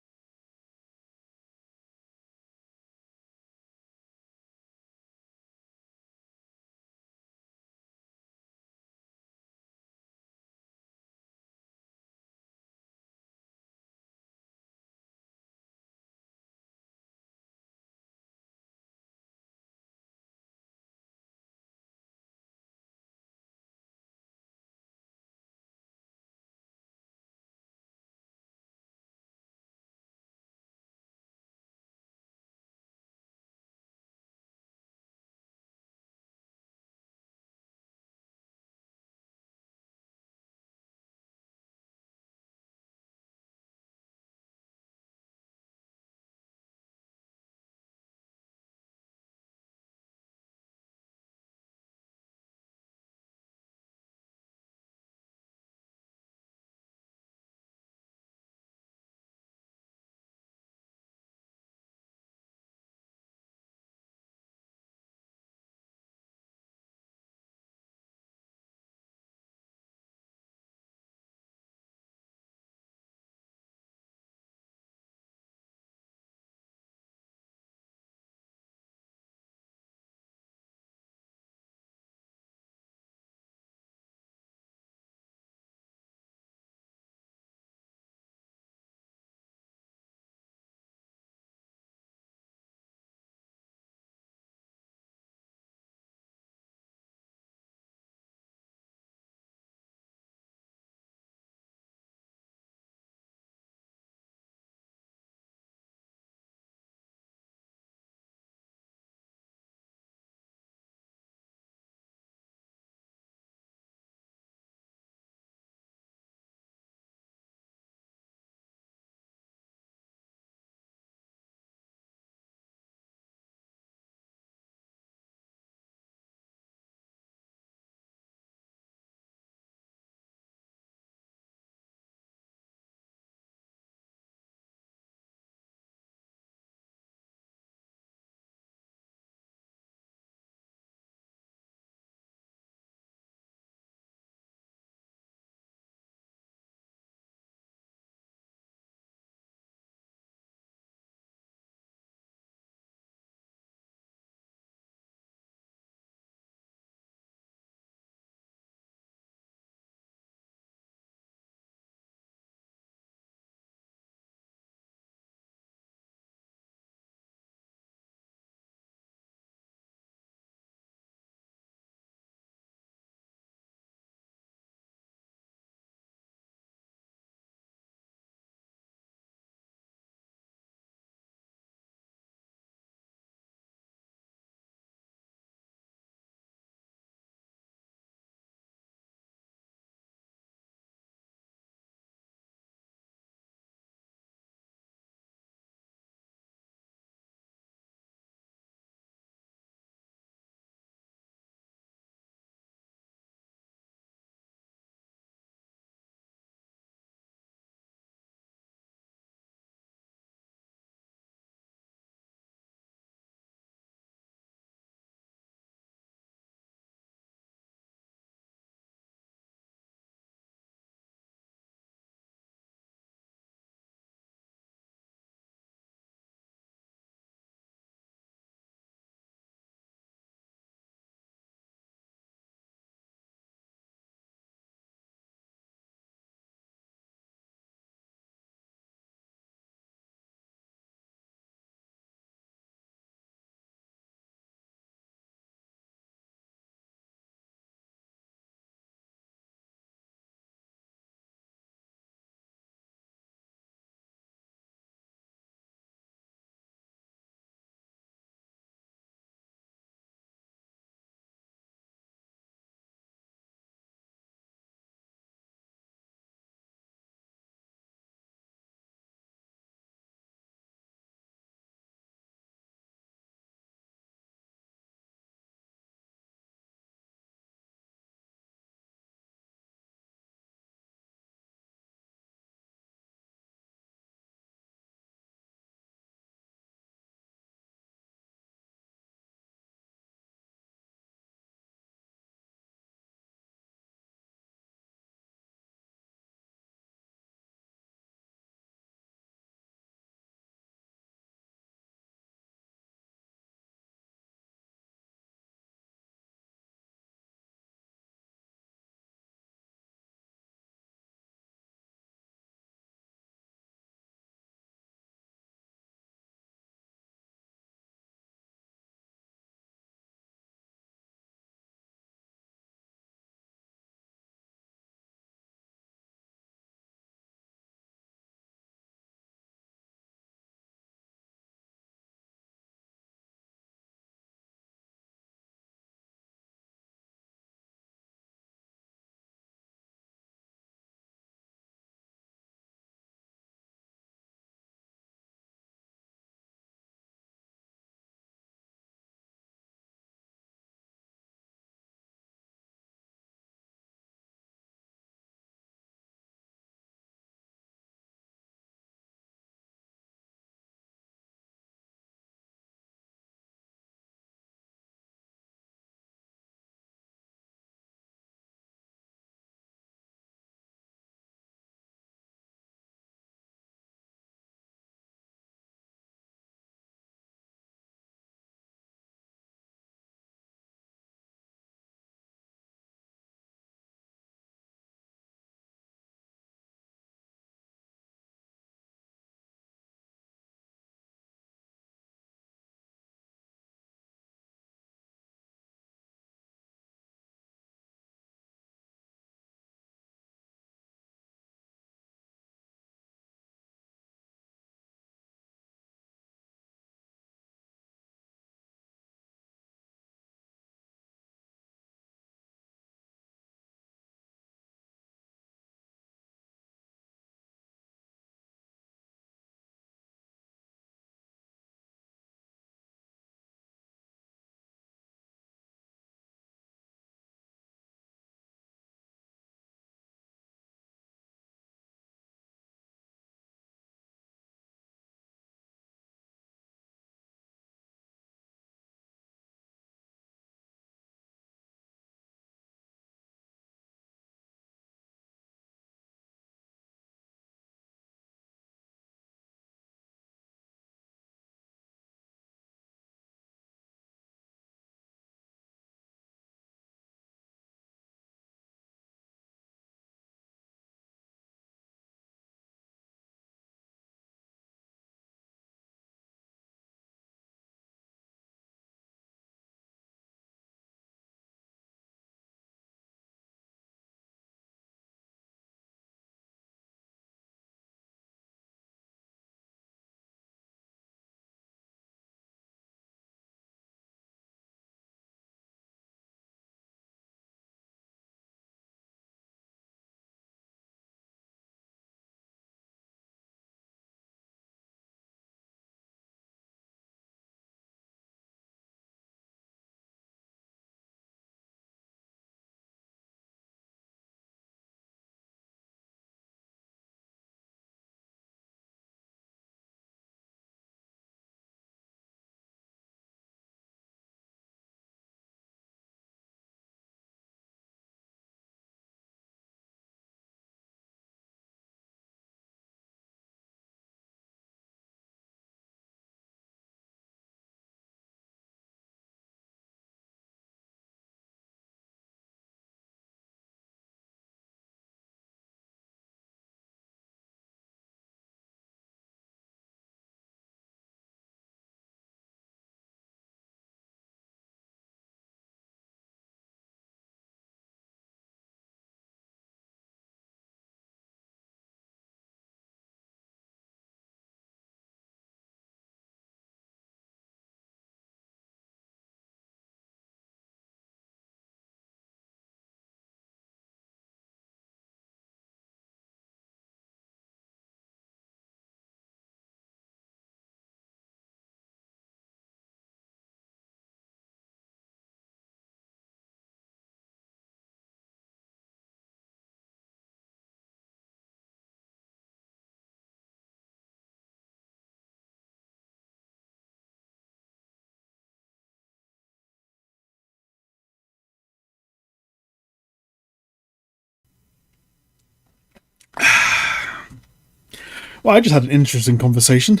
Well, I just had an interesting conversation.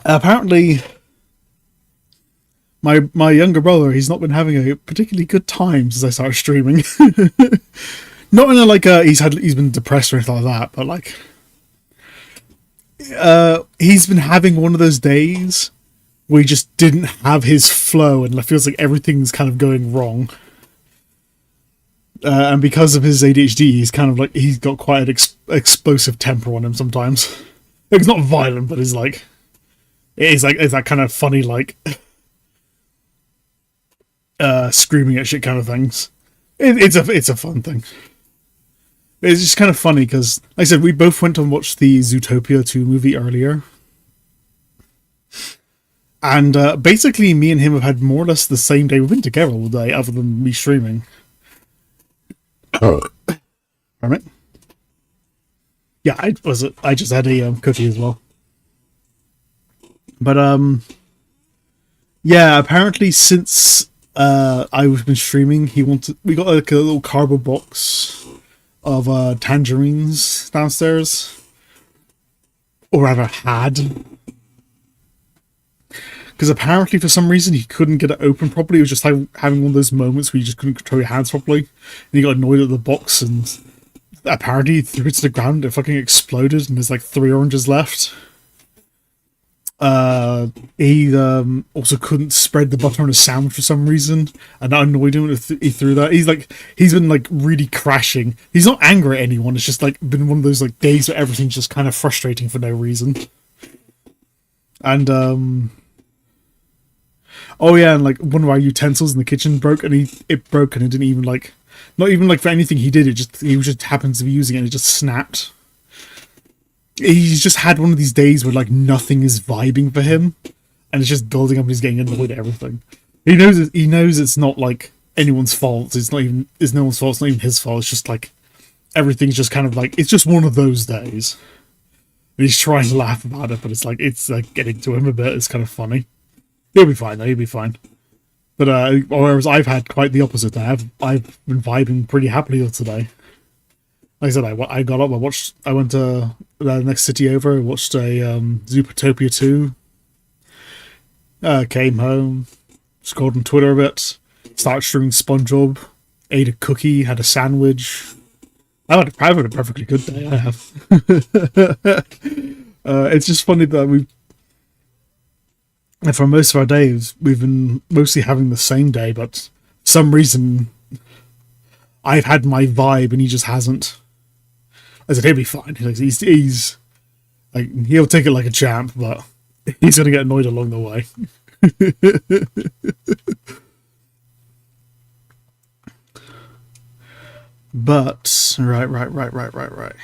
Apparently, my younger brother, he's not been having a particularly good time since I started streaming. Not in a like he's been depressed or anything like that, but like he's been having one of those days where he just didn't have his flow, and it feels like everything's kind of going wrong. And because of his ADHD, he's kind of like he's got quite an explosive temper on him sometimes. It's not violent, but it's like it's that kind of funny like screaming at shit kind of things. It's a fun thing. It's just kind of funny because, like I said, we both went and watched the Zootopia 2 movie earlier. And basically, me and him have had more or less the same day. We've been together all day, other than me streaming. Pardon me? Yeah, I just had a cookie as well. But, yeah, apparently since I've been streaming, we got like a little cardboard box of tangerines downstairs, or rather had, because apparently for some reason he couldn't get it open properly. It was just like having one of those moments where you just couldn't control your hands properly, and he got annoyed at the box, and apparently he threw it to the ground. It fucking exploded, and there's like 3 oranges left. He also couldn't spread the butter on a sandwich for some reason, and that annoyed him. He threw that. He's been like really crashing. He's not angry at anyone. It's just like been one of those like days where everything's just kind of frustrating for no reason. And oh yeah, and like one of our utensils in the kitchen broke, and it broke, and it didn't even like, not even like for anything he did. He just happened to be using it, and it just snapped. He's just had one of these days where like nothing is vibing for him, and it's just building up, and he's getting annoyed at everything. He knows it's not like anyone's fault. It's no one's fault. It's not even his fault. It's just like everything's just kind of like, it's just one of those days. And he's trying to laugh about it, but it's like getting to him a bit. It's kind of funny. He'll be fine though. He'll be fine. But whereas I've had quite the opposite. I've been vibing pretty happily today. Like I said, I got up, I went to the next city over, watched a Zootopia 2, came home, scrolled on Twitter a bit, started streaming SpongeBob, ate a cookie, had a sandwich. I've had a perfectly good day, I have. It's just funny that for most of our days, we've been mostly having the same day, but for some reason, I've had my vibe and he just hasn't. I said he'll be fine. He's like, he'll take it like a champ, but he's gonna get annoyed along the way. But right.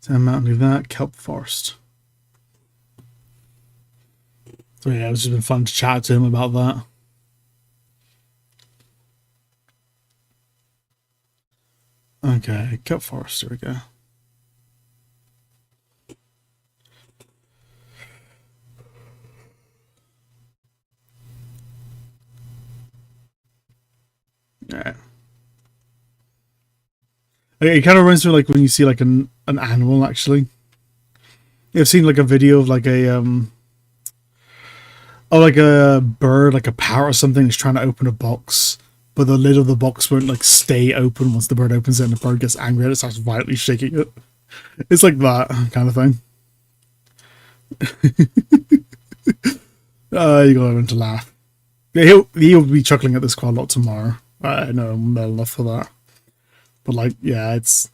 Ten Mountain, do that. Kelp Forest. So yeah, it's just been fun to chat to him about that. Okay, Kelp Forest, here we go. Alright. It kind of reminds me like when you see like an animal actually. I've seen like a video of like a like a bird, like a parrot or something, is trying to open a box, but the lid of the box won't like stay open once the bird opens it, and the bird gets angry and it starts violently shaking it. It's like that kind of thing. You got him to laugh. Yeah, he'll be chuckling at this quite a lot tomorrow. I know I'm well enough for that. But like, yeah, it's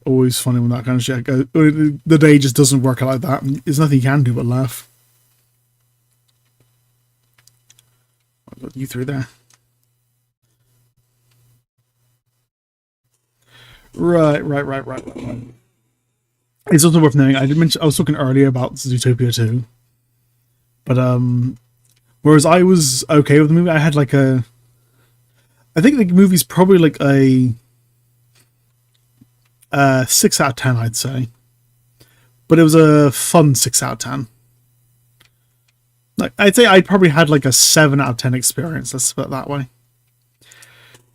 always funny when that kind of shit goes. The day just doesn't work out like that. There's nothing you can do but laugh. You through there. Right. It's also worth knowing, I was talking earlier about Zootopia 2. But whereas I was okay with the movie, I had like I think the movie's probably like a 6 out of 10, I'd say. But it was a fun 6 out of 10. Like, I'd say I probably had like a 7 out of 10 experience. Let's put it that way.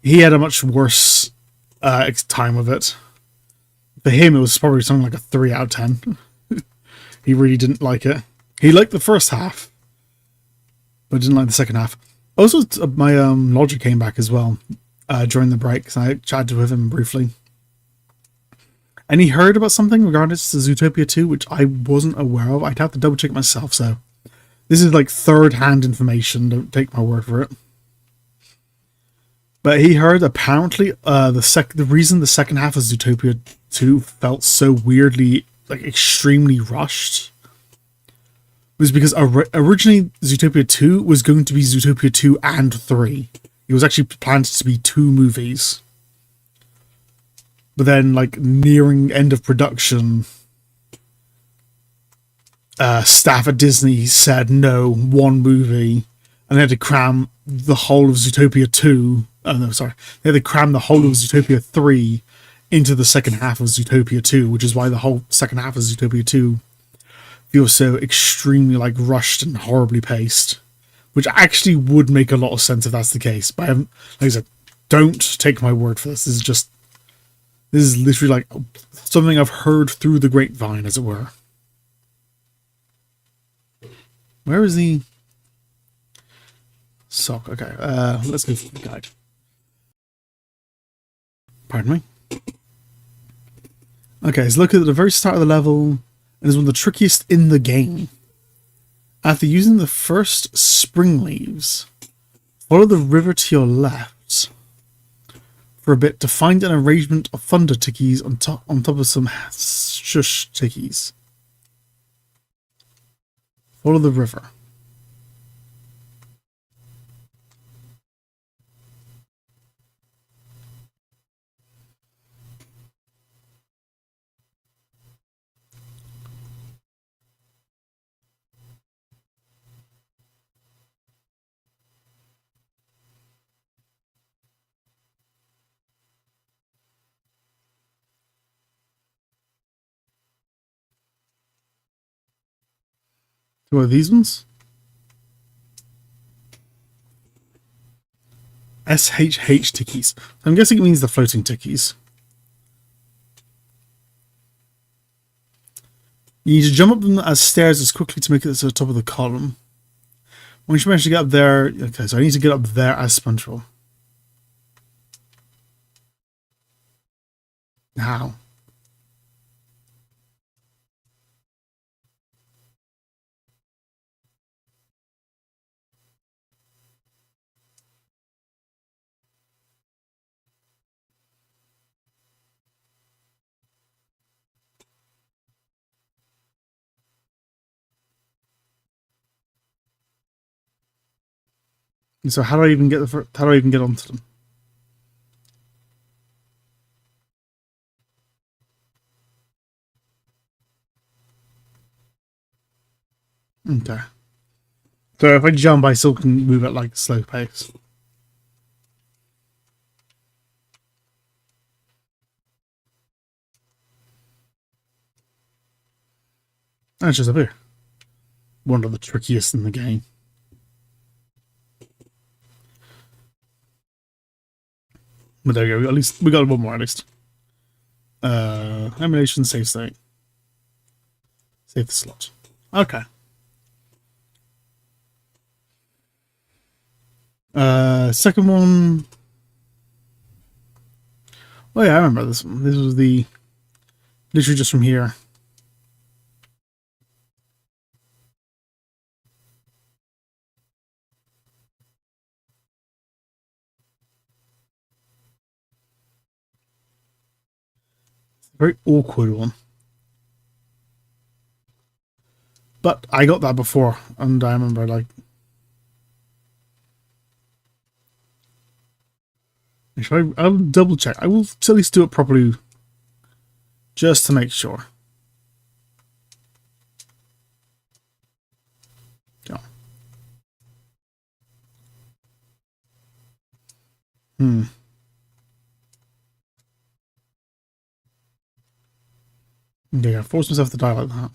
He had a much worse time of it. For him, it was probably something like a 3 out of 10. He really didn't like it. He liked the first half, but didn't like the second half. Also, my lodger came back as well during the break, so I chatted with him briefly. And he heard about something regarding to Zootopia 2, which I wasn't aware of. I'd have to double check myself, so this is like third-hand information. Don't take my word for it. But he heard apparently the reason the second half of Zootopia 2 felt so weirdly, like extremely rushed, was because originally Zootopia 2 was going to be Zootopia 2 and 3. It was actually planned to be 2 movies. But then, like, nearing end of production, staff at Disney said no, 1 movie, and they had to cram the whole of Zootopia 2. Oh, no, sorry. They had to cram the whole of Zootopia 3 into the second half of Zootopia 2, which is why the whole second half of Zootopia 2 feels so extremely, like, rushed and horribly paced. Which actually would make a lot of sense if that's the case. But like I said, don't take my word for this. This is literally like something I've heard through the grapevine, as it were. Where is the sock? Okay, let's go for the guide. Pardon me. Okay, so look at the very start of the level. It is one of the trickiest in the game. After using the first spring leaves, follow the river to your left for a bit to find an arrangement of thunder tickies on top of some shush tickies. Follow the river. What are these ones? SHH tickies. I'm guessing it means the floating tickies. You need to jump up them as stairs as quickly to make it to the top of the column. Once you manage to get up there... Okay, so I need to get up there as SpongeBob. How? So how do I even get how do I even get onto them? Okay. So if I jump, I still can move at like a slow pace. That's just up here. One of the trickiest in the game. But there we go. At least we got one more. At least. Animation save state. Save the slot. Okay. Second one. Oh yeah, I remember this one. This was the literally just from here. Very awkward one. But I got that before, and I remember like. I'll double check. I will at least do it properly, just to make sure. Go on. Yeah, force myself to die like that.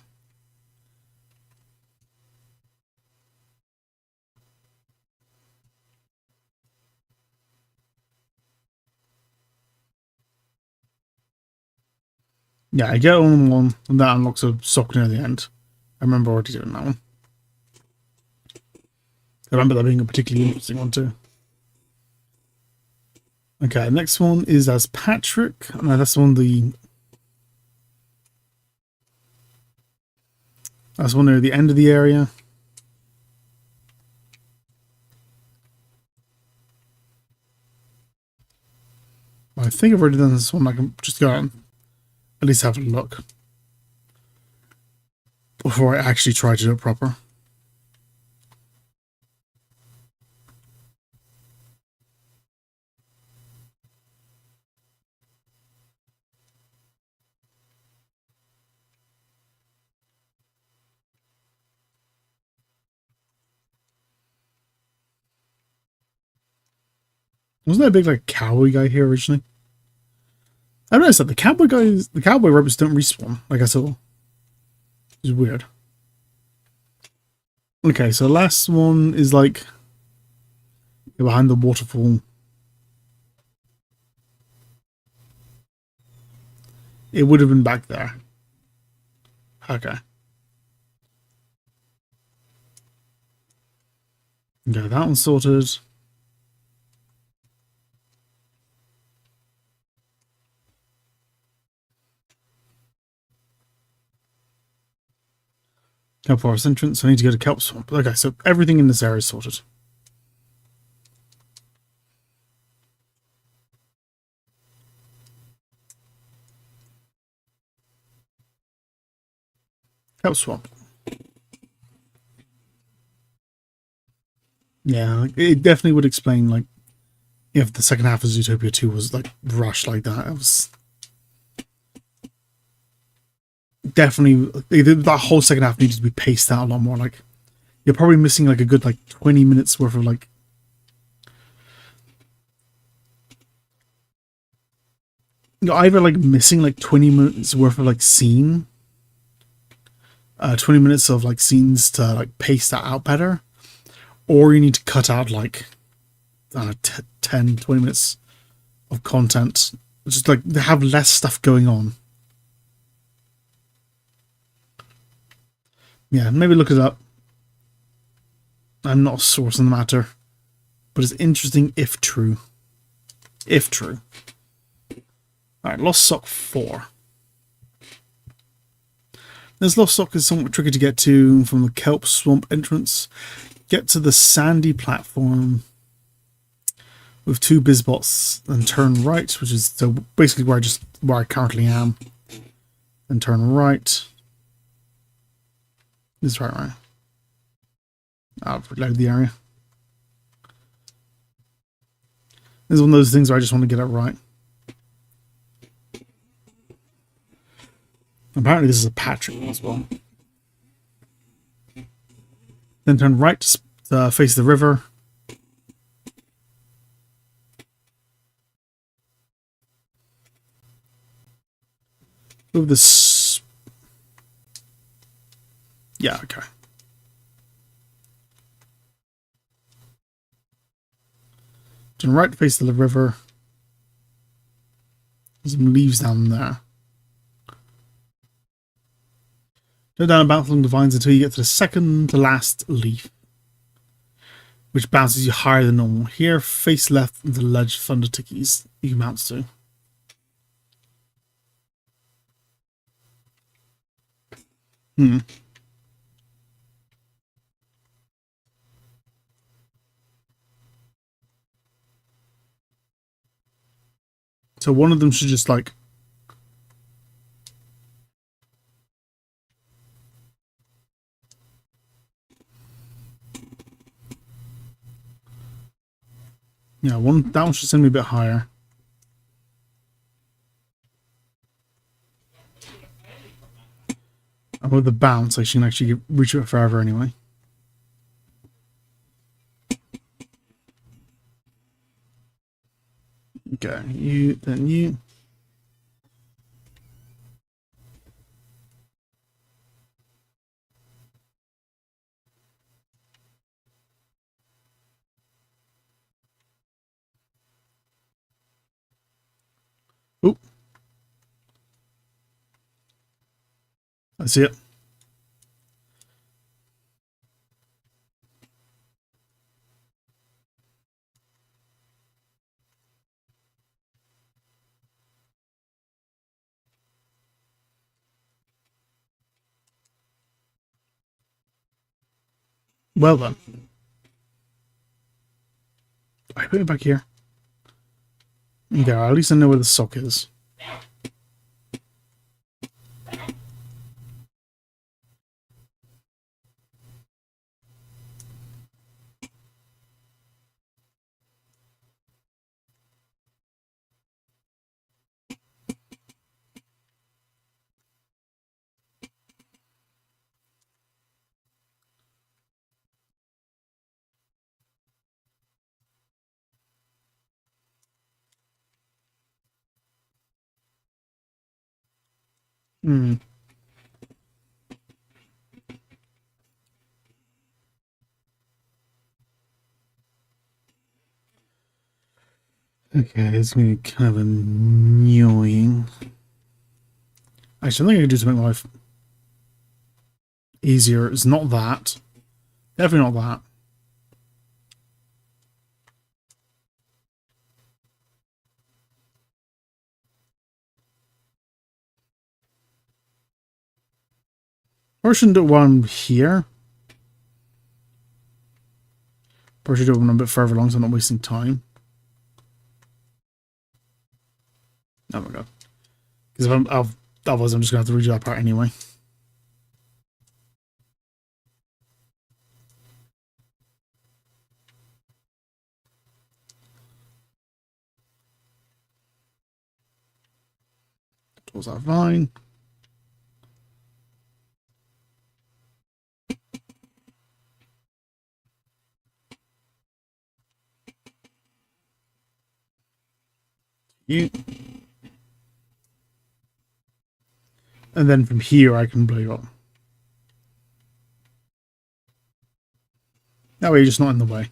Yeah, I get on one, and that unlocks a sock near the end. I remember already doing that one. I remember that being a particularly interesting one too. Okay, next one is as Patrick. No, that's one that's one near the end of the area. I think I've already done this one. I can just go and at least have a look before I actually try to do it proper. Wasn't there a big like cowboy guy here originally? I noticed that the cowboy robots don't respawn like I saw. It's weird. Okay, so the last one is like behind the waterfall. It would have been back there. Okay. Okay, that one's sorted. Kelp Forest entrance. I need to go to Kelp Swamp. Okay, so everything in this area is sorted. Kelp Swamp. Yeah, it definitely would explain like if the second half of Zootopia 2 was like rushed like that. It was definitely that whole second half needed to be paced out a lot more. Like you're probably missing like a good like 20 minutes worth of like you're either like missing like 20 minutes worth of like scene, 20 minutes of like scenes to like pace that out better, or you need to cut out like I don't know, 10, 20 minutes of content. Just like they have less stuff going on. Yeah, maybe look it up. I'm not a source in the matter, but it's interesting if true. If true. Alright, Lost Sock 4. This Lost Sock is somewhat tricky to get to from the Kelp Swamp entrance. Get to the sandy platform with 2 Bizbots, then turn right, which is so basically where I currently am. Then turn right. This is right. I'll reload the area. This is one of those things where I just want to get it right. Apparently this is a Patrick as well. Then turn right to face the river. Move this. Yeah, okay. Turn right to face the river. There's some leaves down there. Go down and bounce along the vines until you get to the second to last leaf, which bounces you higher than normal. Here, face left into the ledge of thunder tickies you can bounce to. So one of them should just like that one should send me a bit higher. And with the bounce, I can actually reach it further anyway. Okay, you, then you. Oop. see it. Well then. I put it back here. There, at least I know where the sock is. Hmm. Okay, it's gonna be kind of annoying. Actually, I think I can do to make my life easier. It's not that. Definitely not that. Or I shouldn't do it while I'm here. Or I should do it when I'm a bit further along so I'm not wasting time. Oh my god. Because otherwise I'm just going to have to redo that part anyway. Was that fine? You. And then from here I can blow you up. That way you're just not in the way.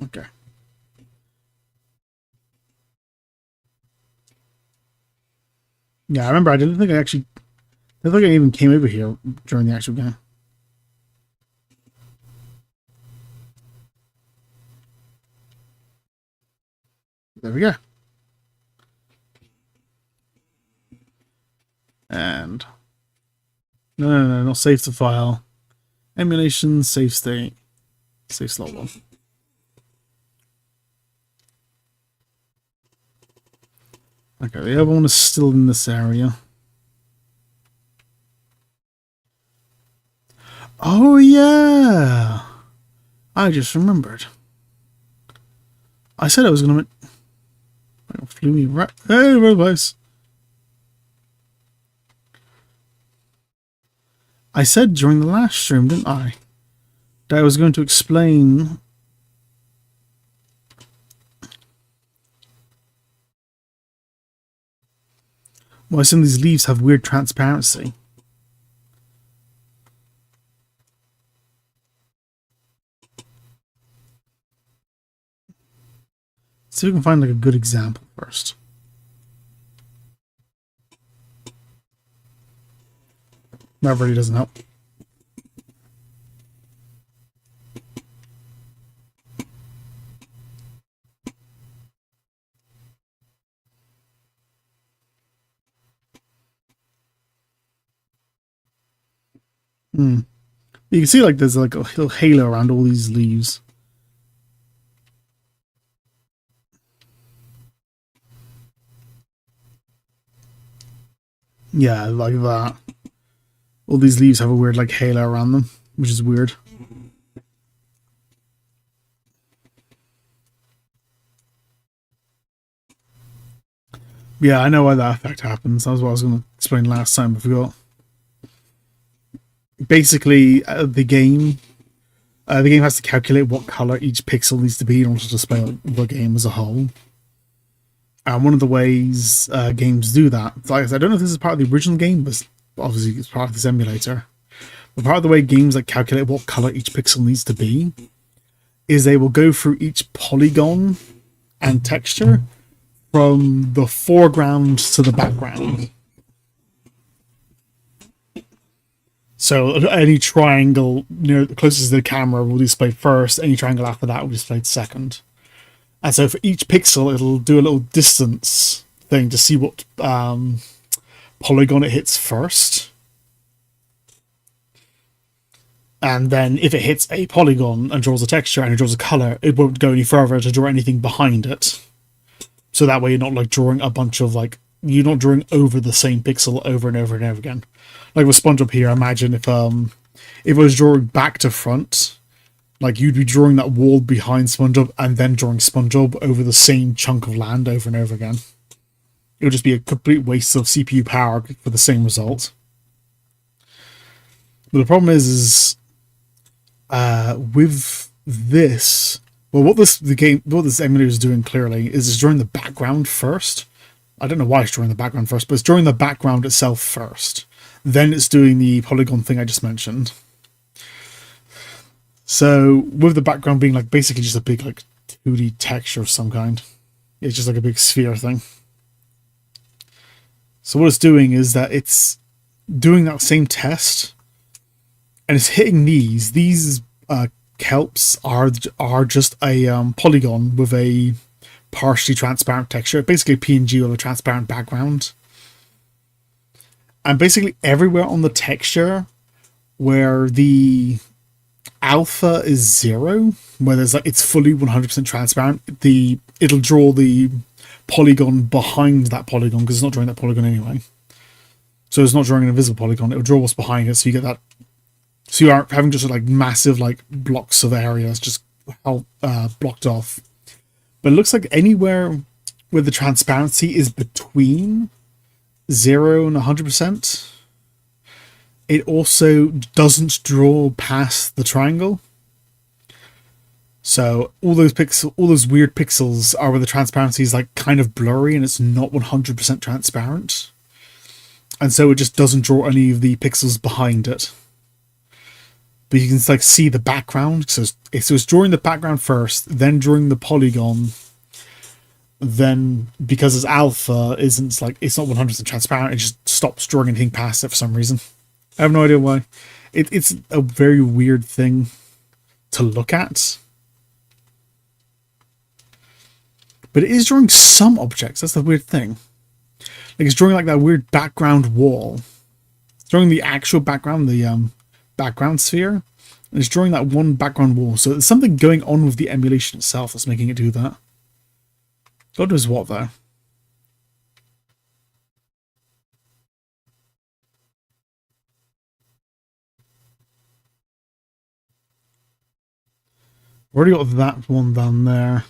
Okay. Yeah, I remember I didn't think I even came over here during the actual game. There we go. And no, not save to file. Emulation, save state, save slot one. Okay, the other one is still in this area. Oh yeah, I just remembered. I said I was gonna. Flew me right. Hey, right place. I said during the last stream, didn't I, that I was going to explain why some of these leaves have weird transparency. See if we can find like a good example first. That really doesn't help. You can see like there's like a little halo around all these leaves. Yeah, like that. All these leaves have a weird like halo around them, which is weird. Yeah, I know why that effect happens. That was what I was going to explain last time, I forgot. Basically, the game has to calculate what color each pixel needs to be in order to display the game as a whole. And one of the ways games do that, like I said, I don't know if this is part of the original game, but obviously it's part of this emulator. But part of the way games like calculate what color each pixel needs to be is they will go through each polygon and texture from the foreground to the background. So any triangle near closest to the camera will display first, any triangle after that will display second. And so for each pixel, it'll do a little distance thing to see what polygon it hits first. And then if it hits a polygon and draws a texture and it draws a color, it won't go any further to draw anything behind it. So that way you're not like drawing a bunch of like, you're not drawing over the same pixel over and over and over again. Like with SpongeBob here, imagine if I was drawing back to front, like you'd be drawing that wall behind SpongeBob and then drawing SpongeBob over the same chunk of land over and over again. It would just be a complete waste of CPU power for the same result. But the problem is with this, well, what this emulator is doing clearly is it's drawing the background first. I don't know why it's drawing the background first, but it's drawing the background itself first. Then it's doing the polygon thing I just mentioned. So with the background being like basically just a big like 2D texture of some kind, it's just like a big sphere thing. So what it's doing is that it's doing that same test, and it's hitting these. These kelps are just a polygon with a partially transparent texture, basically PNG with a transparent background. And basically everywhere on the texture where the alpha is 0, where there's like it's fully 100% transparent, it'll draw the polygon behind that polygon because it's not drawing that polygon anyway. So it's not drawing an invisible polygon, it'll draw what's behind it, so you get that. So you aren't having just like massive like blocks of areas just blocked off. But it looks like anywhere where the transparency is between 0 and 100%, it also doesn't draw past the triangle. So all those weird pixels are where the transparency is like kind of blurry and it's not 100% transparent. And so it just doesn't draw any of the pixels behind it. But you can like see the background. So it's drawing the background first, then drawing the polygon. Then because it's alpha, it's not 100% transparent. It just stops drawing anything past it for some reason. I have no idea why. It's a very weird thing to look at. But it is drawing some objects. That's the weird thing. Like it's drawing like that weird background wall. It's drawing the actual background, the background sphere. And it's drawing that one background wall. So there's something going on with the emulation itself that's making it do that. God knows what though. Already got that one down there.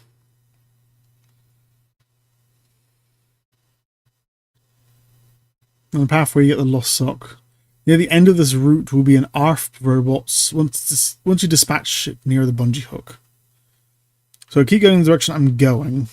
On the path where you get the lost sock. Near the end of this route will be an ARF robots once you dispatch it near the bungee hook. So I keep going in the direction I'm going.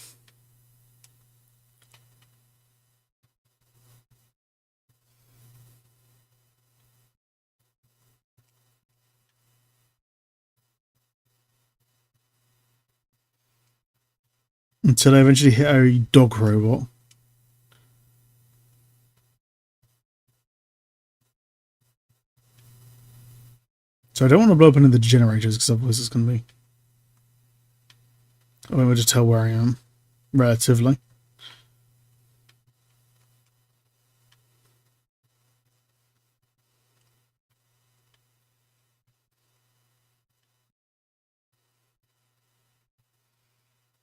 Until I eventually hit a dog robot. So I don't want to blow up into the generators because otherwise it's going to be... I mean, we'll just tell where I am, relatively.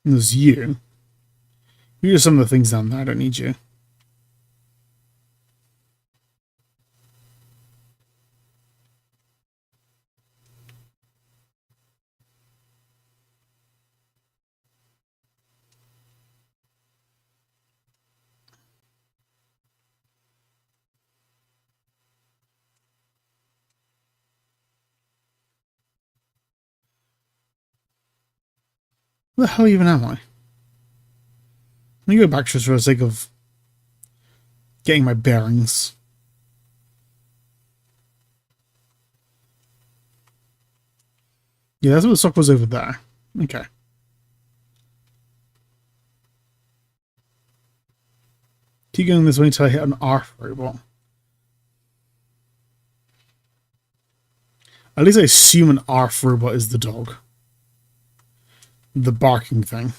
And there's you. You do some of the things down there, I don't need you. Where the hell even am I? Let me go back just for the sake of getting my bearings. Yeah, that's what the sock was over there. Okay. Keep going this way until I hit an ARF robot. At least I assume an ARF robot is the dog. The barking thing.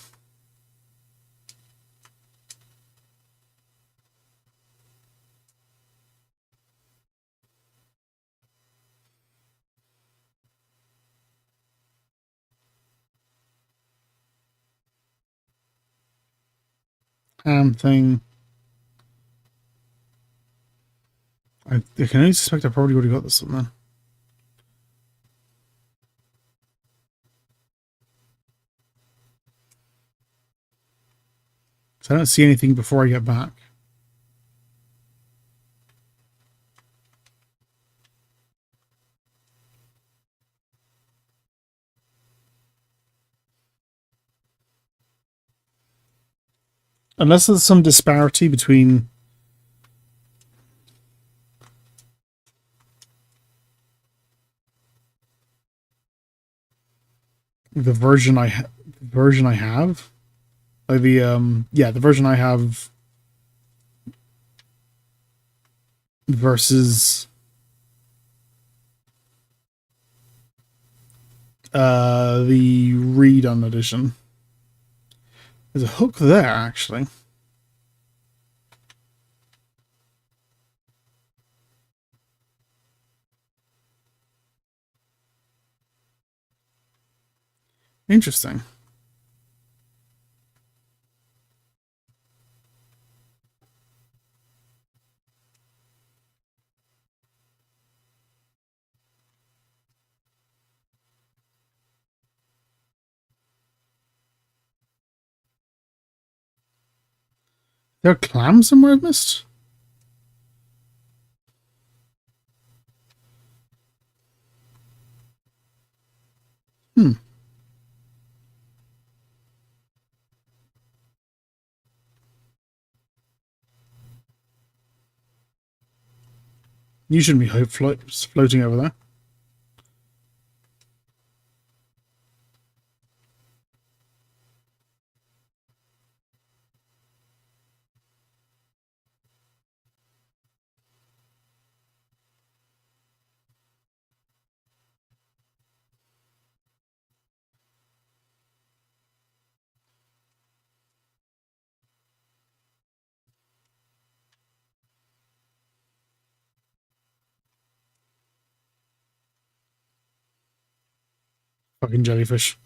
Thing. I can only suspect I probably already got this one then. So I don't see anything before I get back. Unless there's some disparity between the version I have, like the version I have versus the redone edition. There's a hook there, actually. Interesting. There are clams somewhere I've missed? You shouldn't be floating over there. Fucking jellyfish.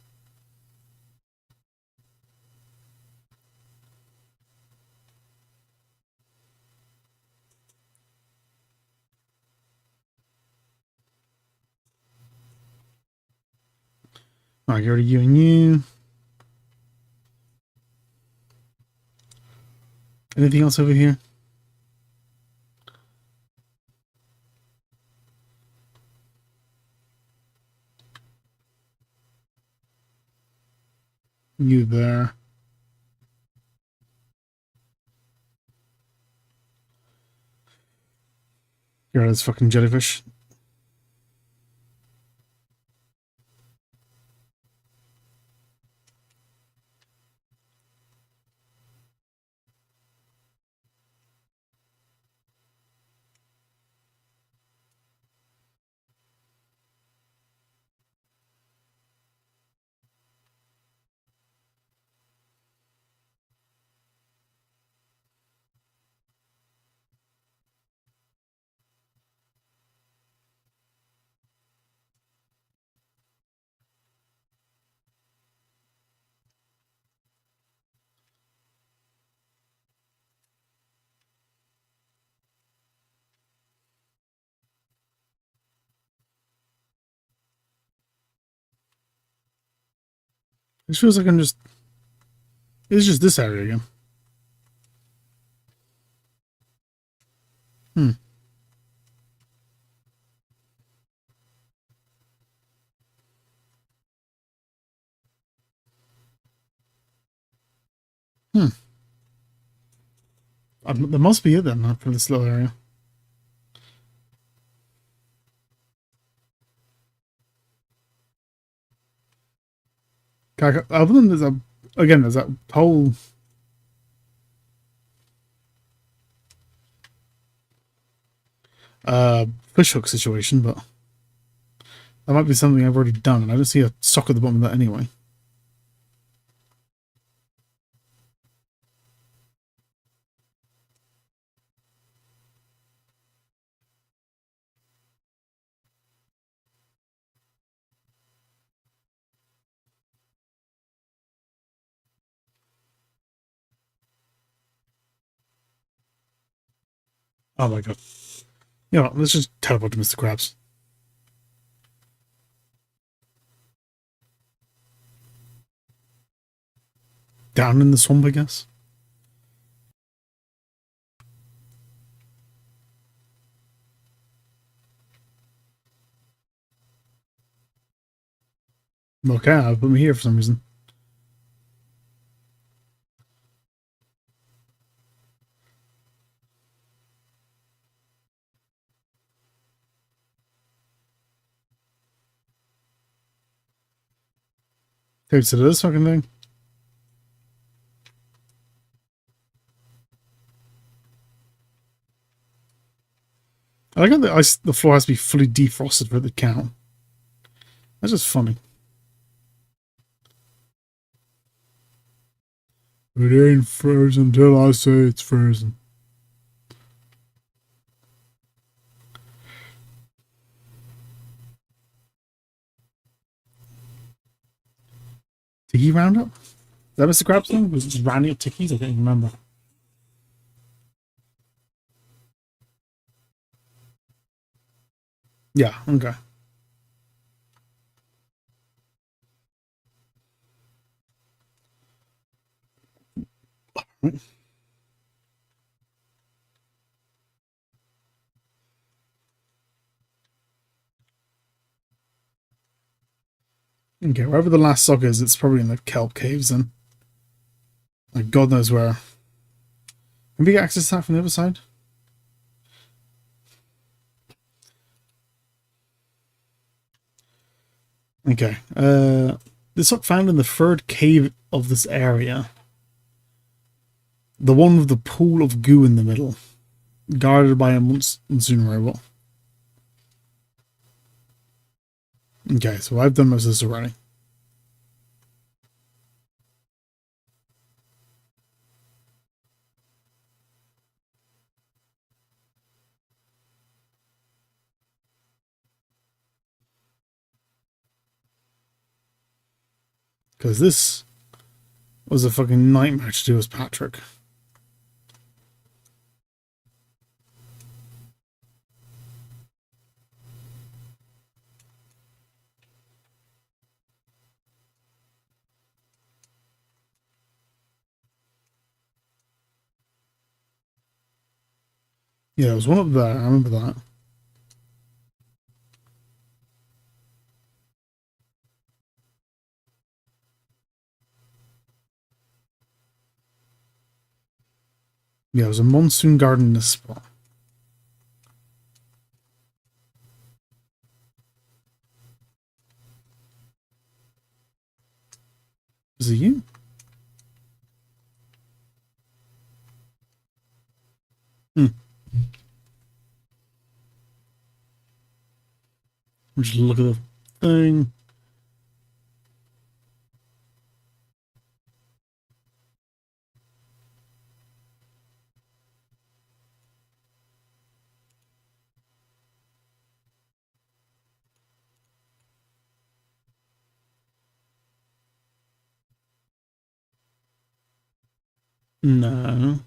Alright, go to you and you. Anything else over here? You there. Here are those fucking jellyfish. It feels like I'm just... It's just this area again. Hmm. That must be it then, not for this little area. Other than there's that whole fishhook situation, but that might be something I've already done, and I don't see a sock at the bottom of that anyway. Oh my god. You know what, let's just teleport to Mr. Krabs. Down in the swamp, I guess. Okay, I'll put me here for some reason. Okay, so this fucking thing. I like how the floor has to be fully defrosted for it to count. That's just funny. It ain't frozen till I say it's frozen. Tiki Roundup? Is that Mr. Krabs thing? Was it just rounding up Tikis? I can't even remember. Yeah, okay. Okay, wherever the last sock is, it's probably in the kelp caves then. Like, God knows where. Can we get access to that from the other side? Okay. This sock found in the third cave of this area. The one with the pool of goo in the middle. Guarded by a monsoon robot. Okay, so I've done most of this already. Because this was a fucking nightmare to do as Patrick. Yeah, there was one up there, I remember that. Yeah, it was a monsoon garden in this spot. Is it you? Just look at the thing. No.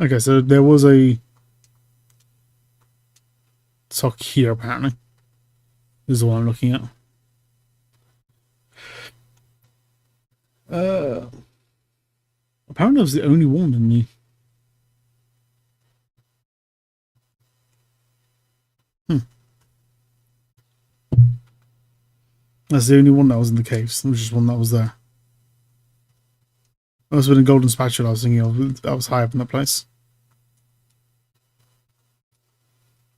Okay, so there was a sock here, apparently. This is the one I'm looking at. Apparently I was the only one in the... That's the only one that was in the caves. There was just one that was there. Must have been a golden spatula I was thinking of. That was high up in that place.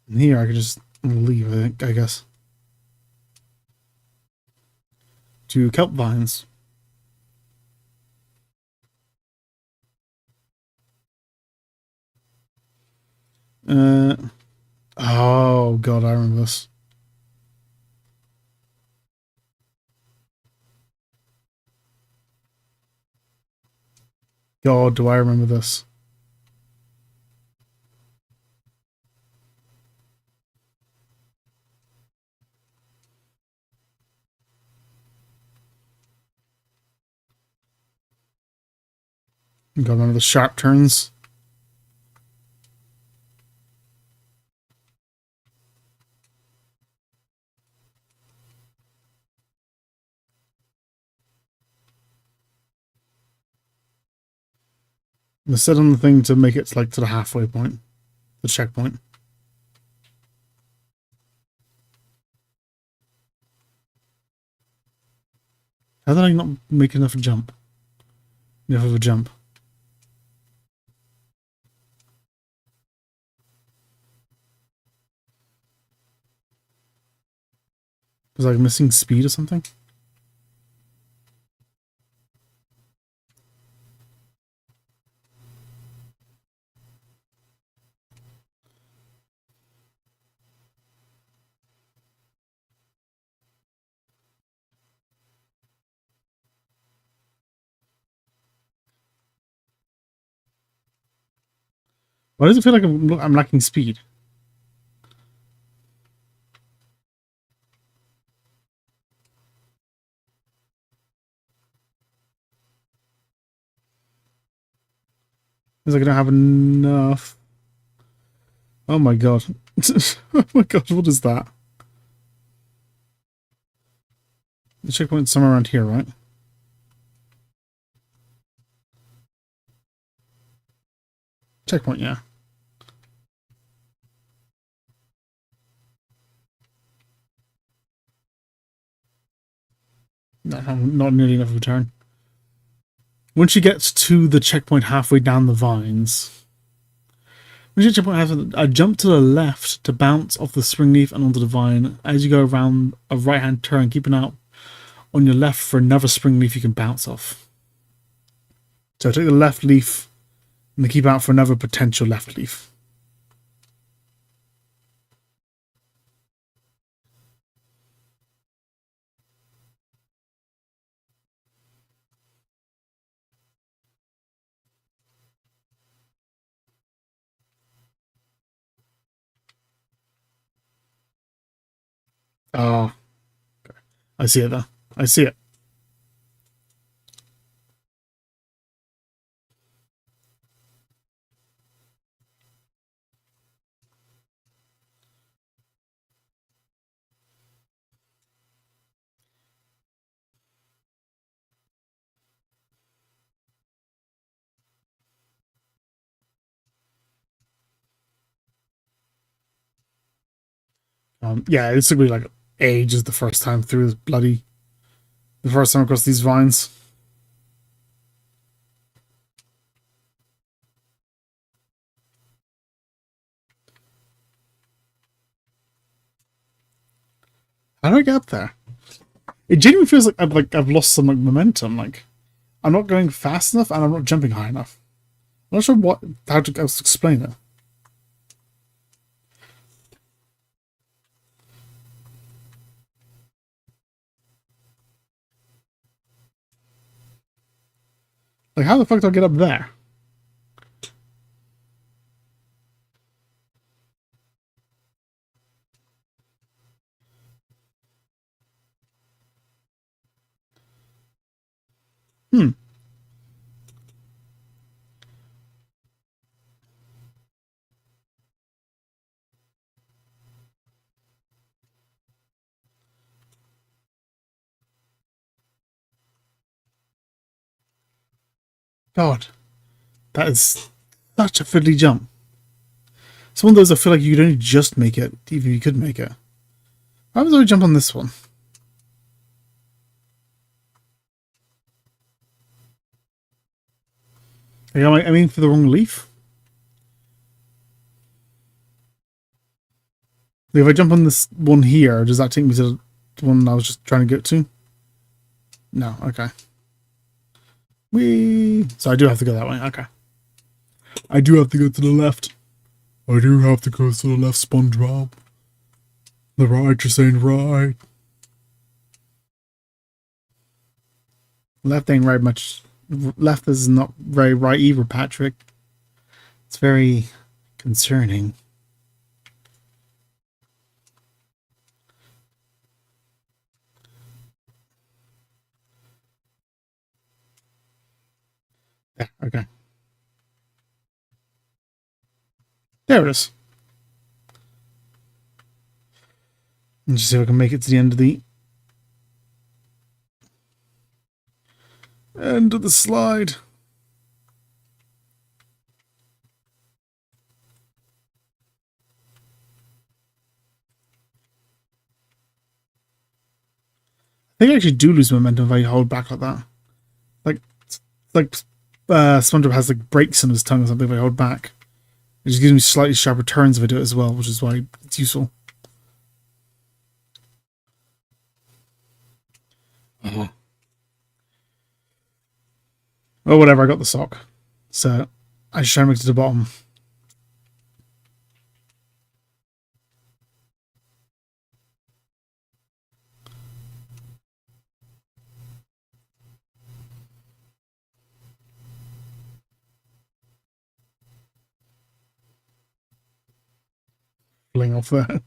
And here I could just leave, I guess. To kelp vines. Oh god, I remember this. God, do I remember this. God, remember the sharp turns. I set on the thing to make it like to the halfway point, the checkpoint. How did I not make enough jump? Enough of a jump. Was I missing speed or something? Why does it feel like I'm lacking speed? Is I gonna have enough? Oh my god. Oh my god, what is that? The checkpoint's somewhere around here, right? Checkpoint, yeah. No, not nearly enough of a turn. Once you get to the checkpoint halfway down the vines, once you get to checkpoint halfway, I jump to the left to bounce off the spring leaf and onto the vine. As you go around a right-hand turn, keeping out on your left for another spring leaf you can bounce off. So I take the left leaf and keep out for another potential left leaf. Oh, I see it there. I see it. Yeah, it's gonna be like ages the first time through this bloody... The first time across these vines. How do I get up there? It genuinely feels like I've lost some momentum. Like I'm not going fast enough and I'm not jumping high enough. I'm not sure how to explain it. Like how the fuck do I get up there? Hmm. God, that is such a fiddly jump. It's one of those I feel like you could only just make it, even if you could make it. Why was I jump on this one? I mean for the wrong leaf. If I jump on this one here, does that take me to the one I was just trying to get to? No, okay. Whee! So I do have to go that way, okay. I do have to go to the left. I do have to go to the left, SpongeBob. The right just ain't right. Left ain't right much. Left is not very right either, Patrick. It's very concerning. Yeah, okay. There it is. Let's just see if I can make it to the end of the slide. I think I actually do lose momentum if I hold back like that. Like SpongeBob has like breaks in his tongue or something if I hold back. It just gives me slightly sharper turns if I do it as well, which is why it's useful. Oh, whatever, I got the sock. So I should try and make it to the bottom. Fling off there.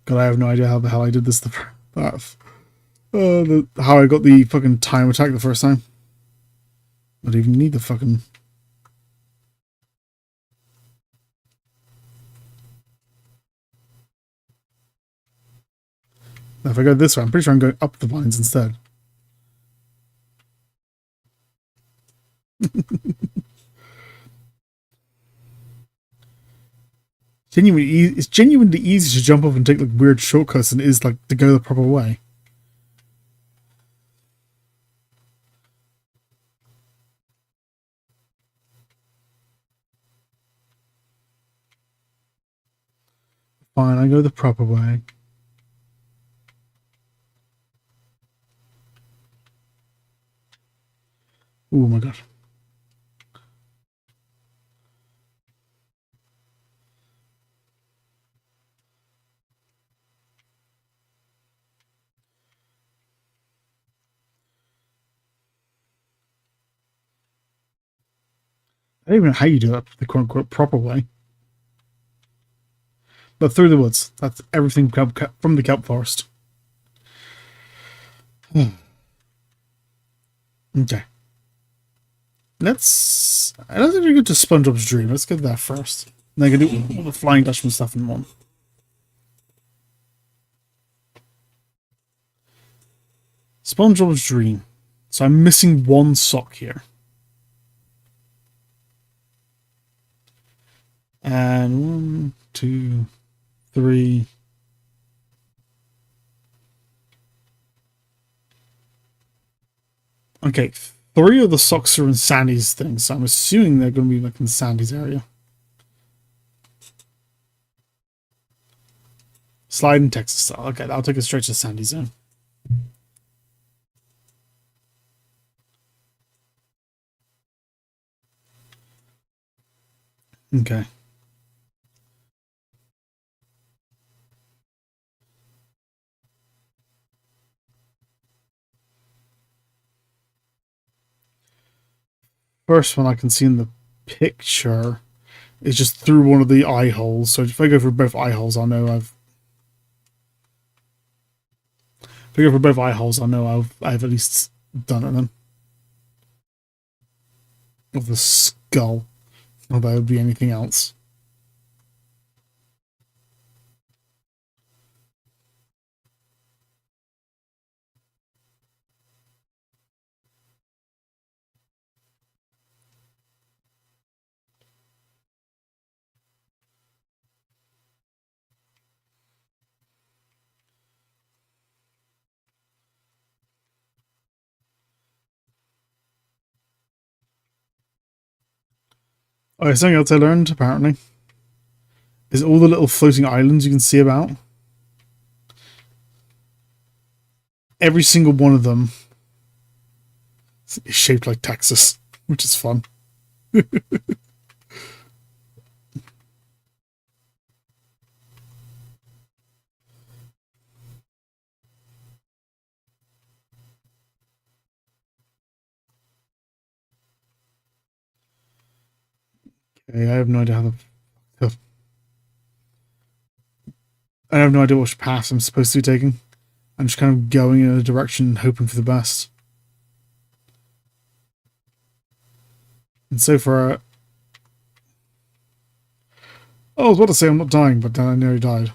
God, I have no idea how the hell I did this how I got the fucking time attack the first time. I don't even need the fucking... Now, if I go this way, I'm pretty sure I'm going up the vines instead. It's genuinely easy to jump off and take like weird shortcuts than it is like to go the proper way. Fine, I go the proper way. Oh my god. I don't even know how you do it the quote unquote proper way. But through the woods. That's everything from the kelp forest. Okay. Let's actually go to SpongeBob's dream. Let's get that first. And then I can do all the Flying Dutchman stuff in one. SpongeBob's dream. So I'm missing one sock here. And 1, 2, 3. Okay, 3 of the socks are in Sandy's thing, so I'm assuming they're going to be like in Sandy's area. Slide in Texas style. Okay, I'll take it straight to Sandy's zone. Okay. First one I can see in the picture is just through one of the eye holes. So if I go for both eye holes, I'll know I've... If I go for both eye holes, I'll know I've at least done it then. Of the skull. Although it would be anything else. Oh, something else I learned, apparently, is all the little floating islands you can see about. Every single one of them is shaped like Texas, which is fun. Okay, I have no idea how the... I have no idea which path I'm supposed to be taking. I'm just kind of going in a direction, hoping for the best. And so far... Oh, I was about to say I'm not dying, but then I nearly died.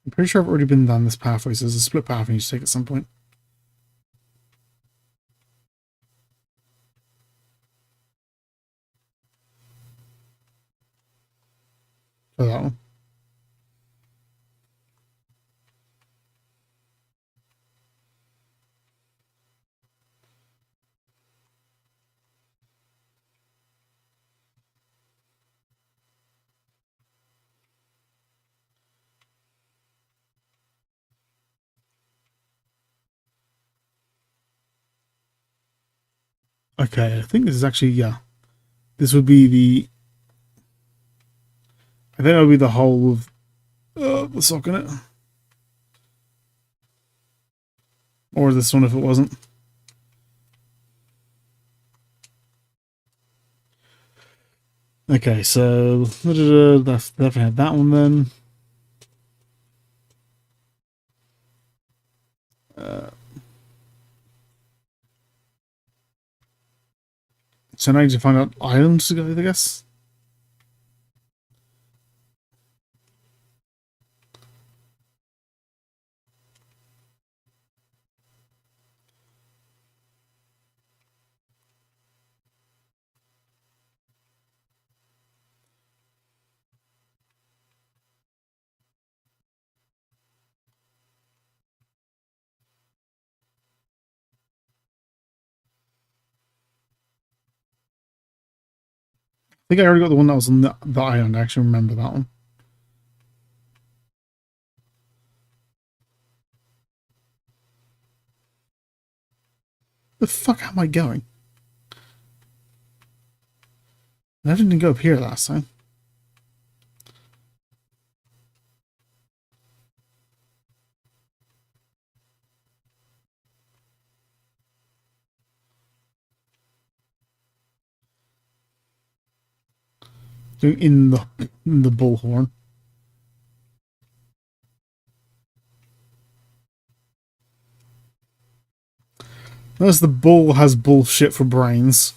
I'm pretty sure I've already been down this pathway, so there's a split path I need to take at some point. Try that one. Okay, I think this is actually, yeah. This would be the... I think that would be the whole of the sock in it. Or this one if it wasn't. Okay, so definitely had that one then. So now I need to find out islands to go with, I guess. I think I already got the one that was on the island. I actually remember that one. The fuck am I going? I didn't go up here last time. In the bullhorn. Notice the bull has bullshit for brains.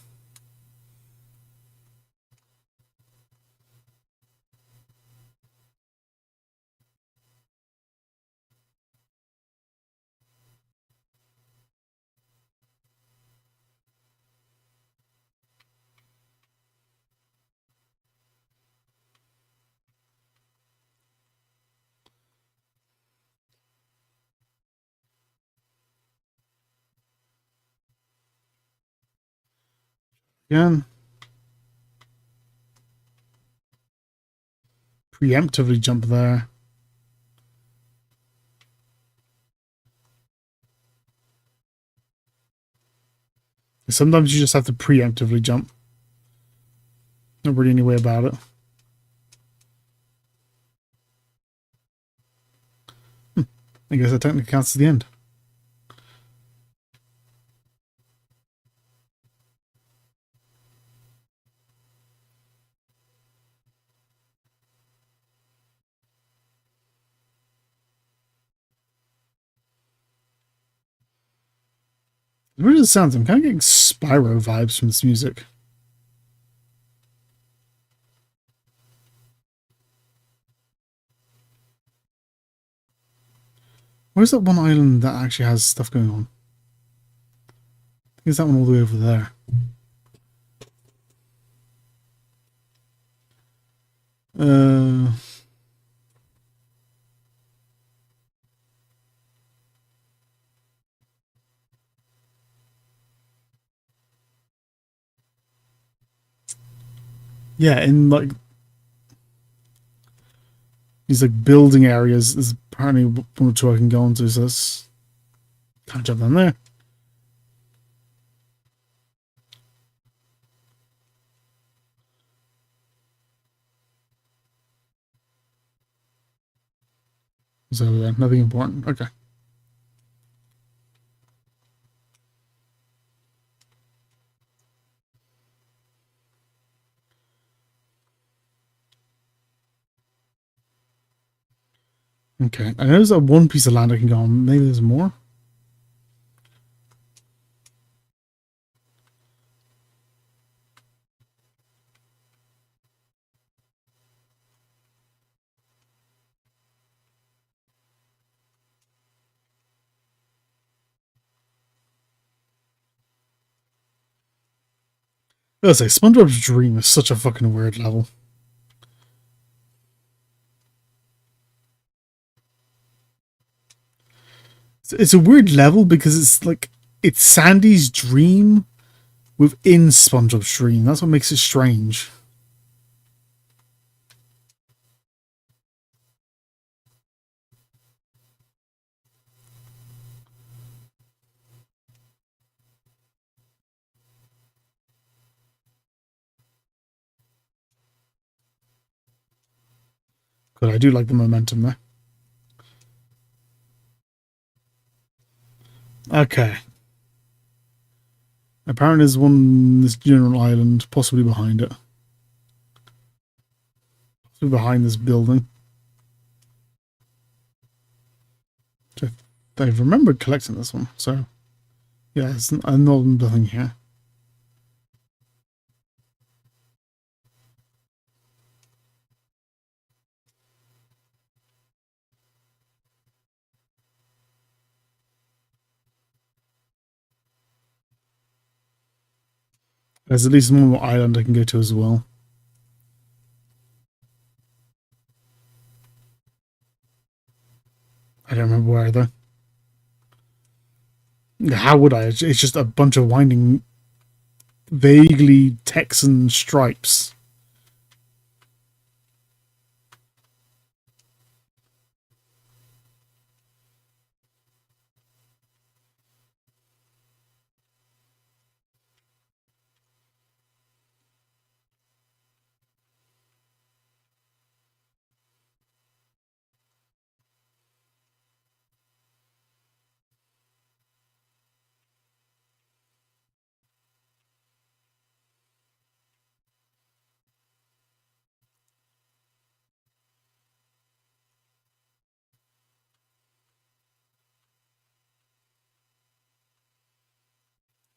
Again. Preemptively jump there. Sometimes you just have to preemptively jump. Not really any way about it. I guess that technically counts as the end. It really sounds. I'm kind of getting Spyro vibes from this music. Where's that one island that actually has stuff going on? I think it's that one all the way over there. Uh, yeah, in like these like building areas, there's apparently one or two I can go into. So that's can't jump down there. So nothing important. Okay. Okay. I know there's that one piece of land I can go on. Maybe there's more. I gotta say, SpongeBob's Dream is such a fucking weird level. It's a weird level because it's like it's Sandy's dream within SpongeBob's dream. That's what makes it strange. But I do like the momentum there. Okay. Apparently there's one on this general island, possibly behind it. Possibly behind this building. They've remembered collecting this one, so yeah, it's nothing here. There's at least one more island I can go to as well. I don't remember where though. How would I? It's just a bunch of winding, vaguely Texan stripes.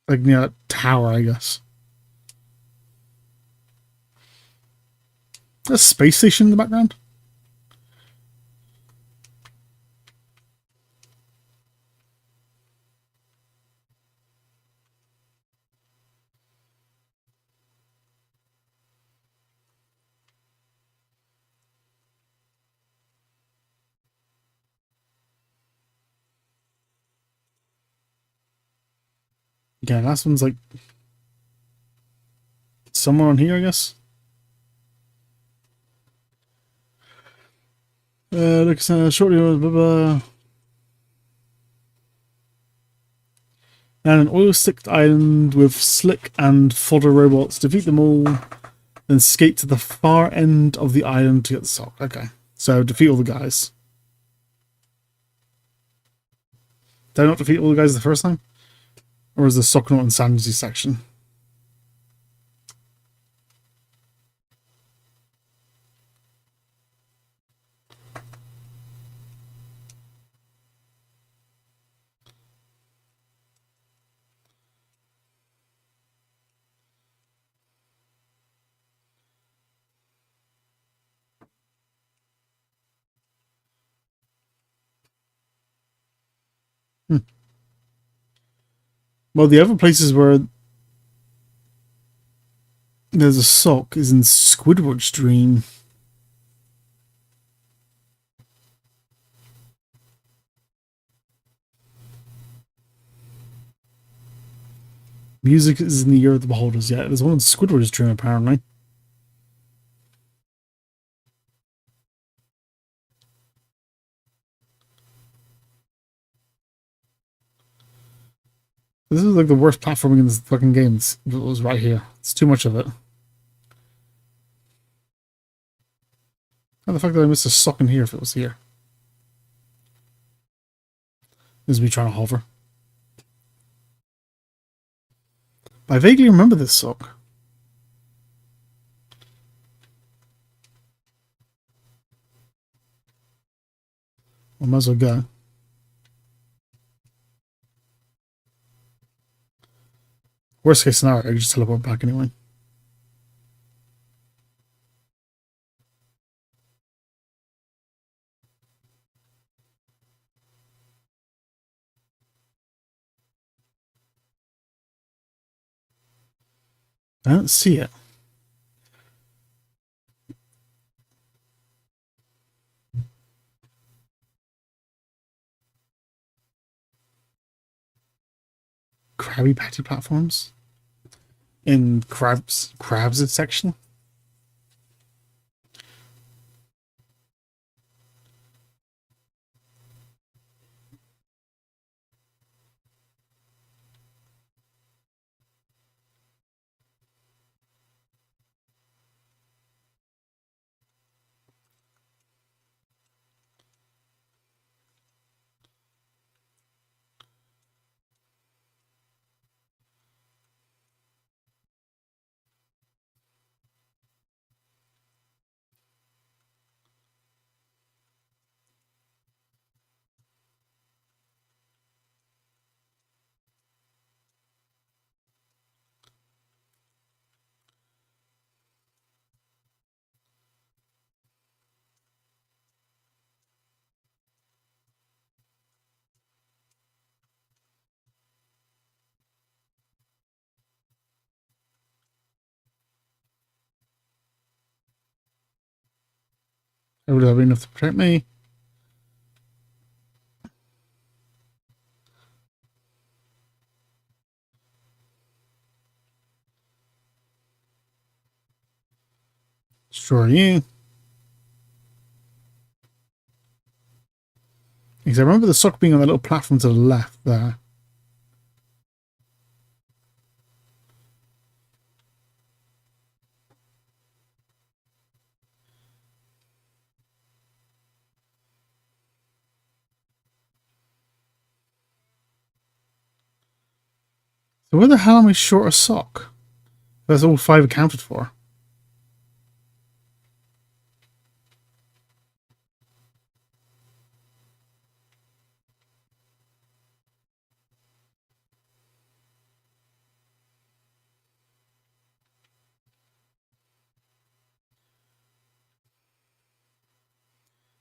Like near that tower, I guess. There's a space station in the background. Yeah, last one's like somewhere on here, I guess. Looks shortly blah, blah. And an oil-slicked island with slick and fodder robots. Defeat them all, then skate to the far end of the island to get the sock. Okay, so defeat all the guys. Did I not defeat all the guys the first time? Or is the Socknaut and Sandy section? Well, the other places where there's a sock is in Squidward's dream. Music is in the ear of the beholders. Yeah, there's one in Squidward's dream, apparently. This is like the worst platforming in this fucking game. It was right here. It's too much of it. How the fuck did I miss a sock in here if it was here? This is me trying to hover. But I vaguely remember this sock. I might as well go. Worst case scenario, I can just teleport back anyway. I don't see it. Krabby Patty platforms? In Crabs' section? Would that be enough to protect me? Sure you. Because I remember the sock being on the little platform to the left there. So where the hell am I short a sock? That's all 5 accounted for.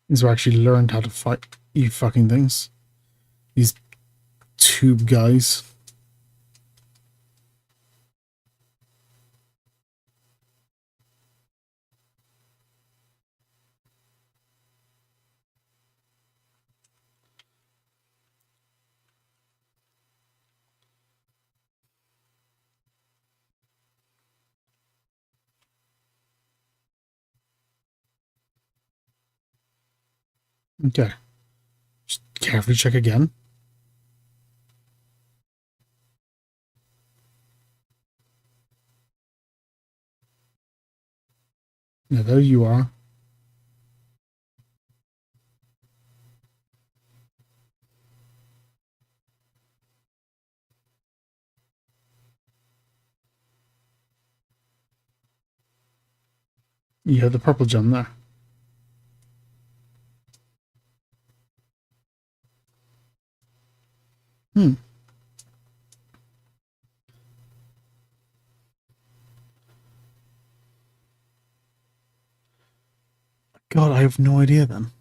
These were actually learned how to fight you fucking things. These tube guys. Okay. Just carefully check again. Yeah, there you are. You have the purple gem there. God, I have no idea then.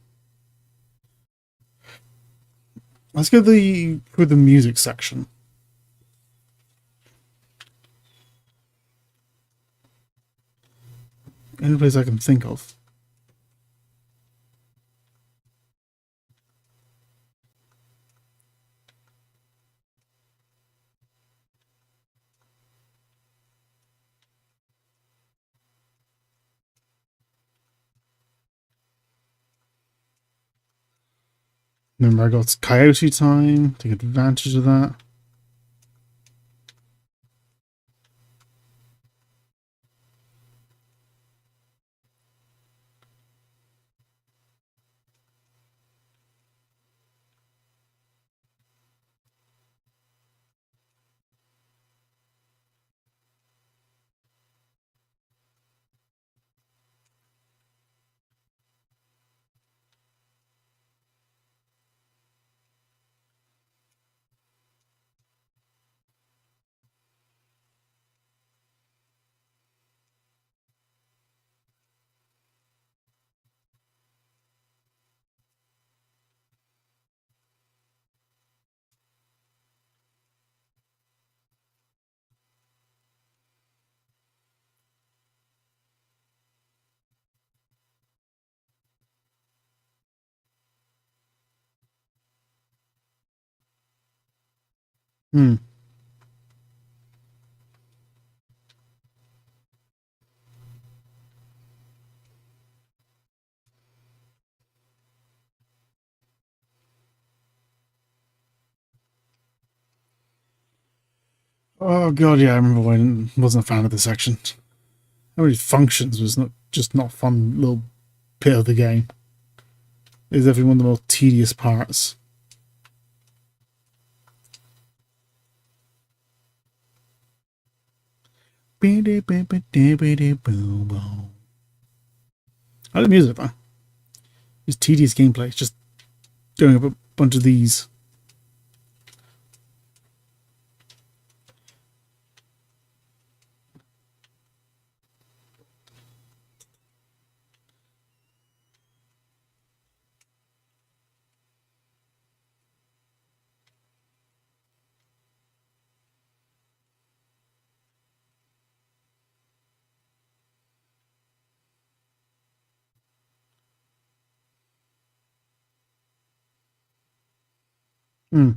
Let's go through the music section. Any place I can think of. Remember, I got coyote time. Take advantage of that. Hmm. Oh god, yeah, I remember when I wasn't a fan of this section. How many functions was not fun little bit of the game. It's definitely one of the more tedious parts. I like the music though. It's tedious gameplay. It's just doing up a bunch of these. Hmm.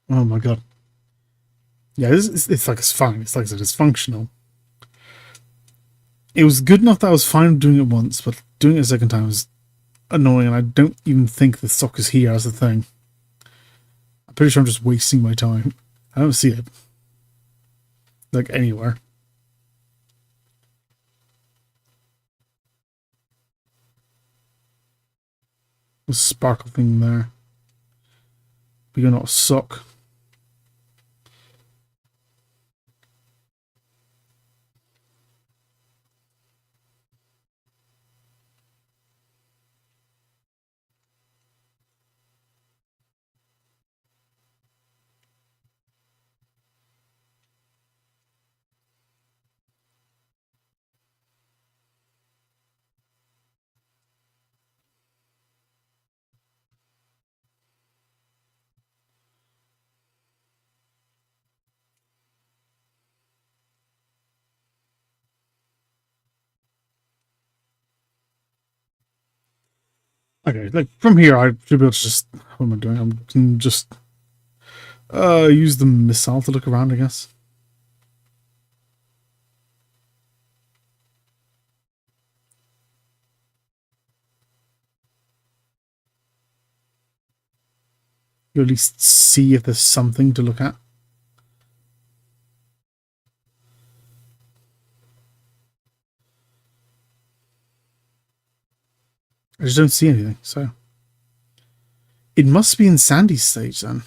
Oh my god. Yeah, it's like it's fine. It's like I said, it's functional. It was good enough that I was fine doing it once, but doing it a second time was annoying, and I don't even think the sock is here as a thing. I'm pretty sure I'm just wasting my time. I don't see it. Like, anywhere. The sparkle thing there. But you're not a sock. Okay, like from here I should be able to just, what am I doing? I'm can just use the missile to look around, I guess. You at least see if there's something to look at. I just don't see anything, so it must be in Sandy's stage then.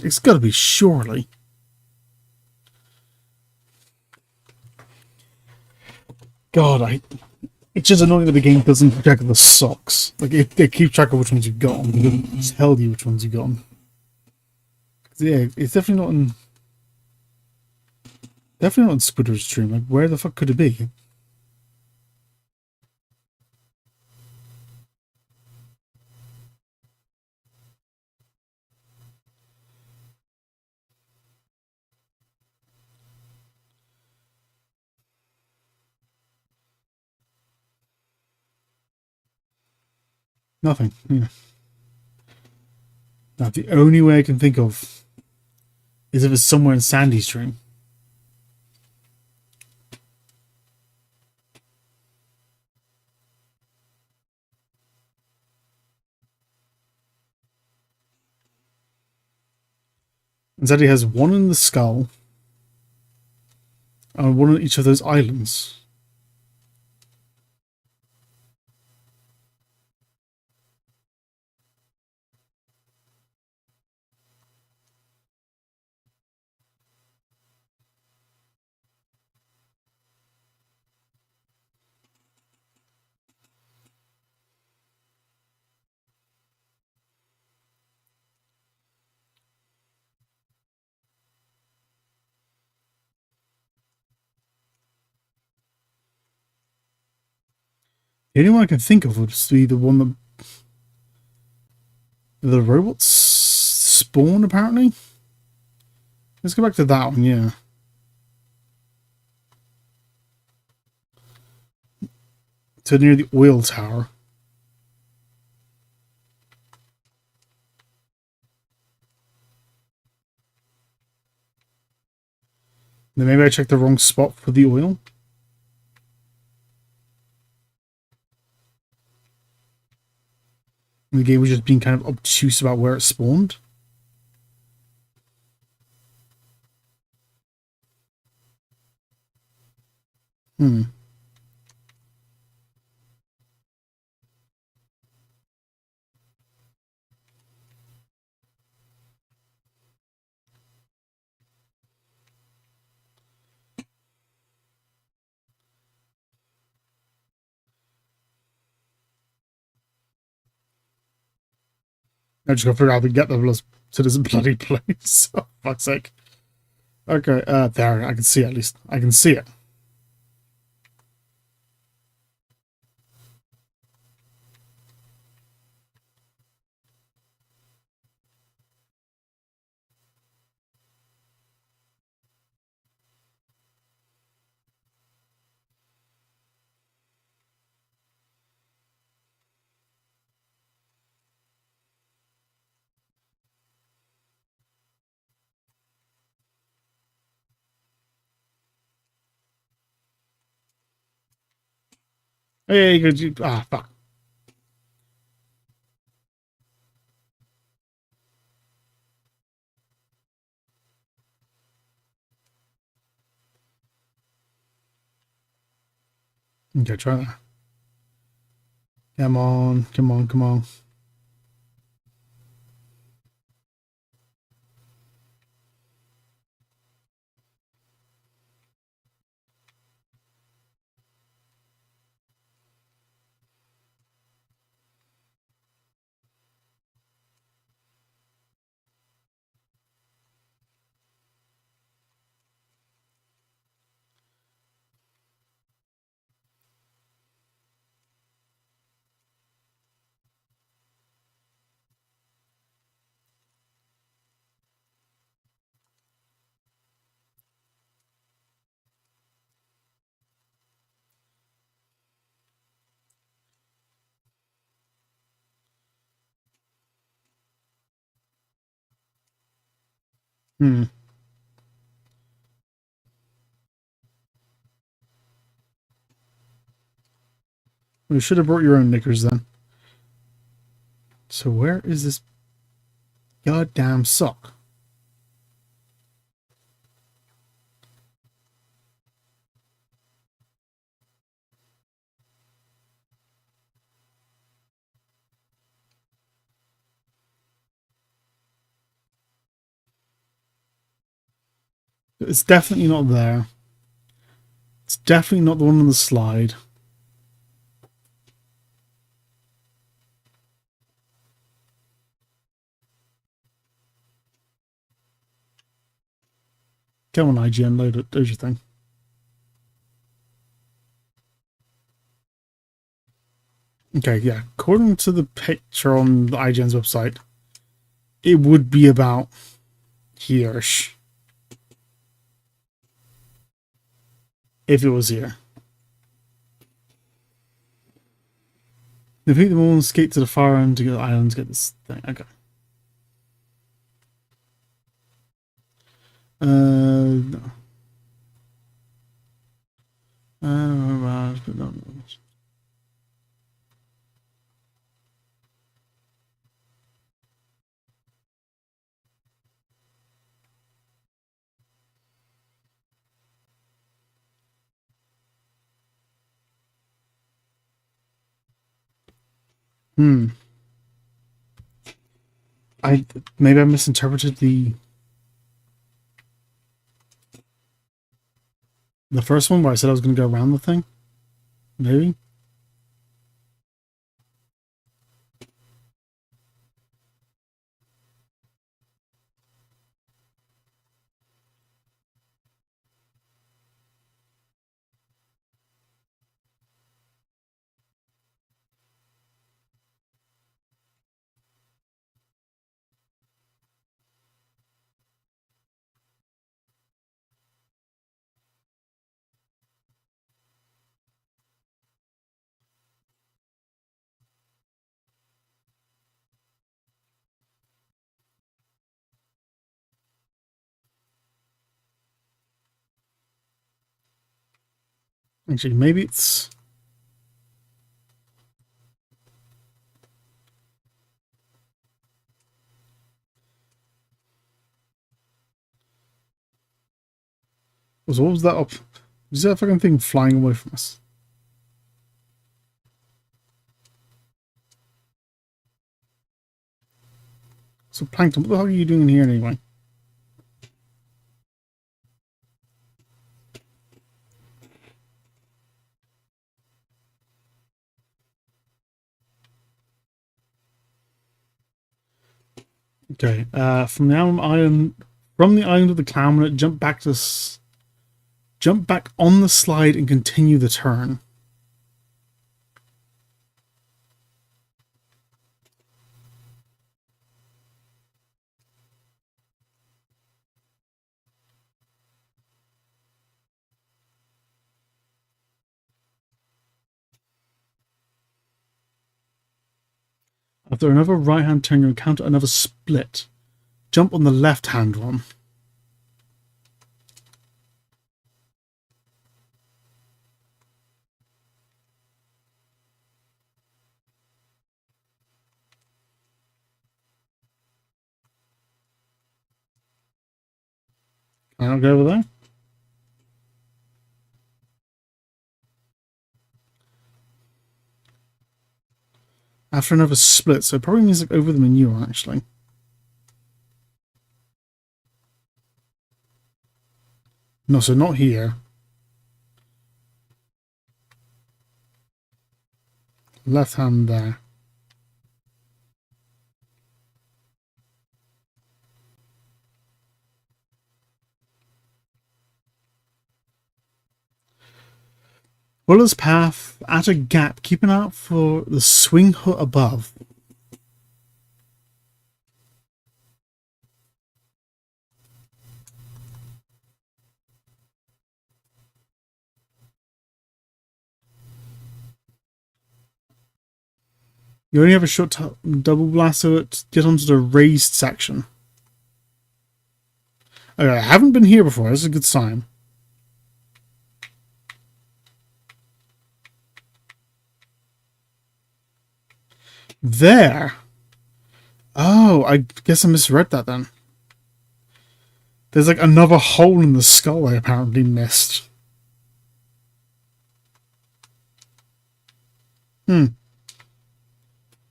It's gotta be, surely. God, It's just annoying that the game doesn't keep track of the socks. Like, it keeps track of which ones you've got, but it doesn't tell you which ones you've got. Yeah, it's definitely not in... Definitely not in Squidward's stream. Like, where the fuck could it be? Nothing. Yeah. Now, the only way I can think of is if it's somewhere in Sandy's stream. And Sandy has one in the skull and one on each of those islands. The only one I can think of would be the one that the robots spawn, apparently. Let's go back to that one, yeah. To near the oil tower. Then maybe I checked the wrong spot for the oil. And the game was just being kind of obtuse about where it spawned. Hmm. I just gotta figure out how to get there to this bloody place. Oh, fuck's sake. Okay, there, I can see it at least. I can see it. Hey, fuck. Okay, try that. Come on, come on, come on. Hmm. You should have brought your own knickers then. So where is this goddamn sock? It's definitely not there. It's definitely not the one on the slide. Come on, IGN, load it. There's your thing. Okay, yeah. According to the picture on the IGN's website, it would be about here-ish. If it was here. Defeat them all and escape to the far end to get the island to get this thing. Okay. No. Maybe I misinterpreted the first one where I said I was going to go around the thing. Maybe. Actually, maybe it's... What was that up? Was that fucking thing flying away from us? So, Plankton, what the hell are you doing in here anyway? Okay, from the island of the clown, when it jump back on the slide and continue the turn. After another right-hand turn, you encounter another split. Jump on the left-hand one. Can I not go over there? After another split, so it probably means like over the menu actually. No, so not here. Left hand there. Willer's path at a gap, keeping out for the swing hut above. You only have a short double blast, so get onto the raised section. Okay, I haven't been here before. That's a good sign. There. Oh, I guess I misread that then. There's like another hole in the skull I apparently missed.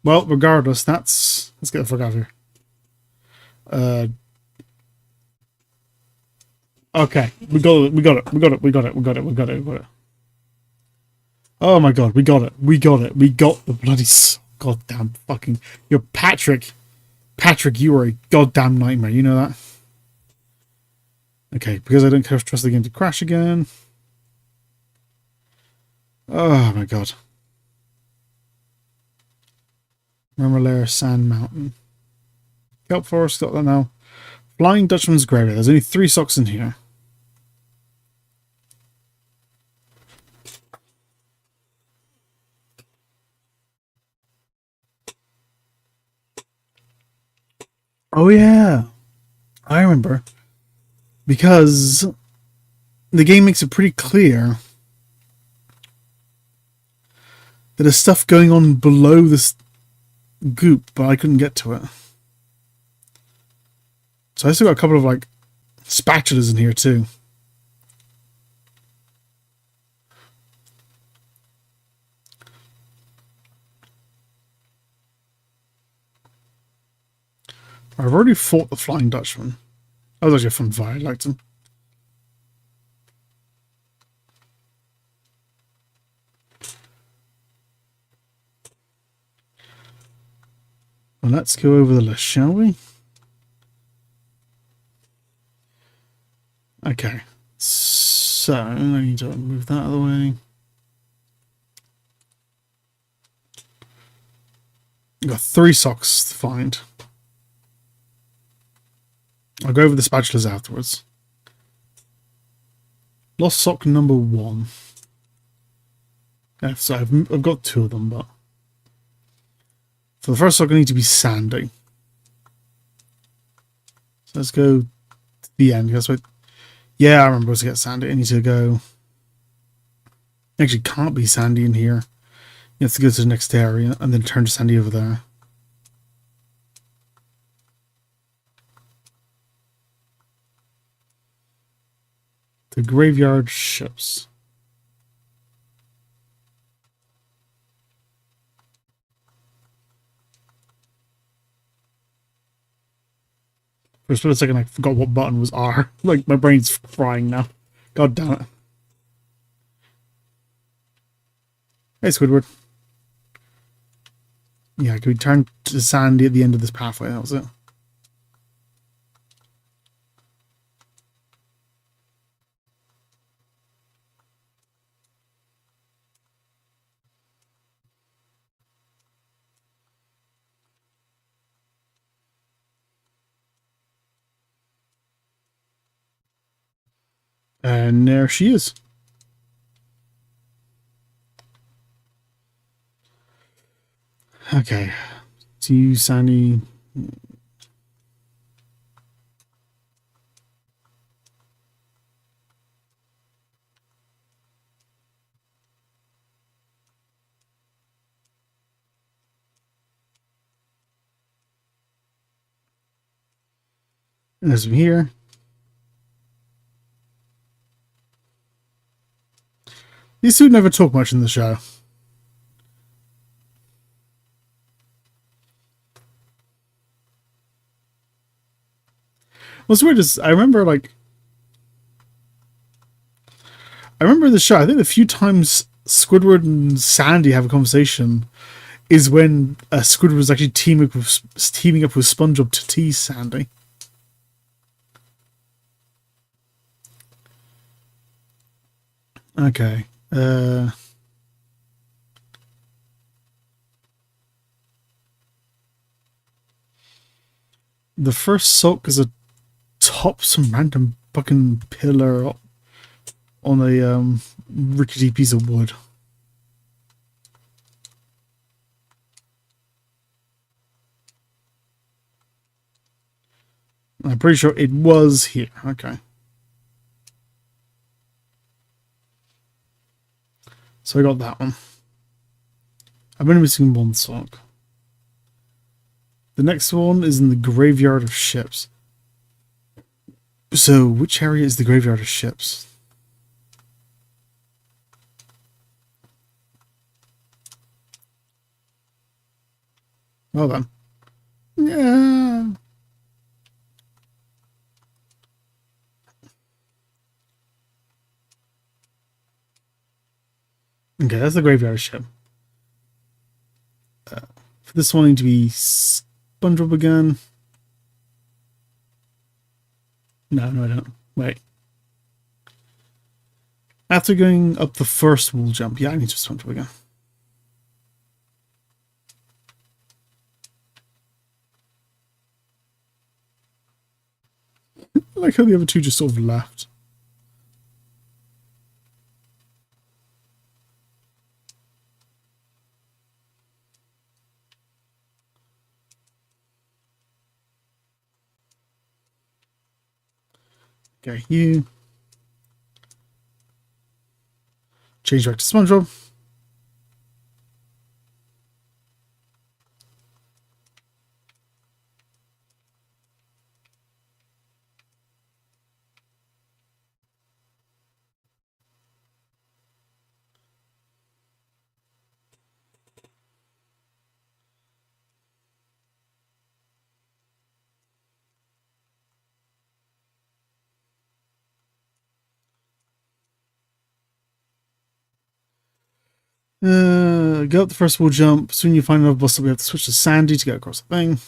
Well, regardless, let's get the fuck out of here. Okay, we got it. Oh my god, we got it. We got the bloody goddamn fucking... Patrick, you are a goddamn nightmare, you know that? Okay, because I don't trust the game to crash again. Oh my god. Murmur Lair, Sand Mountain. Kelp Forest, got that now. Flying Dutchman's Graveyard. There's only 3 socks in here. Oh yeah, I remember. Because the game makes it pretty clear that there's stuff going on below this goop, but I couldn't get to it. So I still got a couple of like spatulas in here too. I've already fought the Flying Dutchman. That was actually a fun fight. I liked him. Well, let's go over the list, shall we? Okay. So, I need to move that out of the way. I've got 3 socks to find. I'll go over the spatulas afterwards. Lost sock number 1. Yeah, so I've got 2 of them, but for the first sock I need to be sandy. So let's go to the end. That's what. Yeah, I remember to get sandy. I need to go. Actually, can't be sandy in here. You have to go to the next area and then turn to sandy over there. The graveyard ships. For a split second, I forgot what button was R. Like, my brain's frying now. God damn it. Hey, Squidward. Yeah, can we turn to sandy at the end of this pathway? That was it. And there she is. Okay. To you, Sandy. And there's me here. These two never talk much in the show. What's weird is I remember the show. I think a few times Squidward and Sandy have a conversation is when Squidward was actually teaming up with SpongeBob to tease Sandy. Okay. The first sock is atop some random fucking pillar on a rickety piece of wood. I'm pretty sure it was here. Okay. So I got that one. I've been missing 1 sock. The next one is in the graveyard of ships. So, which area is the graveyard of ships? Well done. Yeah. Okay, that's the graveyard ship. For this one, I need to be SpongeBob again. No, I don't. Wait. After going up the first wall jump, yeah, I need to SpongeBob again. I like how the other two just sort of left. Okay, you change back to SpongeBob. Go up the first wall jump. Soon you find another boss that we have to switch to Sandy to get across the thing.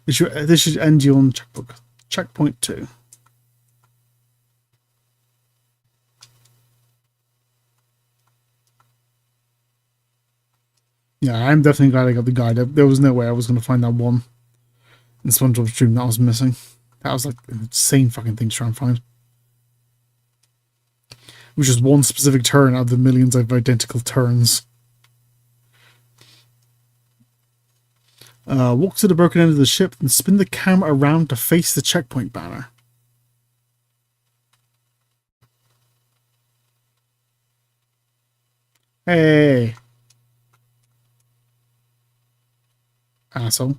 This should end you on checkpoint 2. Yeah, I'm definitely glad I got the guide. There was no way I was going to find that one in SpongeBob's Dream that was missing. That was like an insane fucking thing to try and find. It was just one specific turn out of the millions of identical turns. Walk to the broken end of the ship and spin the camera around to face the checkpoint banner. Hey! Asshole.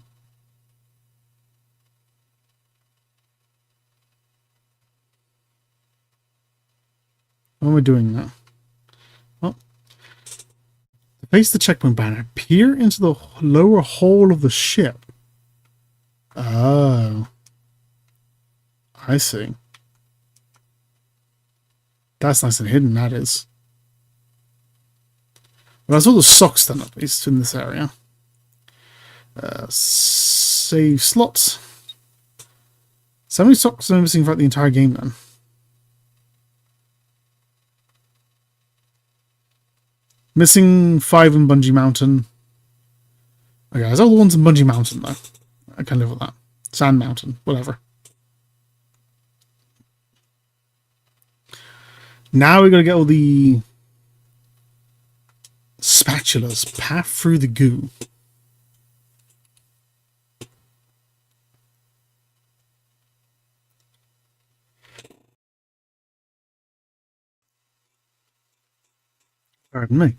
Why am I doing that? Well, to face the checkpoint banner, peer into the lower hole of the ship. Oh. I see. That's nice and hidden, that is. Well, that's all the socks then, at least, in this area. Save slots. So many socks are missing throughout the entire game, then. Missing 5 in Bungee Mountain. Okay, there's all the ones in Bungee Mountain, though. I can live with that. Sand Mountain, whatever. Now we got to get all the spatulas. Path through the goo. Pardon me.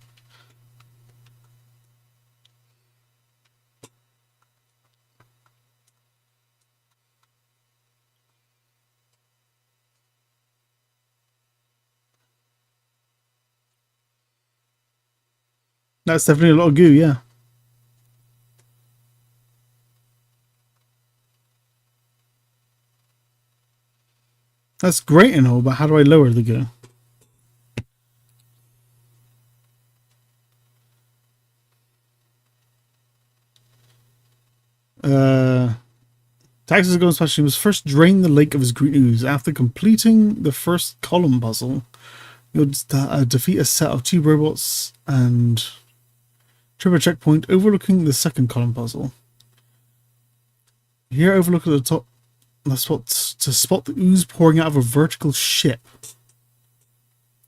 That's definitely a lot of goo, yeah. That's great and all, but how do I lower the goo? Tax's goal special was first drain the lake of his green ooze. After completing the first column puzzle, you'll defeat a set of 2 robots and trip a checkpoint overlooking the second column puzzle. Here, overlook at the top the spot to spot the ooze pouring out of a vertical ship.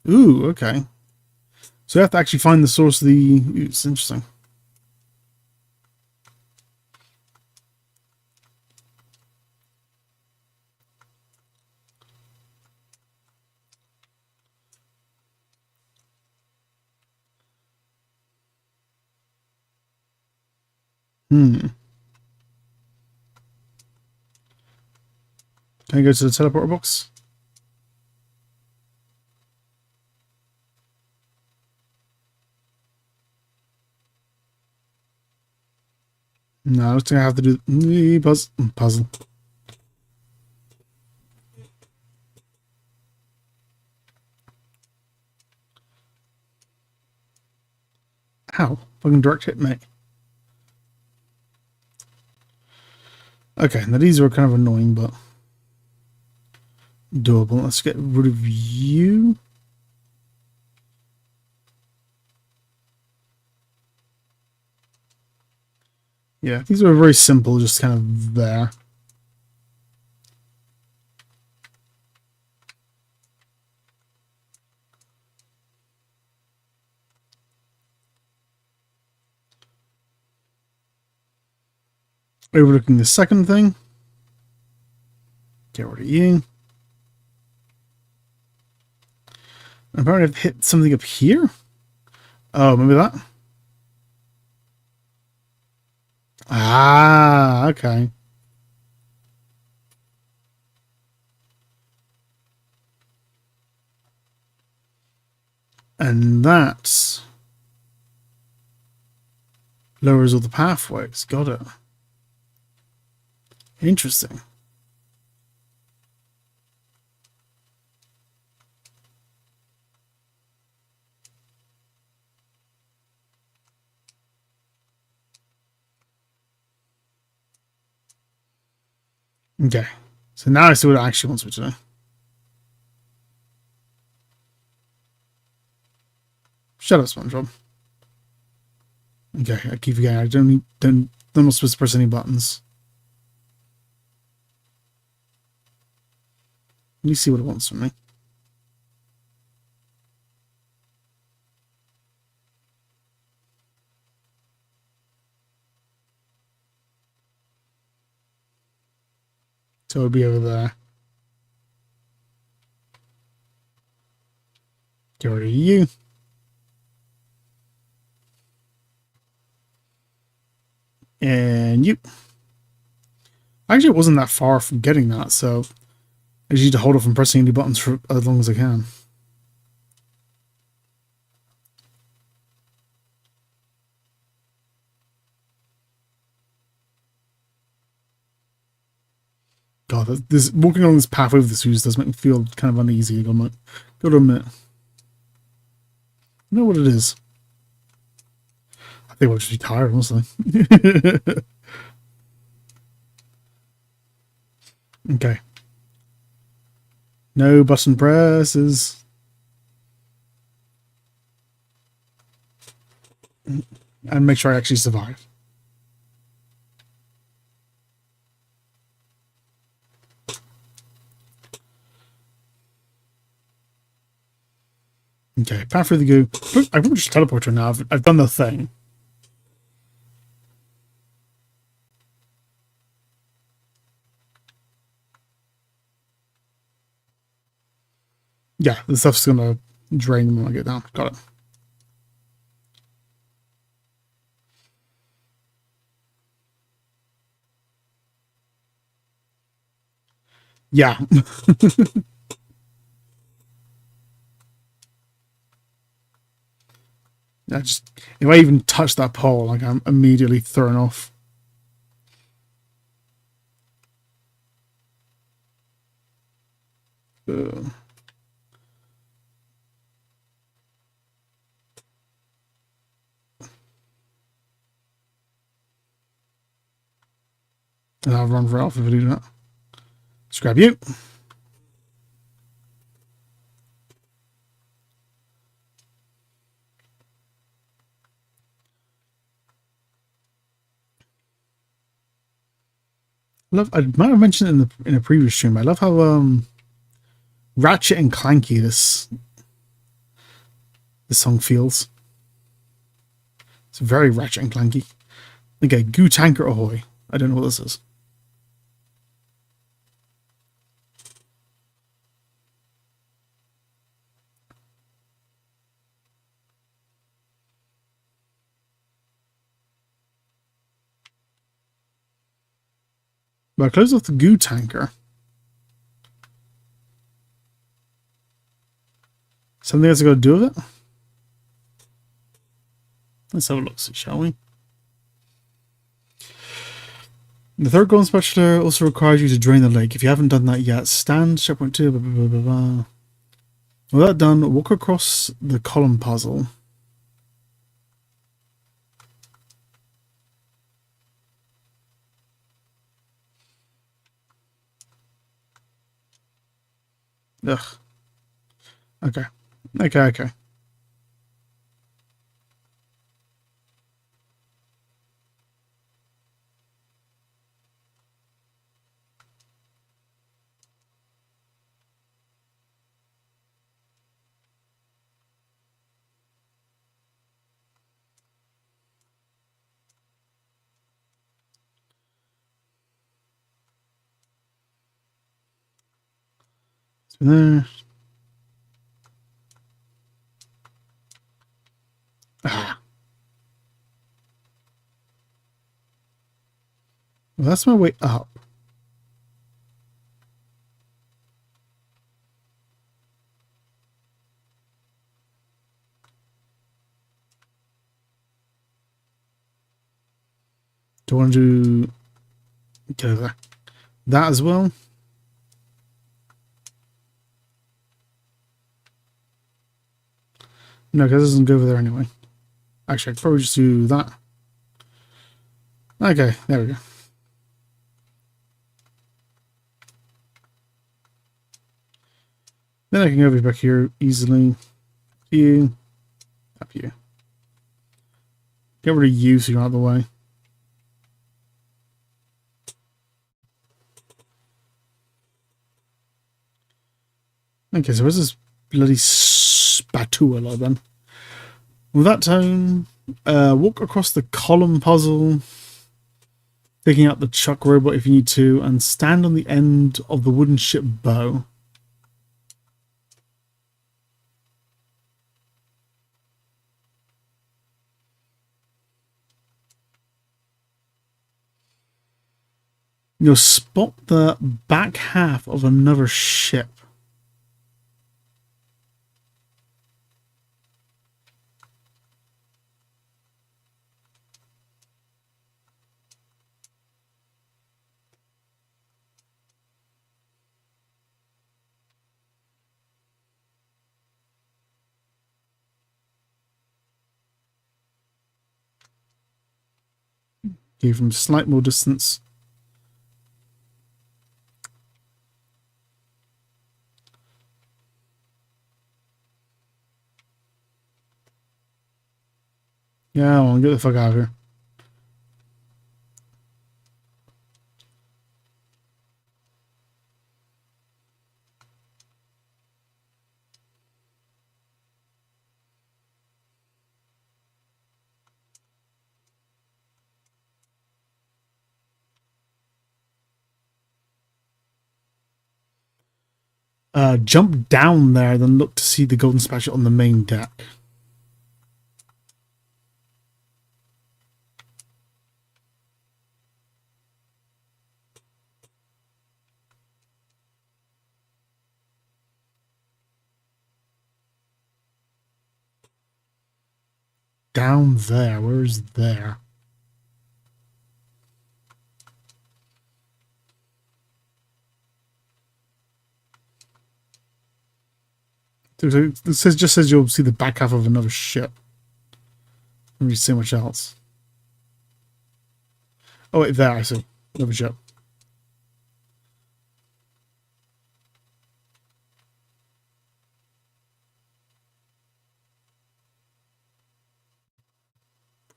Ooh, okay. So you have to actually find the source of the ooze. Interesting. Can I go to the teleporter box? No, I was going to have to do the puzzle. How? Fucking direct hit, mate. Okay, now these are kind of annoying, but doable. Let's get rid of you. Yeah, these are very simple, just kind of there. Overlooking the second thing. Get rid of you. Apparently I've hit something up here. Oh, maybe that? Ah, okay. And that lowers all the pathways. Got it. Interesting. Okay. So now I see what it actually wants me to do. Shut up, SpongeBob. Okay, I keep forgetting. I'm not supposed to press any buttons. Let me see what it wants from me. So it'll be over there. Get rid of you. And you. Actually, it wasn't that far from getting that, so I just need to hold off from pressing any buttons for as long as I can. God, this walking along this path over the shoes does make me feel kind of uneasy. I gotta admit. I know what it is. I think I'll just be tired, honestly. Okay. No button presses. And make sure I actually survive. Okay, path through the goo. I can just teleport her now. I've done the thing. Yeah, the stuff's gonna drain them when I get down. Got it. Yeah. If I even touch that pole, like I'm immediately thrown off. And I'll run for off if I do that. Let's grab you. I might have mentioned it in a previous stream. I love how ratchet and clanky this song feels. It's very ratchet and clanky. Okay, goo tanker ahoy. I don't know what this is. But I close off the goo tanker. Something else I got to do with it? Let's have a look, shall we? The third golden spatula also requires you to drain the lake. If you haven't done that yet, stand, checkpoint 2, blah, blah, blah, blah, blah. With that done, walk across the column puzzle. Ugh. Okay. Okay. There. Ah. Well, that's my way up. Do I want to do that as well? No, because it doesn't go over there anyway. Actually, I could probably just do that. Okay, there we go. Then I can go over back here easily. You. Up here. Get rid of you so you're out of the way. Okay, so where's this bloody spatula then? With that tone, walk across the column puzzle, taking out the chuck robot if you need to, and stand on the end of the wooden ship bow. You'll spot the back half of another ship. Okay, from slight more distance. Yeah, I want to get the fuck out of here. Jump down there, then look to see the golden spatula on the main deck. Down there. Where's there? It just says you'll see the back half of another ship. Let me see much else. Oh wait, there I see another ship.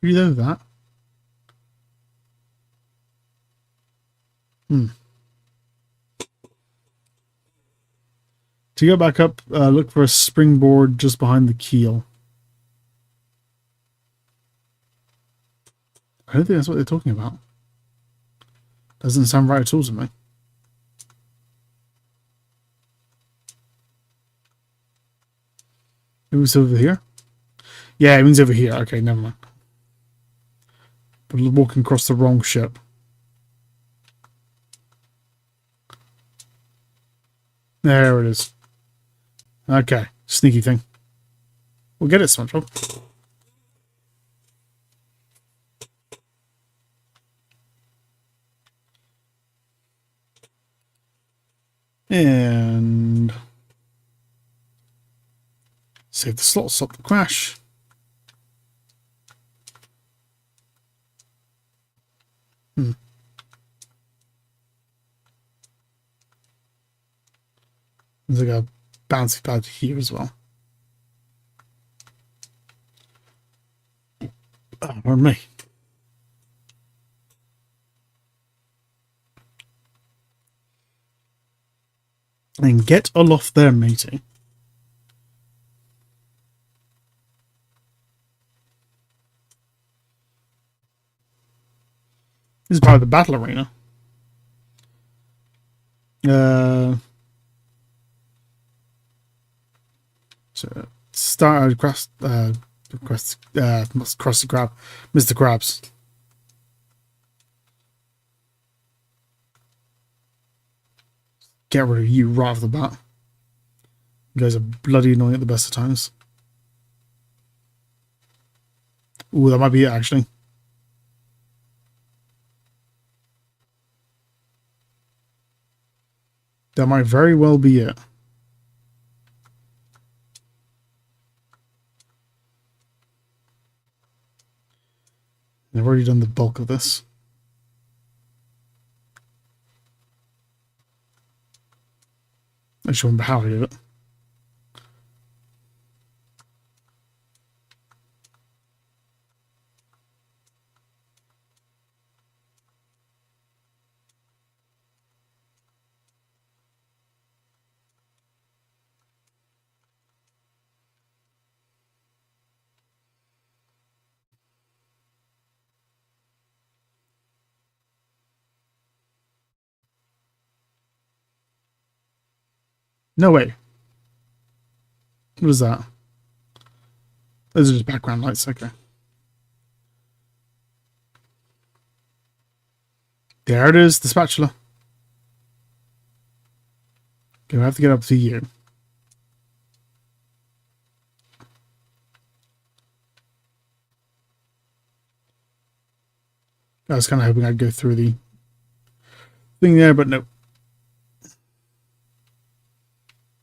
You know that? To go back up, look for a springboard just behind the keel. I don't think that's what they're talking about. Doesn't sound right at all to me. Maybe it's over here? Yeah, it means over here. Okay, never mind. But walking across the wrong ship. There it is. Okay, sneaky thing. We'll get it, SpongeBob. And save the slot, stop the crash. There's like a bouncy pad here as well. Oh, pardon me. And get aloft there, matey. This is part of the battle arena. So start across must cross the grab, Mr. Krabs. Get rid of you right off the bat. You guys are bloody annoying at the best of times. Ooh, that might be it actually. That might very well be it. I've already done the bulk of this. I just remember how I did it. No way. What is that? Those are just background lights, okay. There it is, the spatula. Okay, we have to get up to you. I was kind of hoping I'd go through the thing there, but no.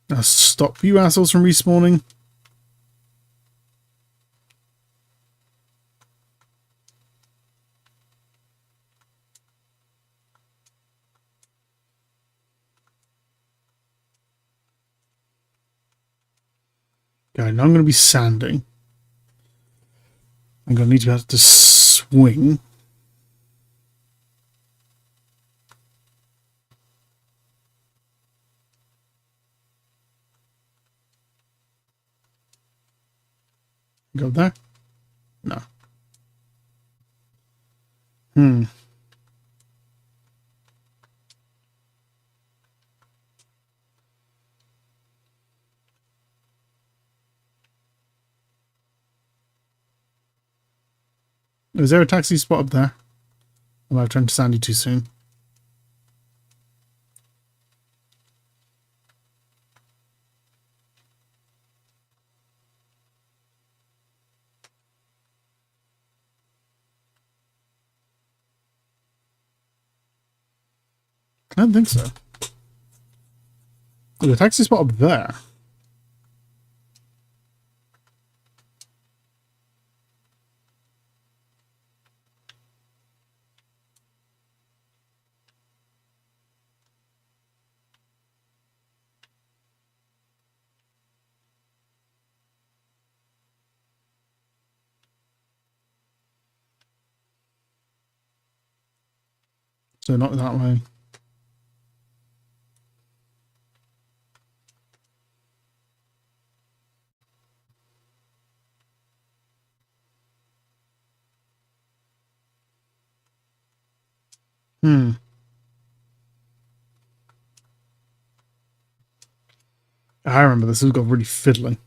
Now stop you assholes from respawning. Okay, now I'm going to be sanding. I'm going to need to be able to swing. Go there? No. Is there a taxi spot up there? Am I trying to sand you too soon? I don't think so. There's a taxi spot up there. So not that way. I remember this has got really fiddly.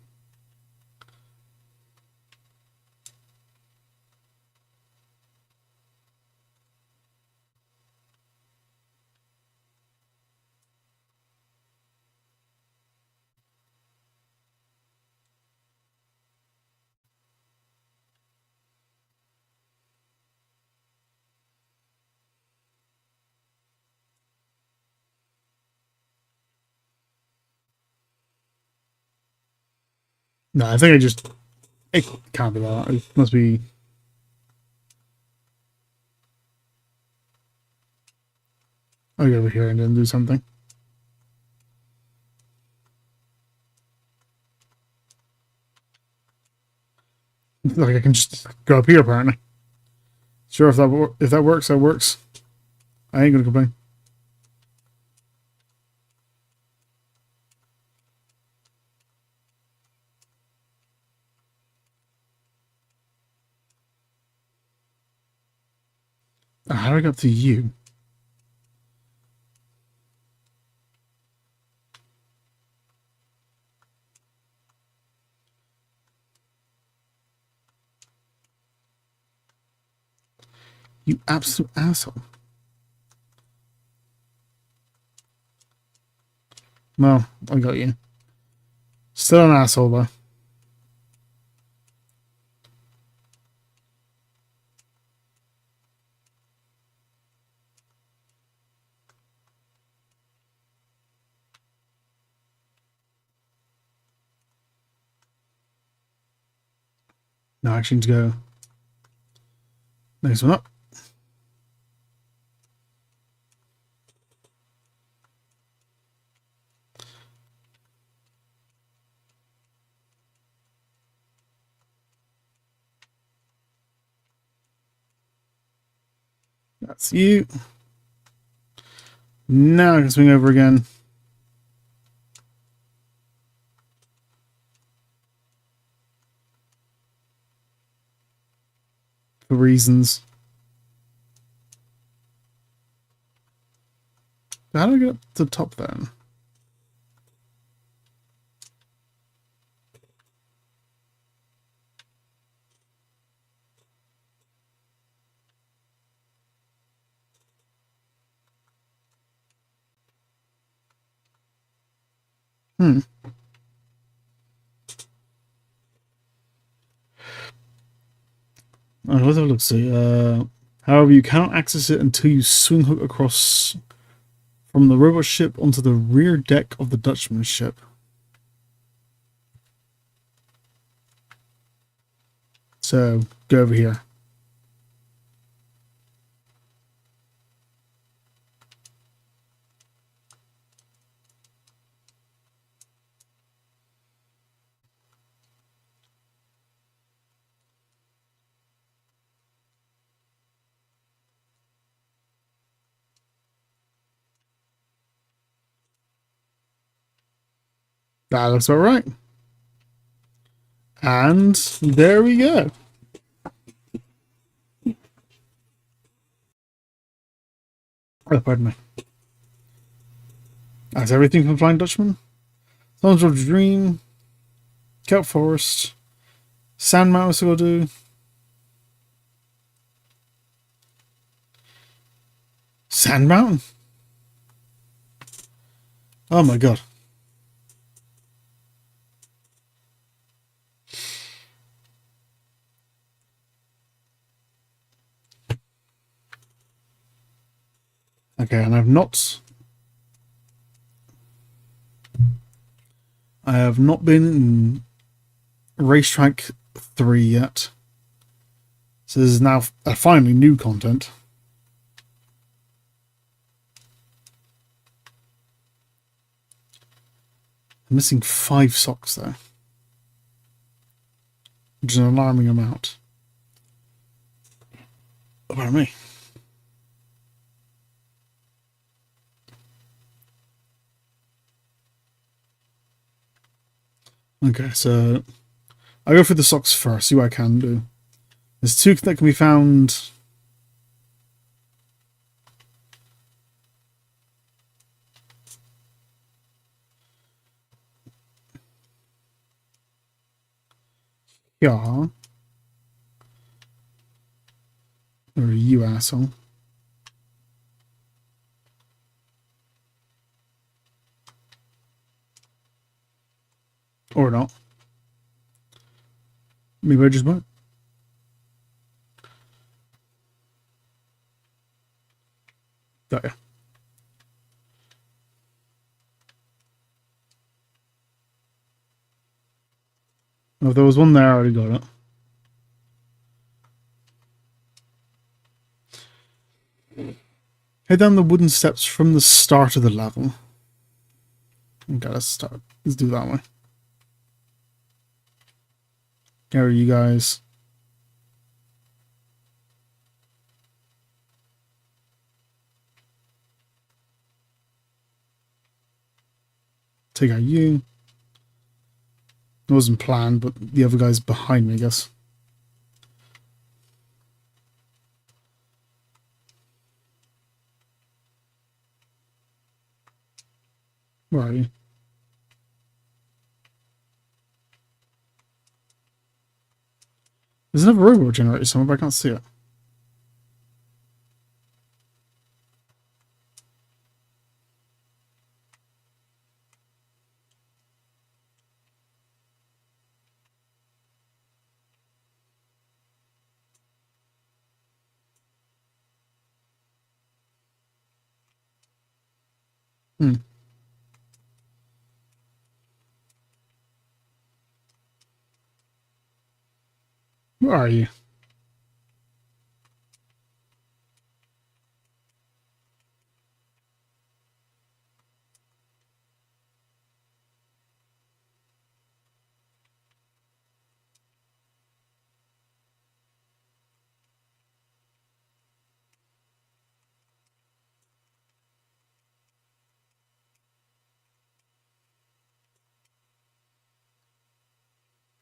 No, I think it can't be that. It must be. I'll go over here and then do something. Like I can just go up here apparently. Sure, if that works, that works. I ain't gonna complain. How do I get up to you? You absolute asshole. Well, I got you. Still an asshole though. Now I actually need to go next one up. That's you. Now I can swing over again. For reasons. How do I get up to the top then? Let's have a look. See. However, you cannot access it until you swing hook across from the robot ship onto the rear deck of the Dutchman ship. So go over here. That looks about right. And there we go. Oh, pardon me. That's everything from Flying Dutchman. SpongeBob Dream. Kelp Forest. Sand Mountain still gotta do. Sand Mountain? Oh my god. Okay, and I have not been in Racetrack 3 yet. So this is now finally new content. I'm missing 5 socks though, which is an alarming amount. Pardon me. Okay, so I'll go through the socks first, see what I can do. There's 2 that can be found. Yeah. Or you asshole. Or not. Maybe I just won't. Got ya. Oh, if there was one there, I already got it. Head down the wooden steps from the start of the level. Okay, let's start. Let's do that way. There are you guys. take out you. It wasn't planned, but the other guy's behind me, I guess. Where are you? There's another robot generator somewhere, but I can't see it. Hmm. Where are you?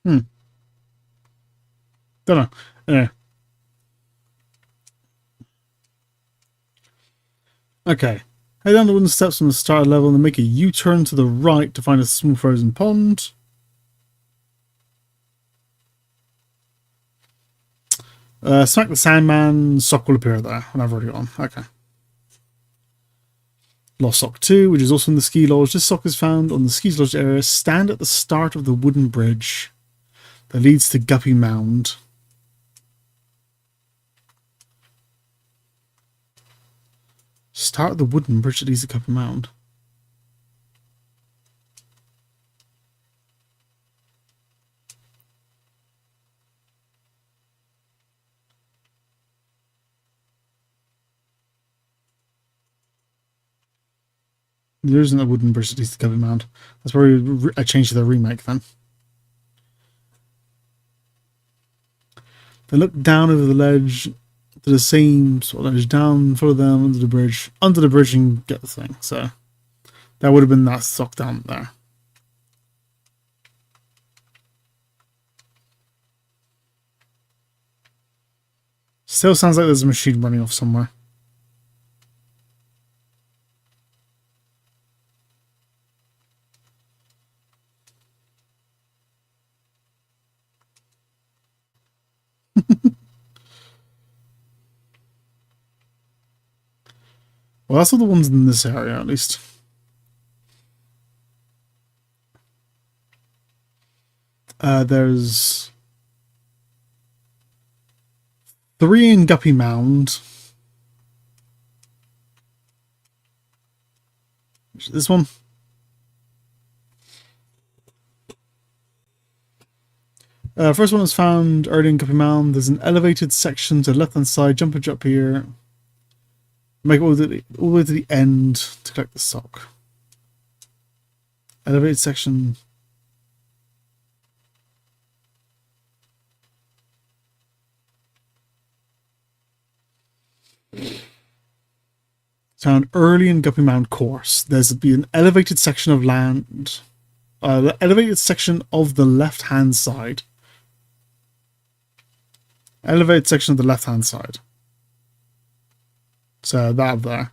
Hmm. Don't know. Yeah. Okay. Head down the wooden steps from the starter level and make a U-turn to the right to find a small frozen pond. Smack the Sandman, sock will appear there, and I've already gone. Okay. Lost Sock 2, which is also in the ski lodge. This sock is found on the ski lodge area. Stand at the start of the wooden bridge that leads to Guppy Mound. Start the wooden bridge that leads to Guppy Mound. There isn't a wooden bridge that leads to Guppy Mound. That's probably a change to the remake then. They look down over the ledge to the same sort of ledge, down, follow them under the bridge and get the thing. So that would have been that sock down there. Still sounds like there's a machine running off somewhere. Well, that's all the ones in this area, at least. There's 3 in Guppy Mound. This one. First one is found early in Guppy Mound. There's an elevated section to the left-hand side. Jump up here. Make it all the way to the end to collect the sock. Elevated section. Found early in Guppy Mound course. There's be an elevated section of land. The elevated section of the left-hand side. Elevated section of the left-hand side. So that up there.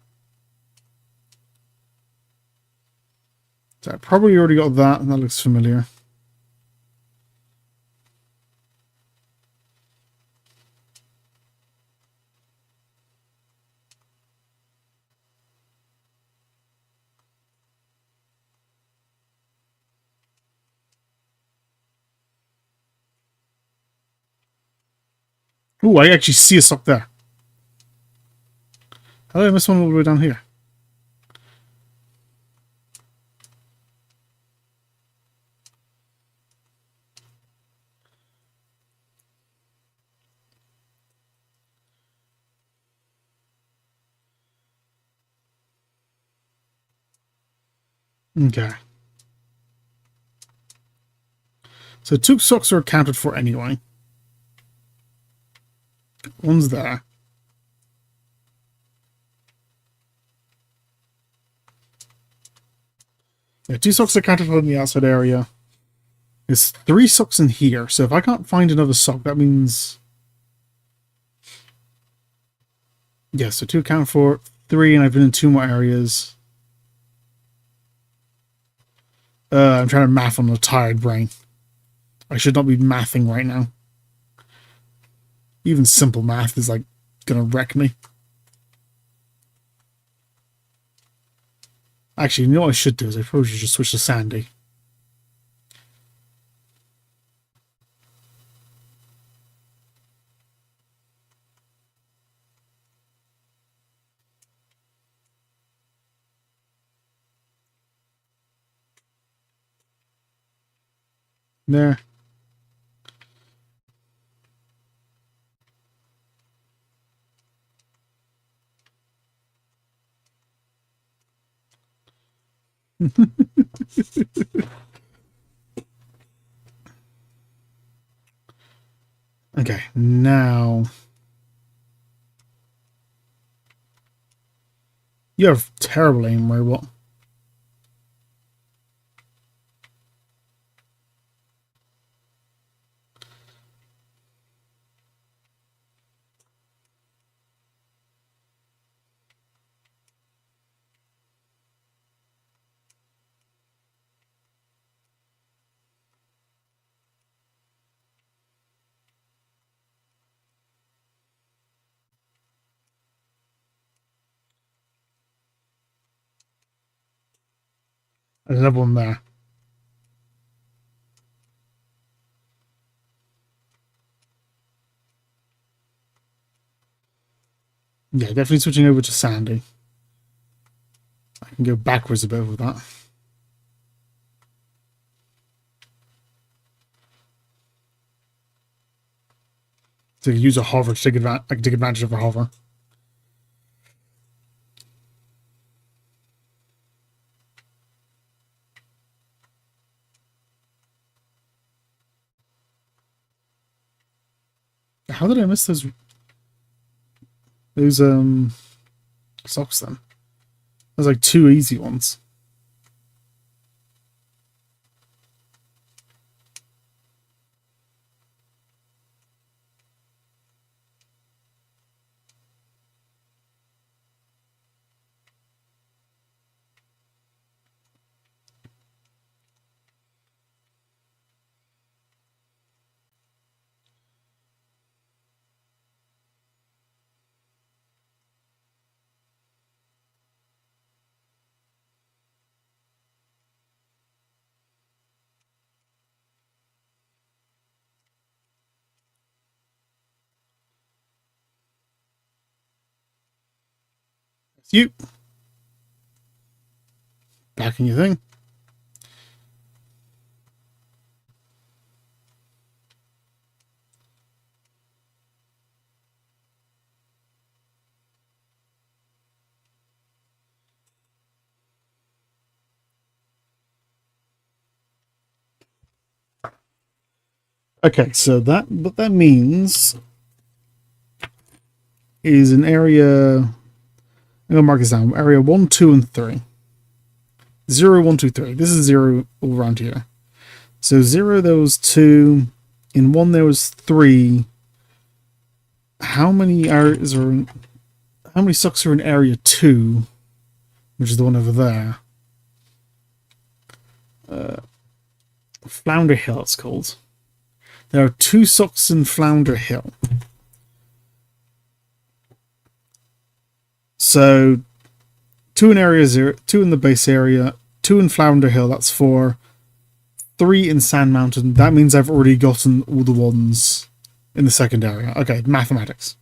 So I probably already got that, and that looks familiar. Oh, I actually see a sock there. How did I miss one all the way down here? Okay. So 2 socks are accounted for anyway. One's there. Yeah, 2 socks are counted in the outside area. There's 3 socks in here, so if I can't find another sock, that means... Yeah, so 2 count for 3, and I've been in 2 more areas. I'm trying to math on a tired brain. I should not be mathing right now. Even simple math is like gonna wreck me. Actually, you know what I should do is I probably should just switch to Sandy. There. Okay, now you have terrible aim, robot. There's another one there. Yeah, definitely switching over to Sandy. I can go backwards a bit with that. To use a hover to take advantage, I can take advantage of a hover. How did I miss those socks then? There's like 2 easy ones. It's you. Back in your thing. Okay, so what that means is an area. I'm gonna mark this down. Area 1, 2, and 3. 0, 1, 2, 3. This is 0 all around here. So 0 there was 2. In 1 there was 3. How many areas are in, how many socks are in area 2? Which is the one over there. Flounder Hill it's called. There are 2 socks in Flounder Hill. So 2 in area 0, 2 in the base area, 2 in Flounder Hill, that's 4. 3 in Sand Mountain. That means I've already gotten all the ones in the second area. Okay, mathematics.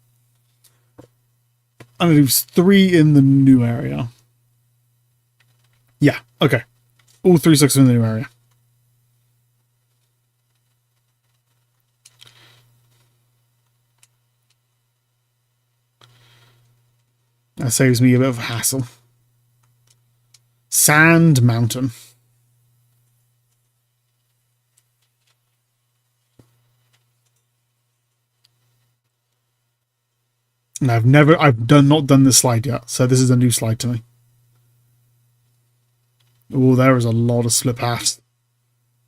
I'm going to do 3 in the new area. Yeah, okay. All 3 socks in the new area. That saves me a bit of a hassle. Sand Mountain. And I've not done this slide yet, so this is a new slide to me. Oh, there is a lot of split paths.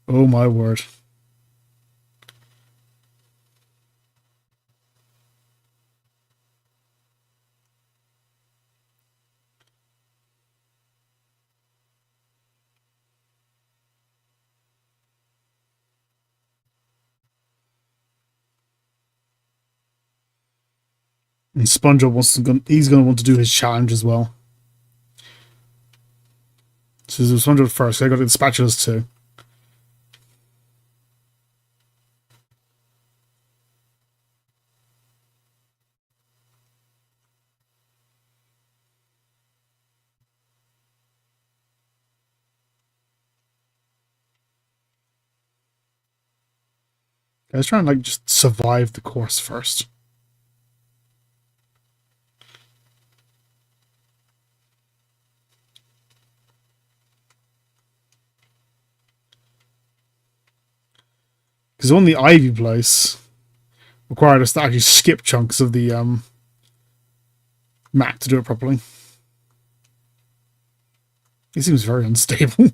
Oh my word. And SpongeBob he's going to want to do his challenge as well. So there's SpongeBob first. I got the spatulas too. I was trying to like just survive the course first. Because on the Ivy place required us to actually skip chunks of the map to do it properly. It seems very unstable.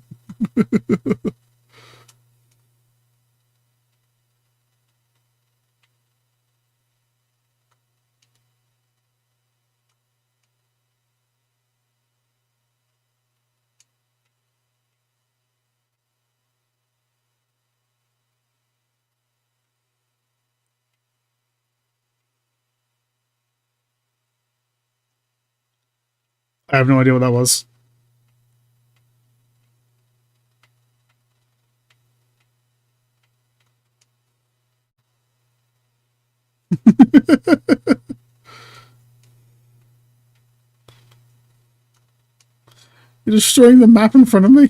I have no idea what that was. You're destroying the map in front of me?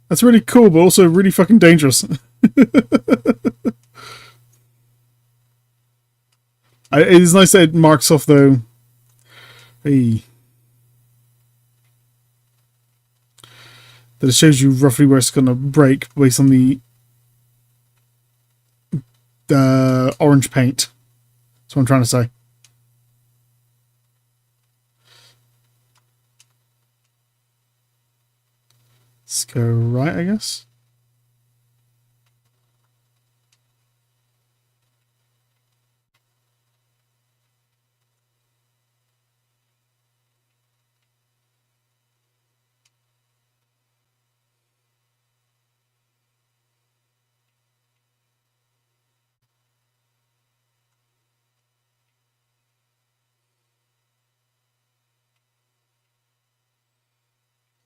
That's really cool, but also really fucking dangerous. It is nice that it marks off, though. Hey. That it shows you roughly where it's going to break based on the orange paint. That's what I'm trying to say. Let's go right, I guess.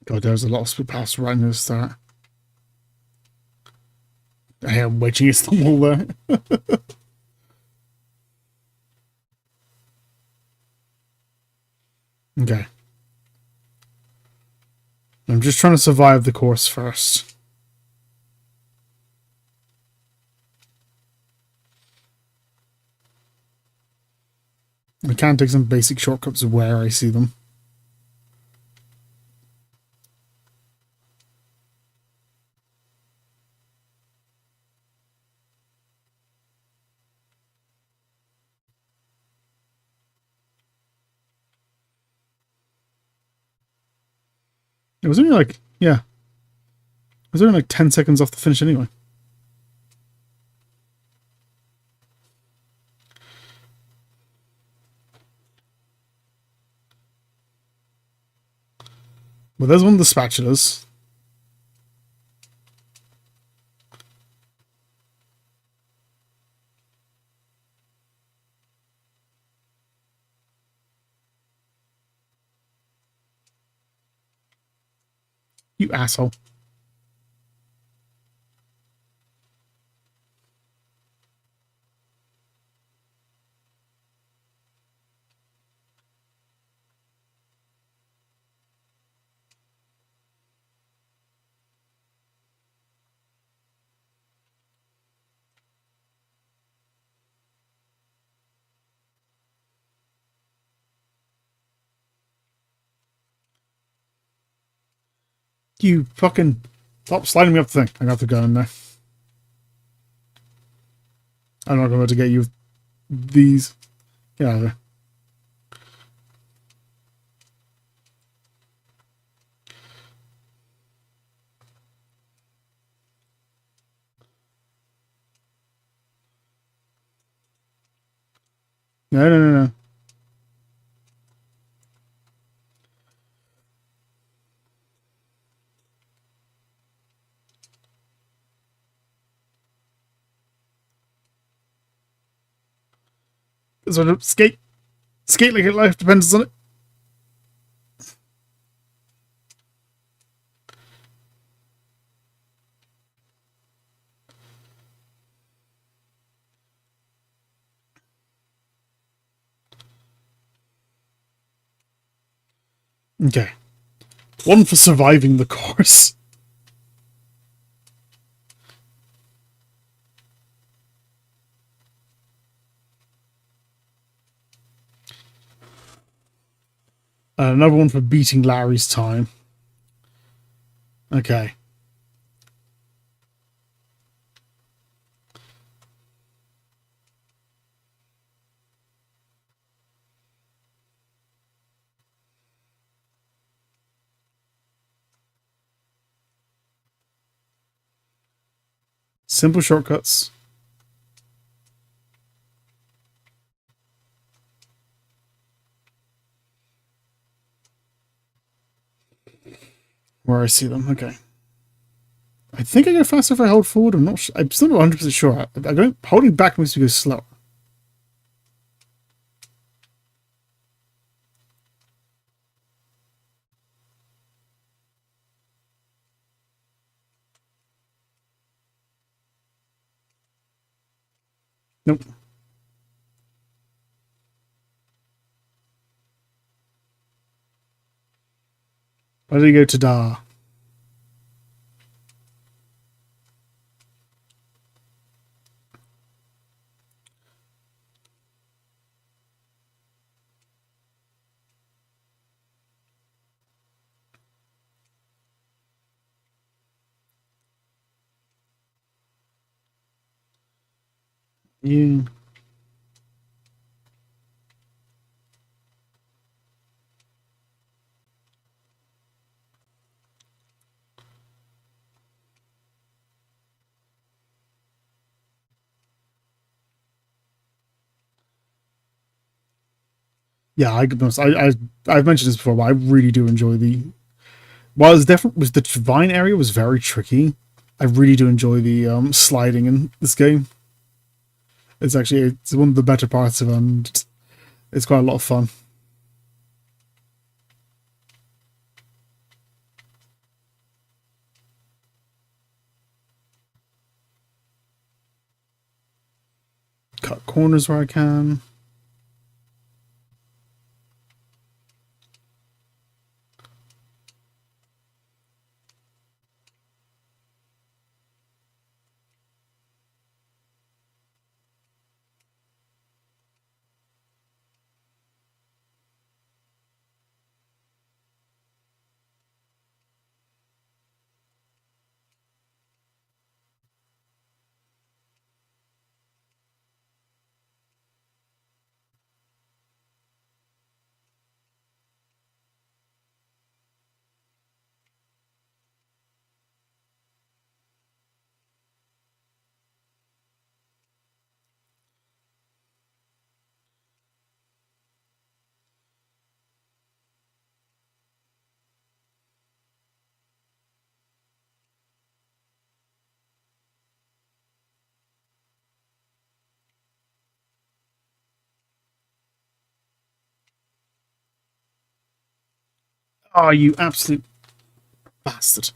God, there's a lot of split paths right near the start. I am wedging it them all there. Okay. I'm just trying to survive the course first. I can take some basic shortcuts where I see them. It was only like, yeah. It was only like 10 seconds off the finish anyway. Well, there's one of the spatulas. You asshole. You fucking stop sliding me up the thing. I got to go in there. I'm not going to get you these. Get out of there. No, no, no, no. So skate like your life depends on it. Okay. One for surviving the course. Another one for beating Larry's time. Okay. Simple shortcuts. Where I see them. Okay. I think I go faster if I hold forward. I'm not sure. I'm still not 100% sure. I don't. Holding back makes me go slower. Nope. Why did he go to Da? Yeah. Yeah, I've mentioned this before, but I really do enjoy the. While it's different, was the Divine area was very tricky. I really do enjoy the sliding in this game. It's one of the better parts of it, and it's quite a lot of fun. Cut corners where I can. Oh, you absolute bastard.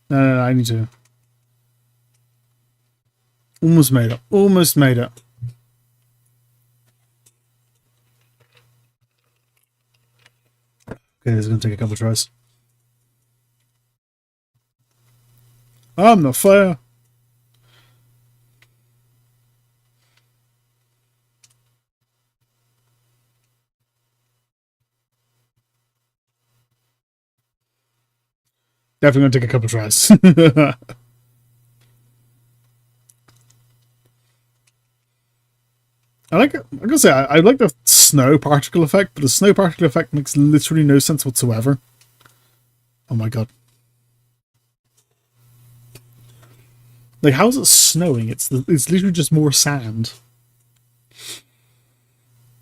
No, no, no, I need to. Almost made it. Almost made it. Okay, this is going to take a couple of tries. I'm not fair. Definitely going to take a couple of tries. I gotta say, I like the snow particle effect, but the snow particle effect makes literally no sense whatsoever. Oh my god. Like, how is it snowing? It's literally just more sand.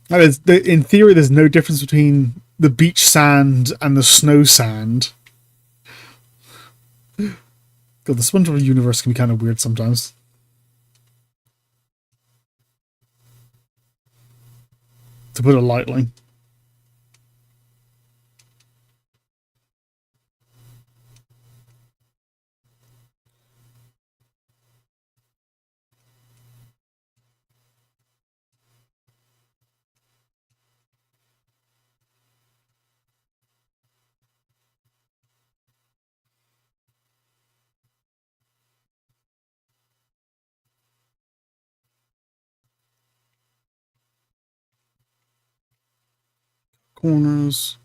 That is, in theory, there's no difference between the beach sand and the snow sand. God, the SpongeBob universe can be kind of weird sometimes. To put it lightly. Corners.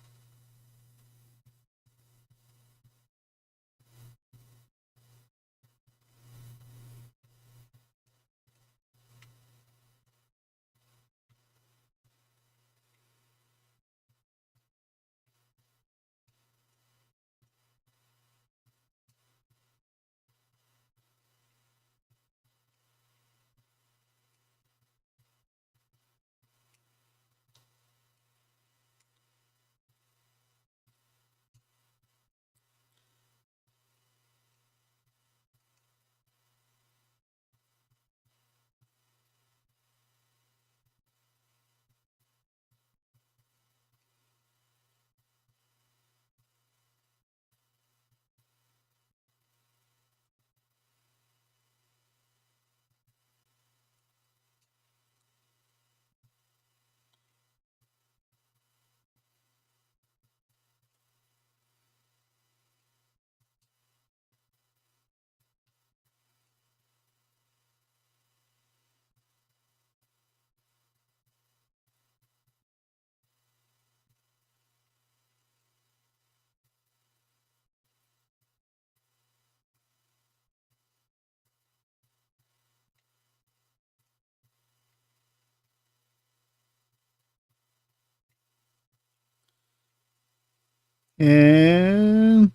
And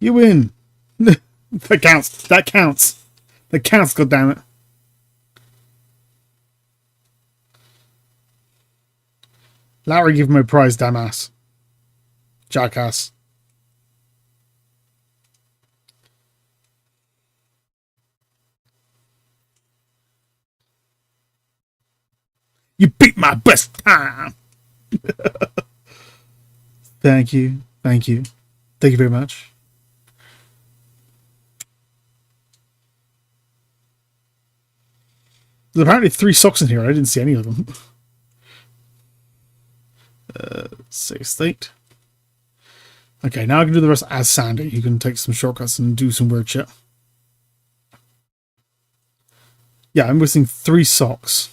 you win. That counts. That counts. That counts, goddammit. Larry, give him a prize, dumbass. Jackass. You beat my best time. Thank you. Thank you. Thank you very much. There's apparently 3 socks in here. I didn't see any of them. Save state. Okay, now I can do the rest as Sandy. You can take some shortcuts and do some weird shit. Yeah, I'm missing 3 socks.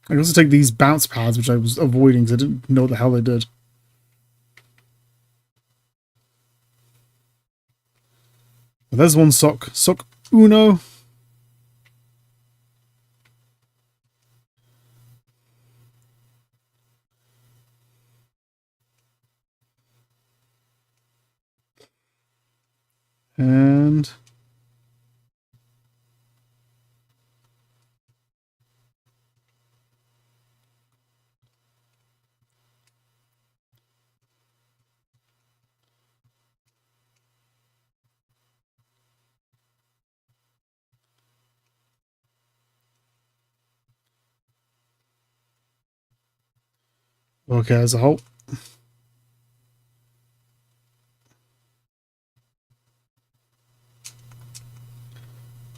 I can also take these bounce pads, which I was avoiding because I didn't know what the hell they did. Well, there's 1 sock. Sock uno. And okay, as a whole.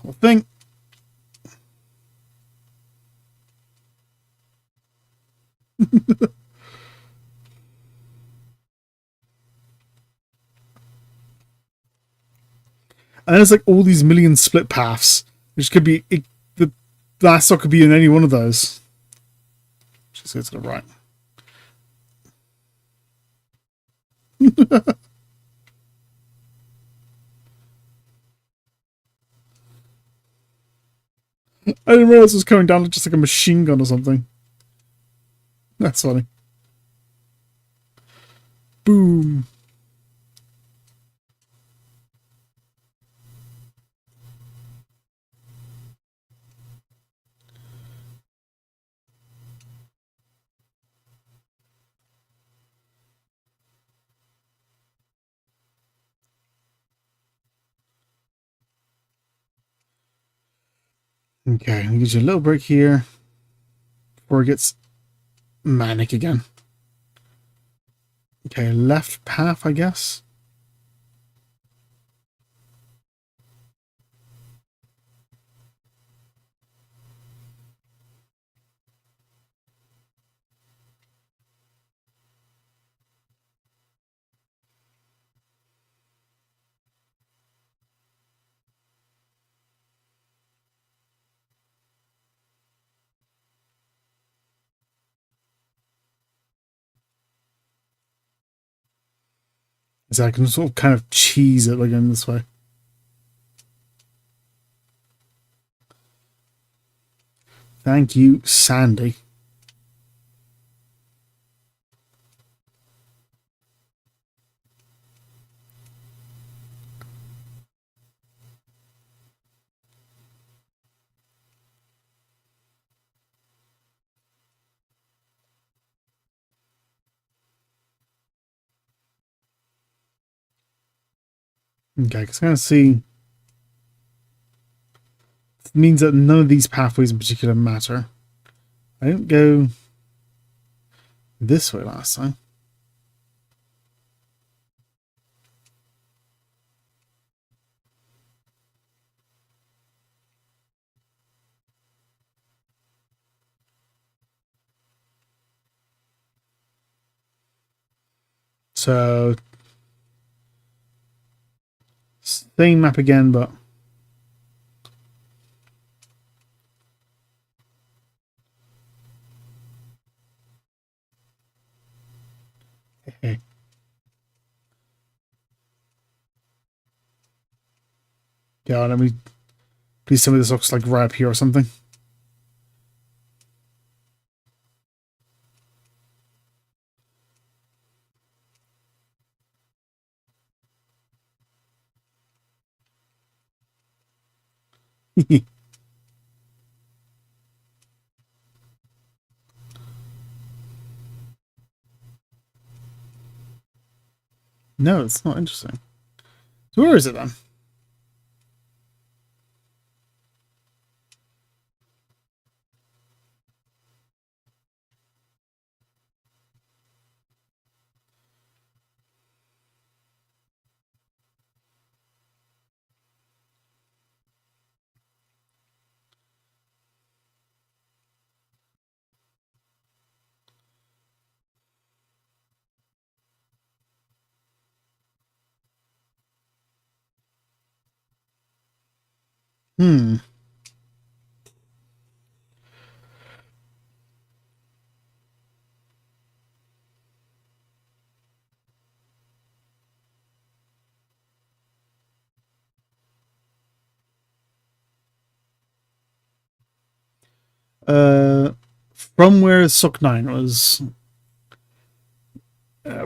Whole thing. And there's like all these million split paths, which could be the last sock could be in any one of those. Just go to the right. I didn't realize it was coming down just like a machine gun or something. That's funny. Boom. Okay, I'll give you a little break here before it gets manic again. Okay, left path, I guess. So I can sort of kind of cheese it again this way. Thank you, Sandy. Okay, because I can see it means that none of these pathways in particular matter. I didn't go this way last time. So same map again, but hey. Yeah, let me please tell me this looks like right up here or something. No, it's not interesting. So where is it then? Hmm. From where Sock 9 was.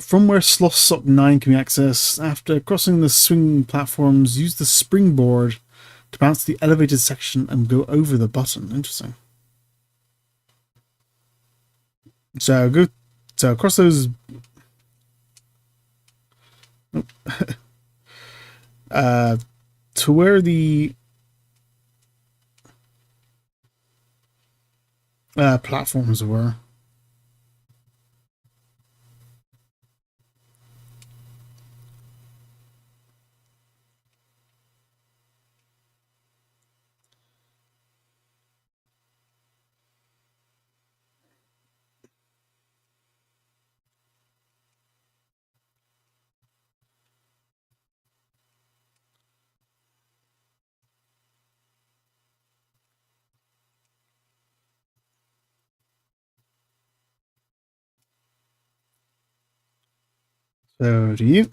From where Sloth Sock 9 can be accessed, after crossing the swing platforms, use the springboard to bounce to the elevated section and go over the button. Interesting. So go across those. To where the platforms were. So do you?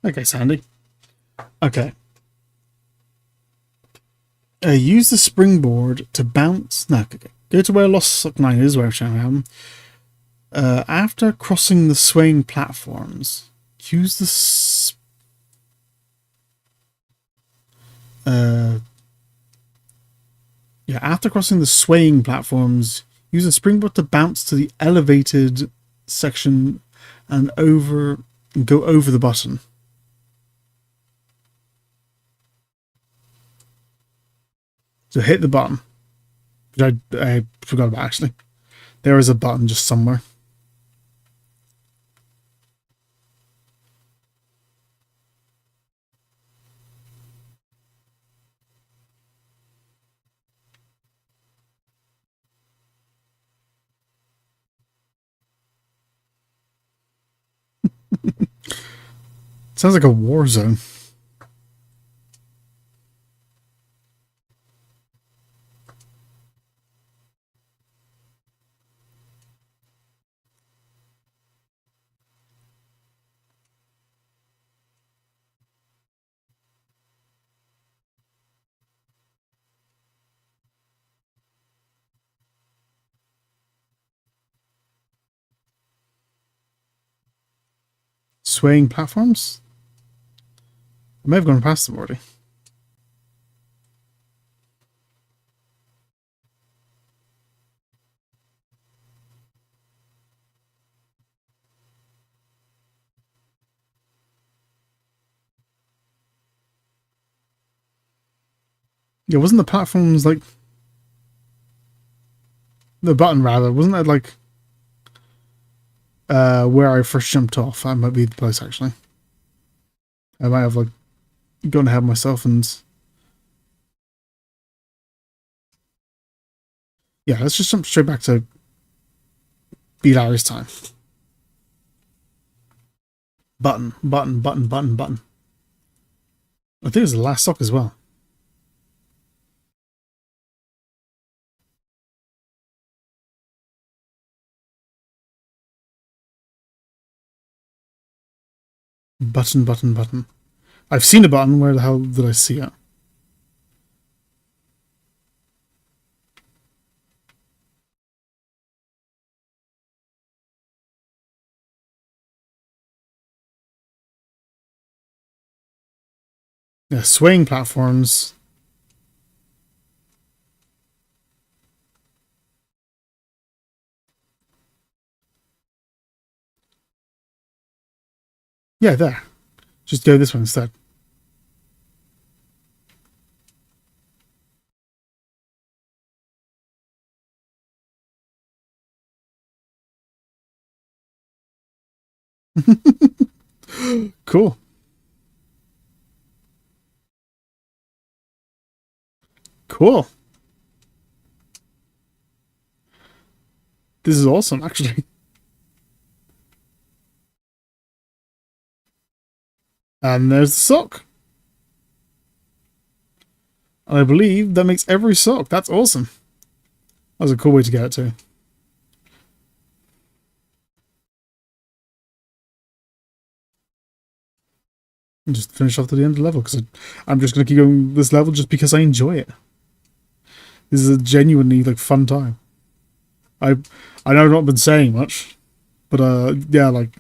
Okay, Sandy. Okay. Use the springboard to bounce. No, okay. Go to where Lost Sock 9 is, where I am. After crossing the swaying platforms, use the after crossing the swaying platforms, use a springboard to bounce to the elevated section and over and go over the button. So hit the button, which I forgot about actually. There is a button just somewhere. Sounds like a war zone. Swaying platforms? I may have gone past them already. Yeah, wasn't the platforms like... The button, rather. Wasn't that like... where I first jumped off? That might be the place, actually. I might have, like, gone ahead of myself and... Yeah, let's just jump straight back to... B. Larry's time. Button, button, button, button, button. I think it was the last sock as well. Button, button, button. I've seen a button. Where the hell did I see it? Yeah, swaying platforms. Yeah, there. Just go this way instead. Cool. Cool. This is awesome, actually. And there's the sock. And I believe that makes every sock. That's awesome. That was a cool way to get it to. And just finish off to the end of the level, because I'm just going to keep going this level just because I enjoy it. This is a genuinely like fun time. I know I've not been saying much, but yeah, like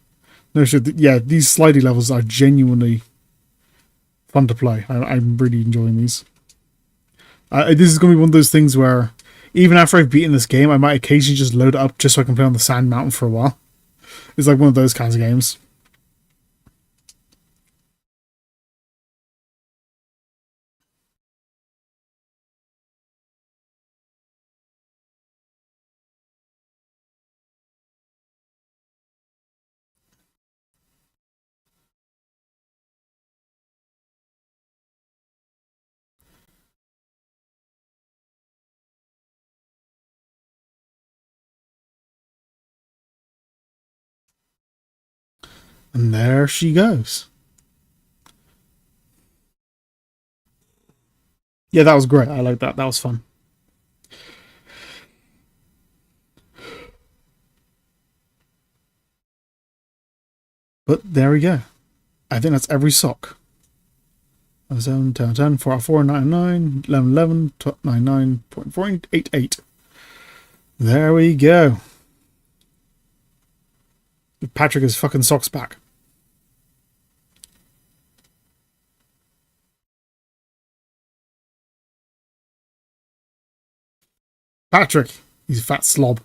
no shit. Yeah, these slidey levels are genuinely fun to play. I'm really enjoying these. This is going to be one of those things where even after I've beaten this game, I might occasionally just load it up just so I can play on the sand mountain for a while. It's like one of those kinds of games. And there she goes. Yeah, that was great. I like that. That was fun. But there we go. I think that's every sock. 7, 10, 10, 4, 4, 9, 9, 11, 11, 9, 9.488. There we go. Patrick is fucking socks back. Patrick, he's a fat slob.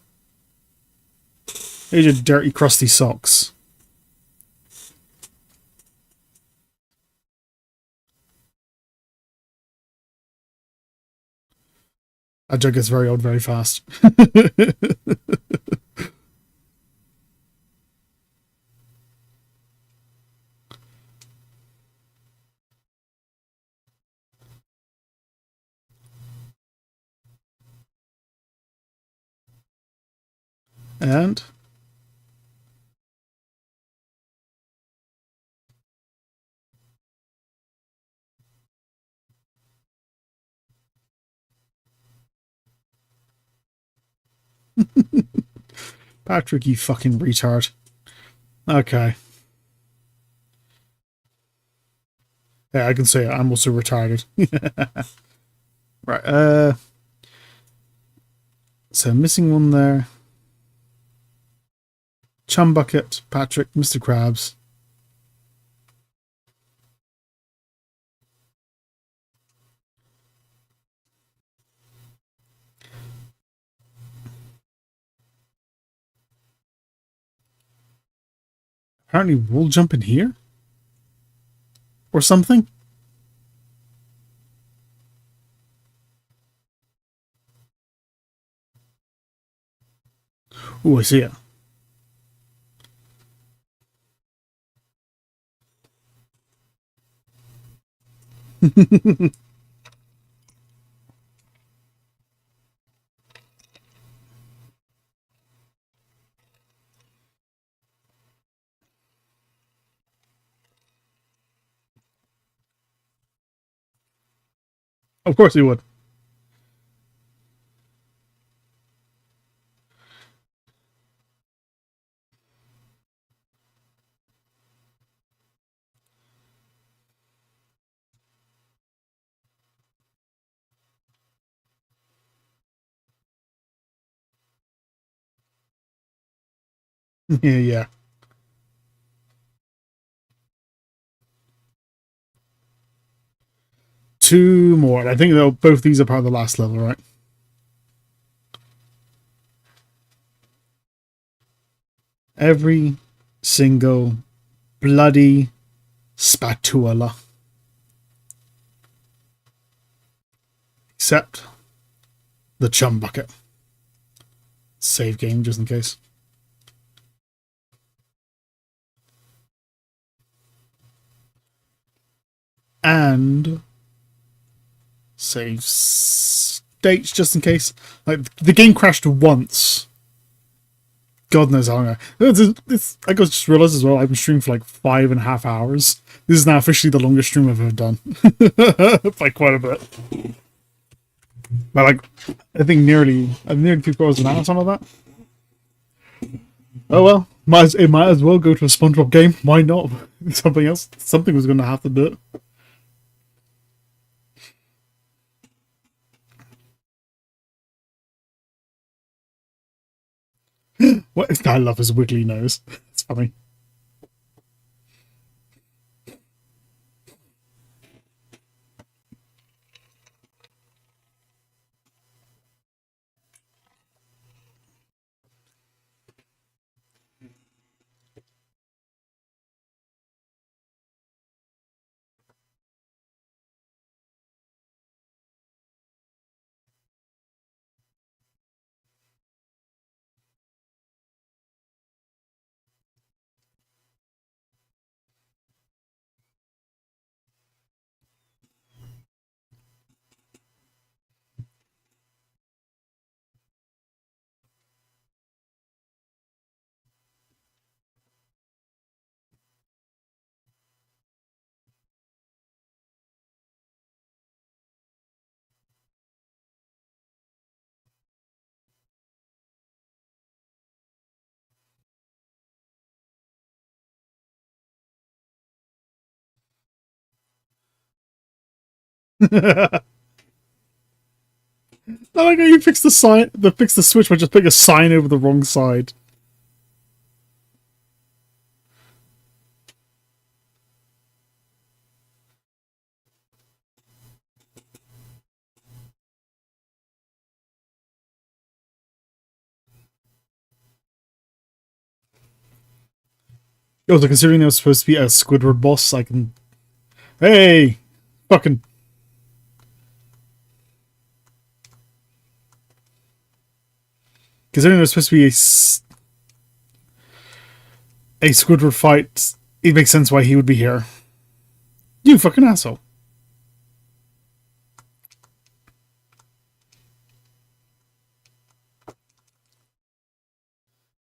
Here's your dirty, crusty socks. That joke gets very old very fast. And Patrick, you fucking retard. Okay. Yeah, I can say it. I'm also retarded. Right, so missing one there. Chum Bucket, Patrick, Mr. Krabs. Apparently we'll jump in here? Or something? Oh, I see it. Of course he would. Yeah. Two more. I think both these are part of the last level, right? Every single bloody spatula. Except the Chum Bucket. Save game, just in case. And save states, just in case. Like, the game crashed once. God knows how long. I just realized as well, I've been streaming for like 5.5 hours. This is now officially the longest stream I've ever done. By quite a bit. But like, I think nearly 3 hours an hour, something like that. Oh well, it might as well go to a SpongeBob game. Why not? Something else. Something was going to have to do it. What is that? I love his wiggly nose. It's funny. I like how you fix the switch by just putting a sign over the wrong side. Also, considering there was supposed to be a Squidward boss, I can... Hey! Fucking... considering there's supposed to be a Squidward fight, it makes sense why he would be here. You fucking asshole.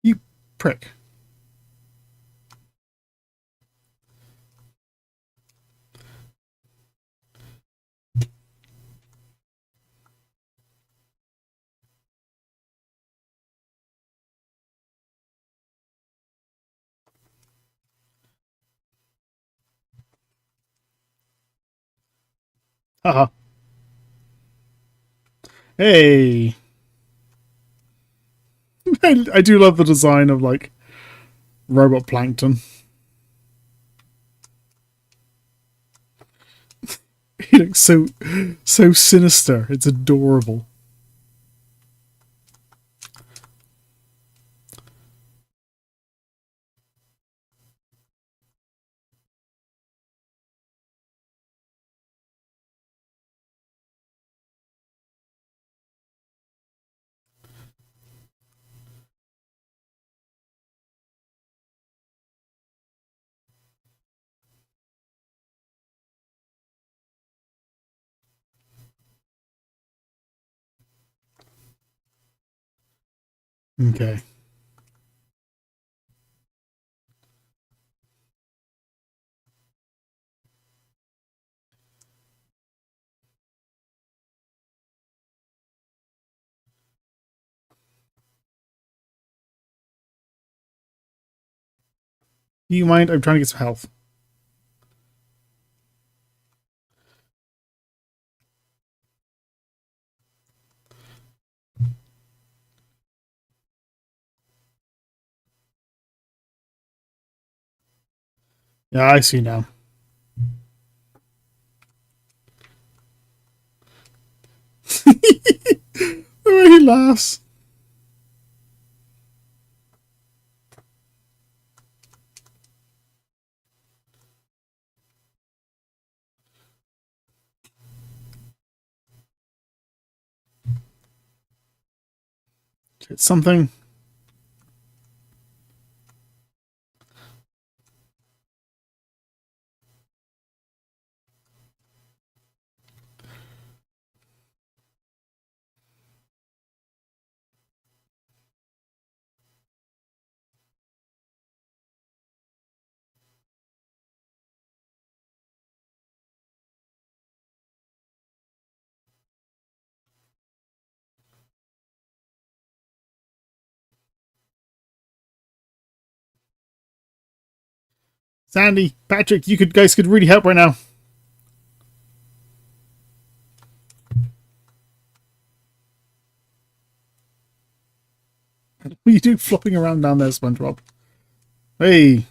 You prick. Haha. Hey. I do love the design of like robot plankton. He looks so sinister. It's adorable. Okay. Do you mind? I'm trying to get some health. Yeah, I see now. The way he laughs. It's something. Sandy, Patrick, you guys could really help right now. What are you doing flopping around down there, SpongeBob? Hey.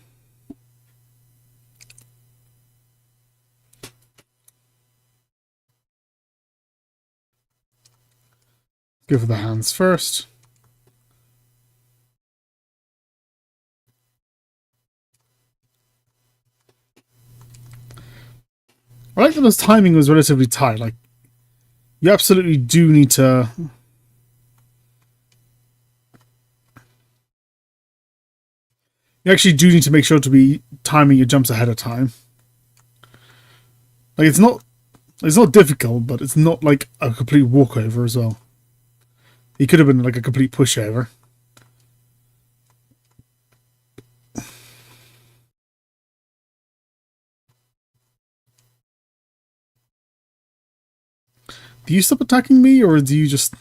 Go for the hands first. I like that his timing was relatively tight. Like, you absolutely do need to... You actually do need to make sure to be timing your jumps ahead of time. Like, it's not difficult, but it's not like a complete walkover as well. He could have been like a complete pushover. Do you stop attacking me, or do you just...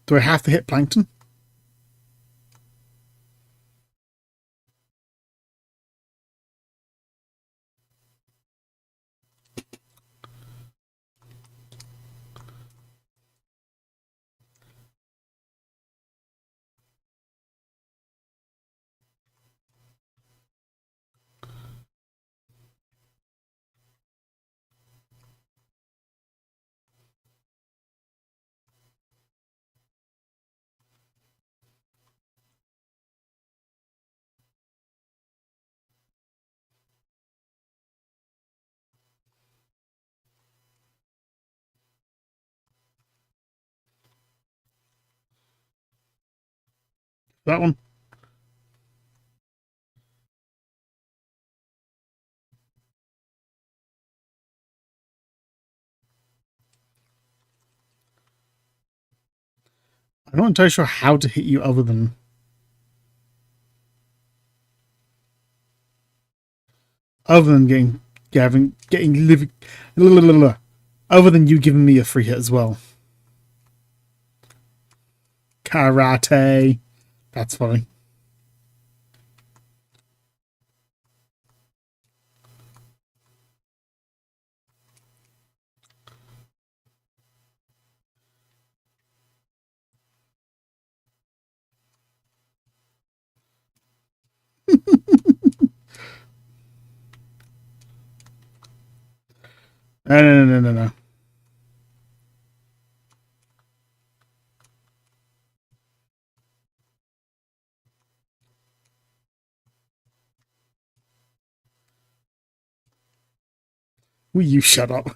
Do I have to hit Plankton? That one. I'm not entirely sure how to hit you other than getting living, other than you giving me a free hit as well. Karate. That's funny. No. Will you shut up?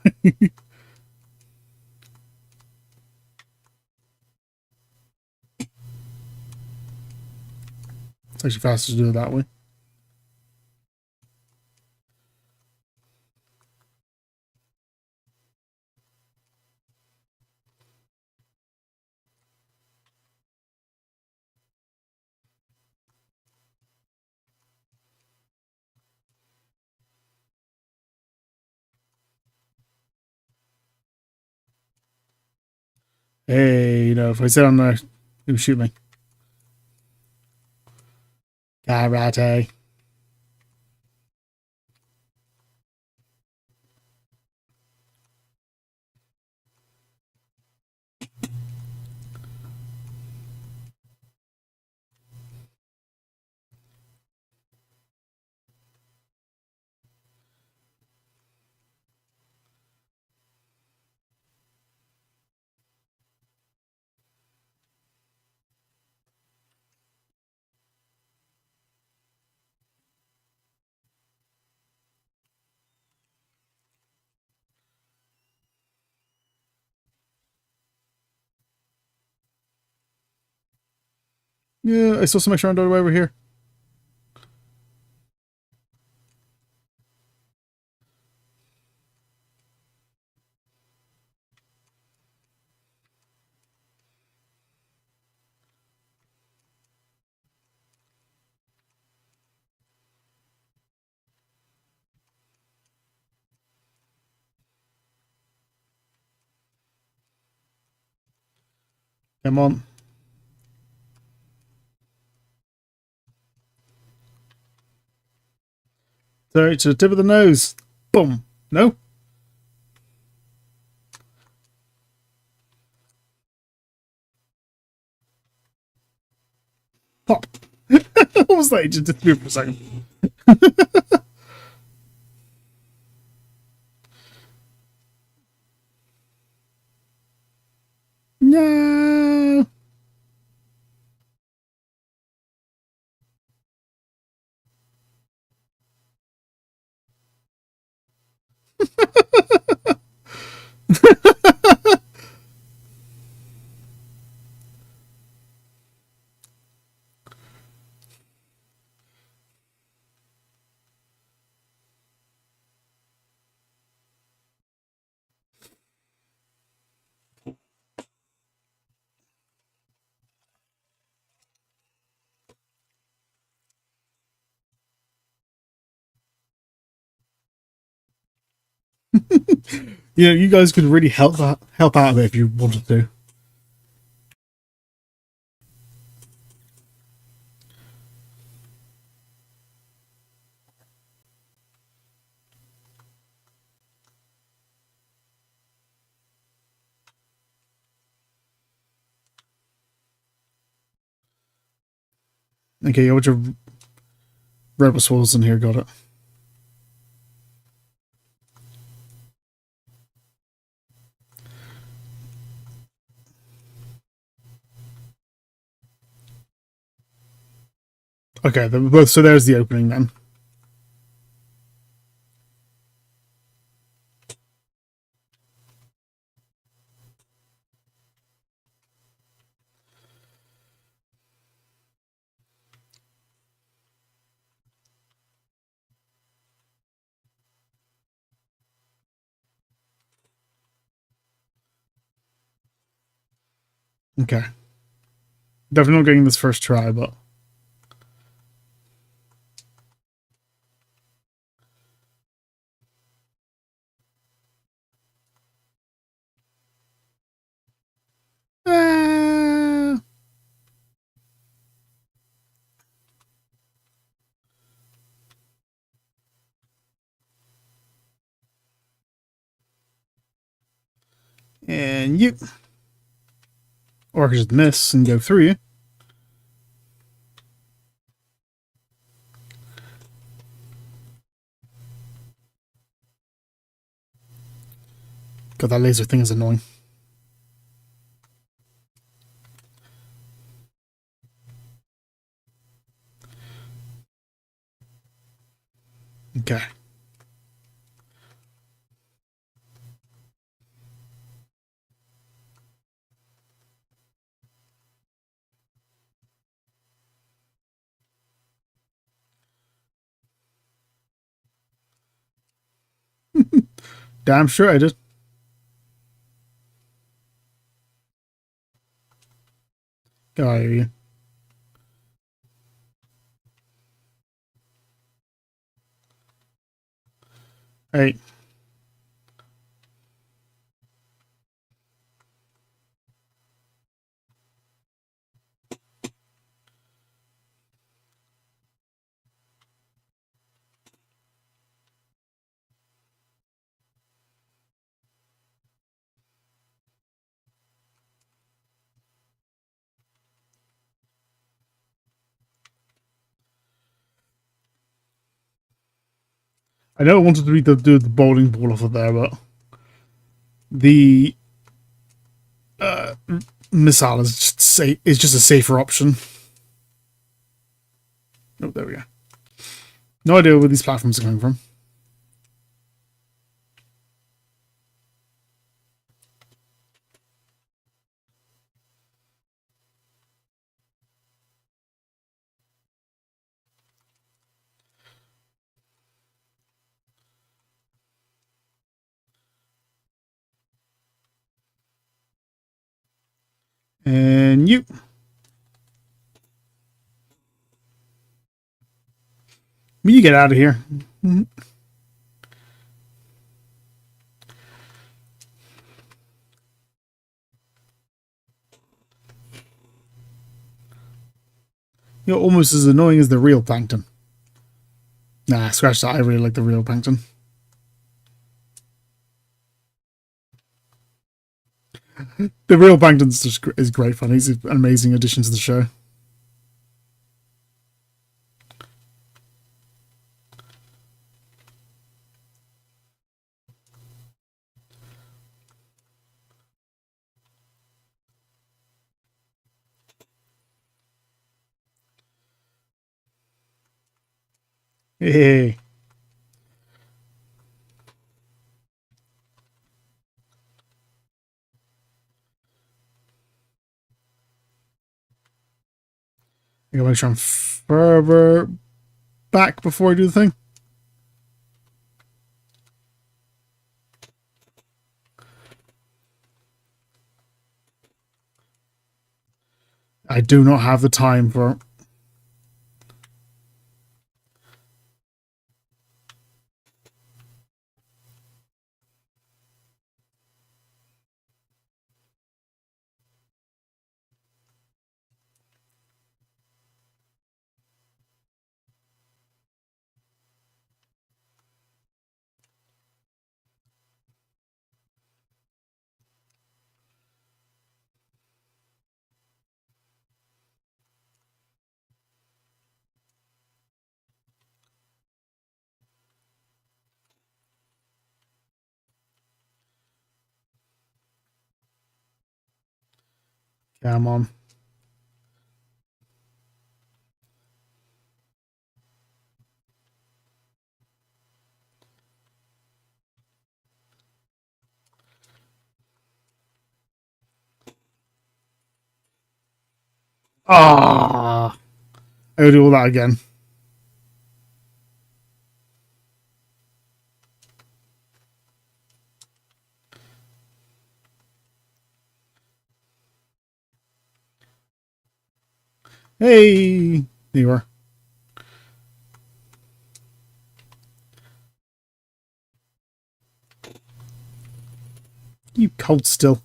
It's actually faster to do it that way. Hey, if I sit on there, you shoot me. Karate. Yeah, I saw some extra underway over here. Come on. Sorry, to the tip of the nose. Boom. No? Pop. What was that? It just disappeared for a second. No. You guys could really help out a bit if you wanted to. Okay, you got your rebel swords in here, got it. Okay, so there's the opening then. Okay. Definitely not getting this first try, but... Uh, and you. Or I could just miss and go through you. God, that laser thing is annoying. Okay. Damn sure I did. Oh, I hear you. Hey. I know I wanted to do the bowling ball off of there, but the missile is just a safer option. Oh, there we go. No idea where these platforms are coming from. And you. You get out of here. You're almost as annoying as the real plankton. Nah, scratch that. I really like the real plankton. The real plankton's just is great fun. He's an amazing addition to the show. Hey. I gotta make sure I'm further back before I do the thing. I do not have the time for... Come on. Ah, I gotta do all that again. Hey! There you are. You cold still.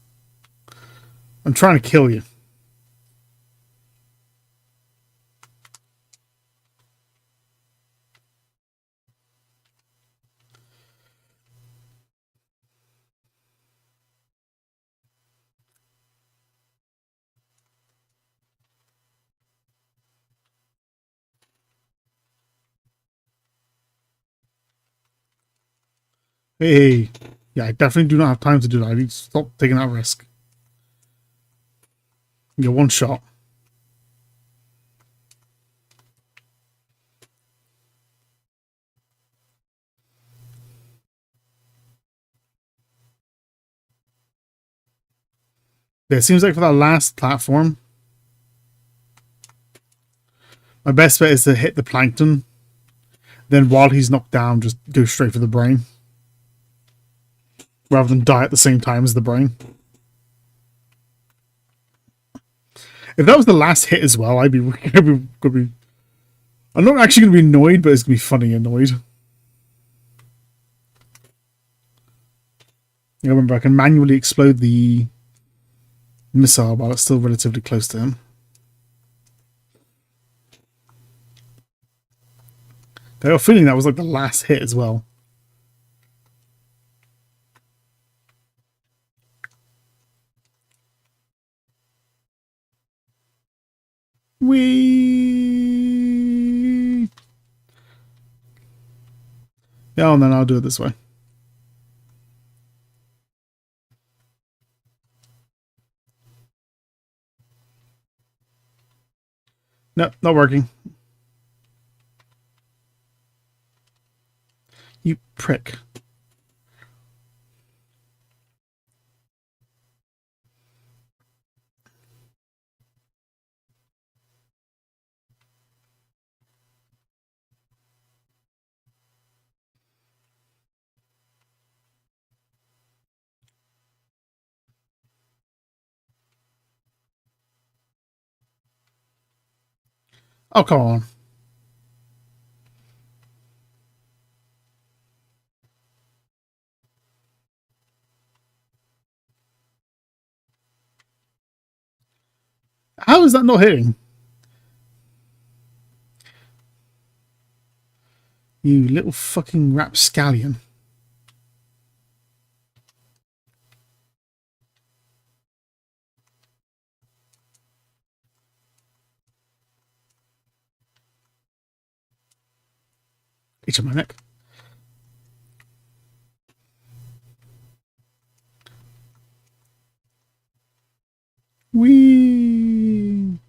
I'm trying to kill you. Hey! Yeah, I definitely do not have time to do that. I need to stop taking that risk. You're one shot. Yeah, it seems like for that last platform, my best bet is to hit the plankton. Then while he's knocked down, just go straight for the brain. Rather than die at the same time as the brain. If that was the last hit as well, I'd be I'm not actually going to be annoyed, but it's going to be funny annoyed. Yeah, remember, I can manually explode the missile while it's still relatively close to him. I got a feeling that was like the last hit as well. Whee! Yeah, and then I'll do it this way. Nope, not working. You prick. Oh, come on. How is that not hitting? You little fucking rapscallion. Itch on my neck. Whee!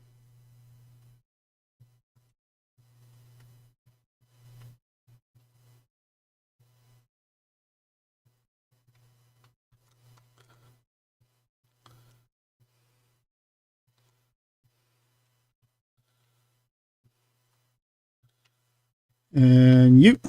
And you.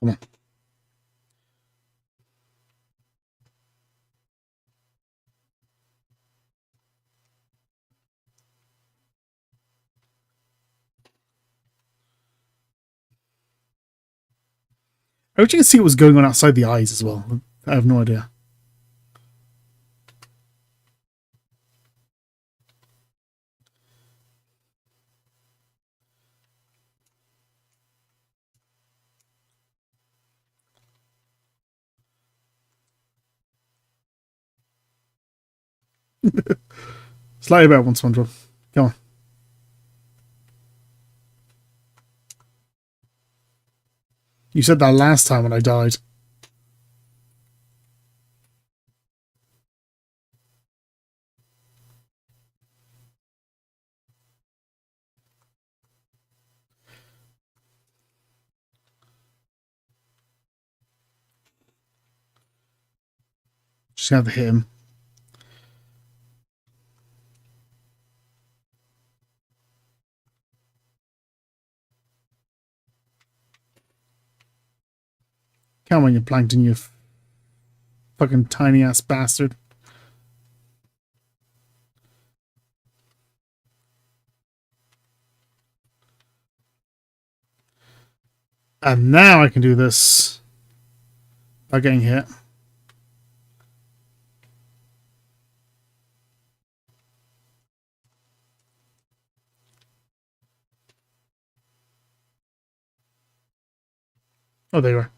Come on. I wish you could see what was going on outside the eyes as well. I have no idea. Slightly better one, SpongeBob. Come on. You said that last time when I died. Just have to hit him. Come on, you plankton, you fucking tiny ass bastard. And now I can do this without getting hit. Oh, there you are.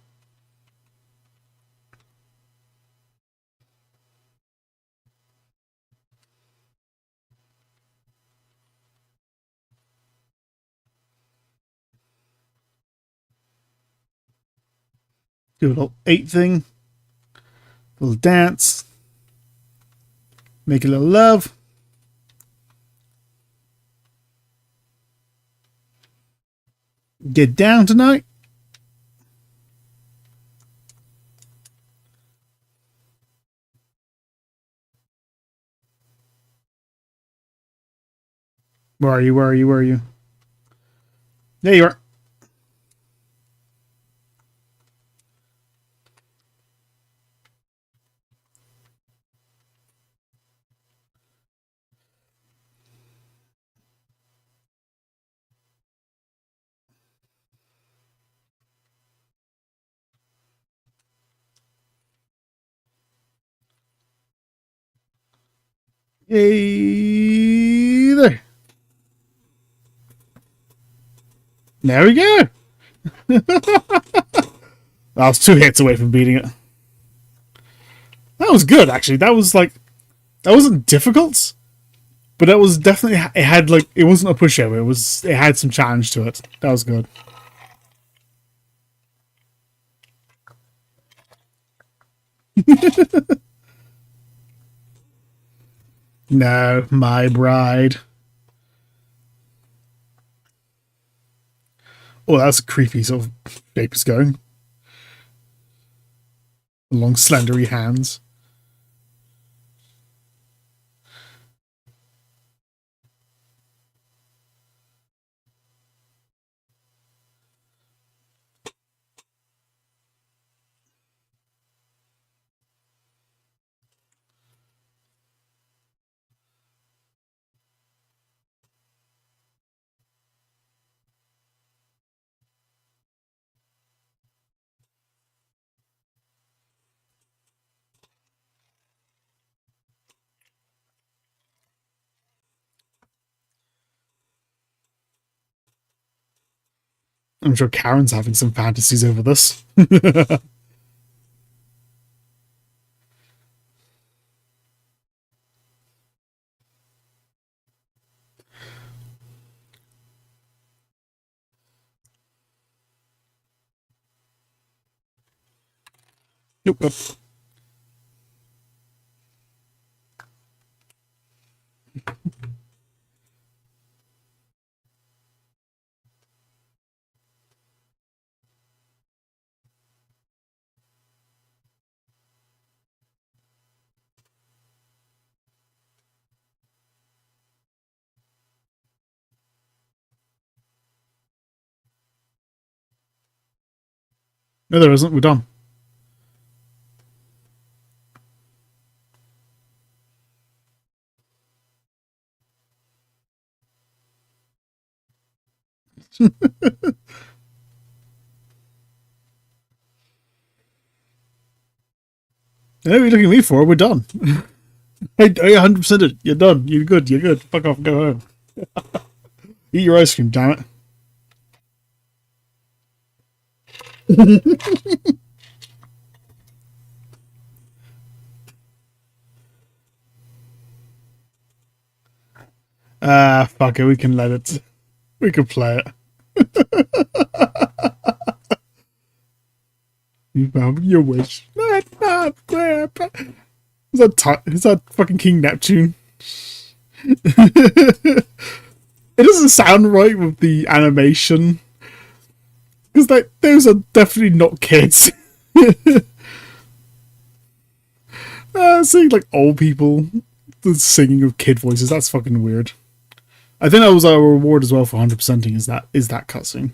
Do a little 8 thing. A little dance. Make a little love. Get down tonight. Where are you? Where are you? Where are you? There you are. Hey there. There we go. I was 2 hits away from beating it. That was good, actually. That was like, that wasn't difficult, but it was definitely, it had like, it wasn't a pushover. It had some challenge to it. That was good. No, my bride. Oh, that's a creepy sort of shape it's going. Long, slendery hands. I'm sure Karen's having some fantasies over this. Nope. No, there isn't. We're done. No, you're looking at me for. We're done. I 100% it. You're done. You're good. You're good. Fuck off and go home. Eat your ice cream, damn it. Fuck it. We can let it. We can play it. You found your wish. Is that fucking King Neptune? It doesn't sound right with the animation. Because like, those are definitely not kids. Seeing like old people singing with kid voices, that's fucking weird. I think that was our reward as well for 100%ing is that cutscene.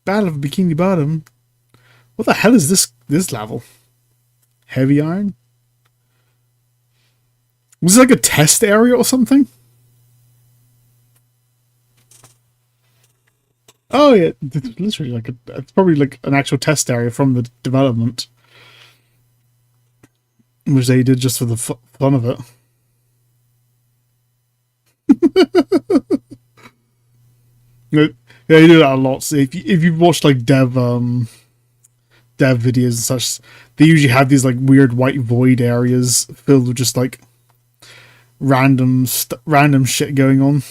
Battle of Bikini Bottom. What the hell is this level? Heavy iron? Was this like a test area or something? Oh yeah, it's literally like it's probably like an actual test area from the development, which they did just for the fun of it. Yeah, you do that a lot. So if you've watched like dev videos and such, they usually have these like weird white void areas filled with just like random shit going on.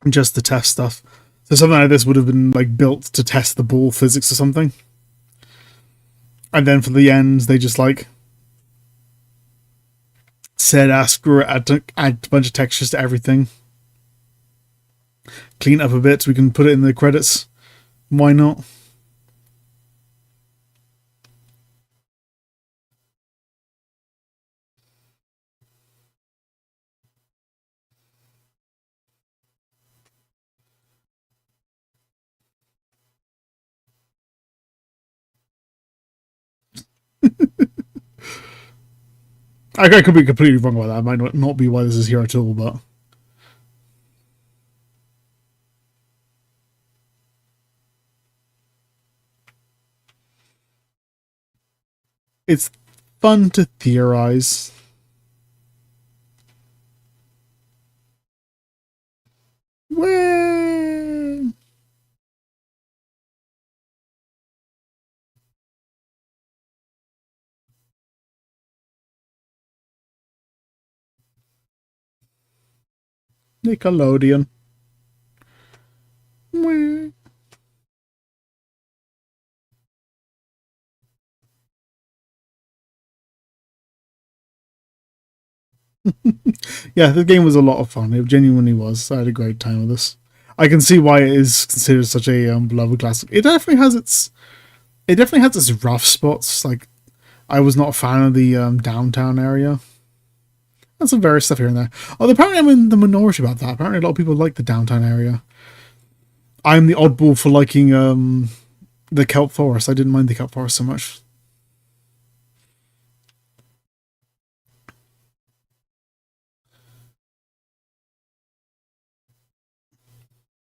Just to test stuff. So something like this would have been like built to test the ball physics or something. And then for the ends, they just like said, screw it, add a bunch of textures to everything. Clean it up a bit so we can put it in the credits. Why not? I could be completely wrong about that. It might not be why this is here at all, but it's fun to theorize. Where? Nickelodeon. Where? Yeah, the game was a lot of fun. It genuinely was. I had a great time with this. I can see why it is considered such a beloved classic. It definitely has its rough spots. Like, I was not a fan of the downtown area. And some various stuff here and there. Although apparently I'm in the minority about that. Apparently a lot of people like the downtown area. I'm the oddball for liking the kelp forest. I didn't mind the kelp forest so much.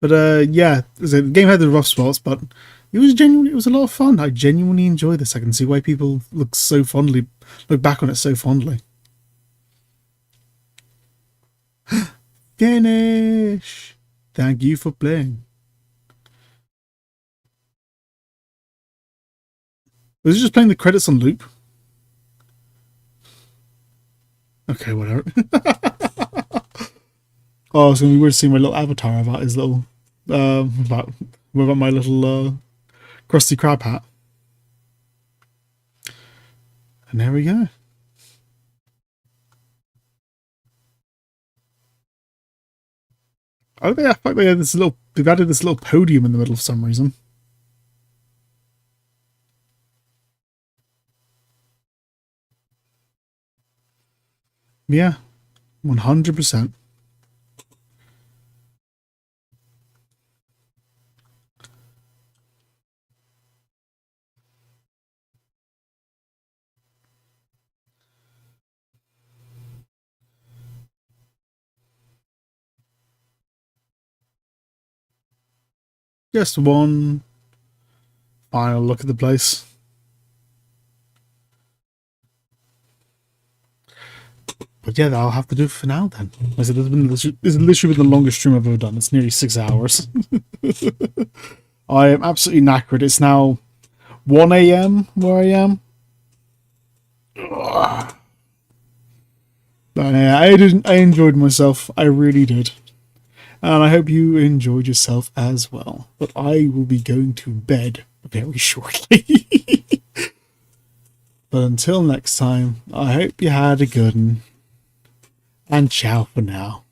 But yeah, the game had the rough spots, but it was a lot of fun. I genuinely enjoyed this. I can see why people look back on it so fondly. Finish. Thank you for playing. Was it just playing the credits on loop? Okay, whatever. Oh, it's gonna be weird seeing my little avatar about his little about my little Krusty Krab hat. And there we go. Oh yeah, fuck, they've added this little podium in the middle for some reason. Yeah, 100%. Just one final look at the place. But yeah, that'll have to do for now then. I said this has literally been the longest stream I've ever done. It's nearly 6 hours. I am absolutely knackered. It's now 1 AM where I am. But yeah, I enjoyed myself. I really did. And I hope you enjoyed yourself as well. But I will be going to bed very shortly. But until next time, I hope you had a good one. And ciao for now.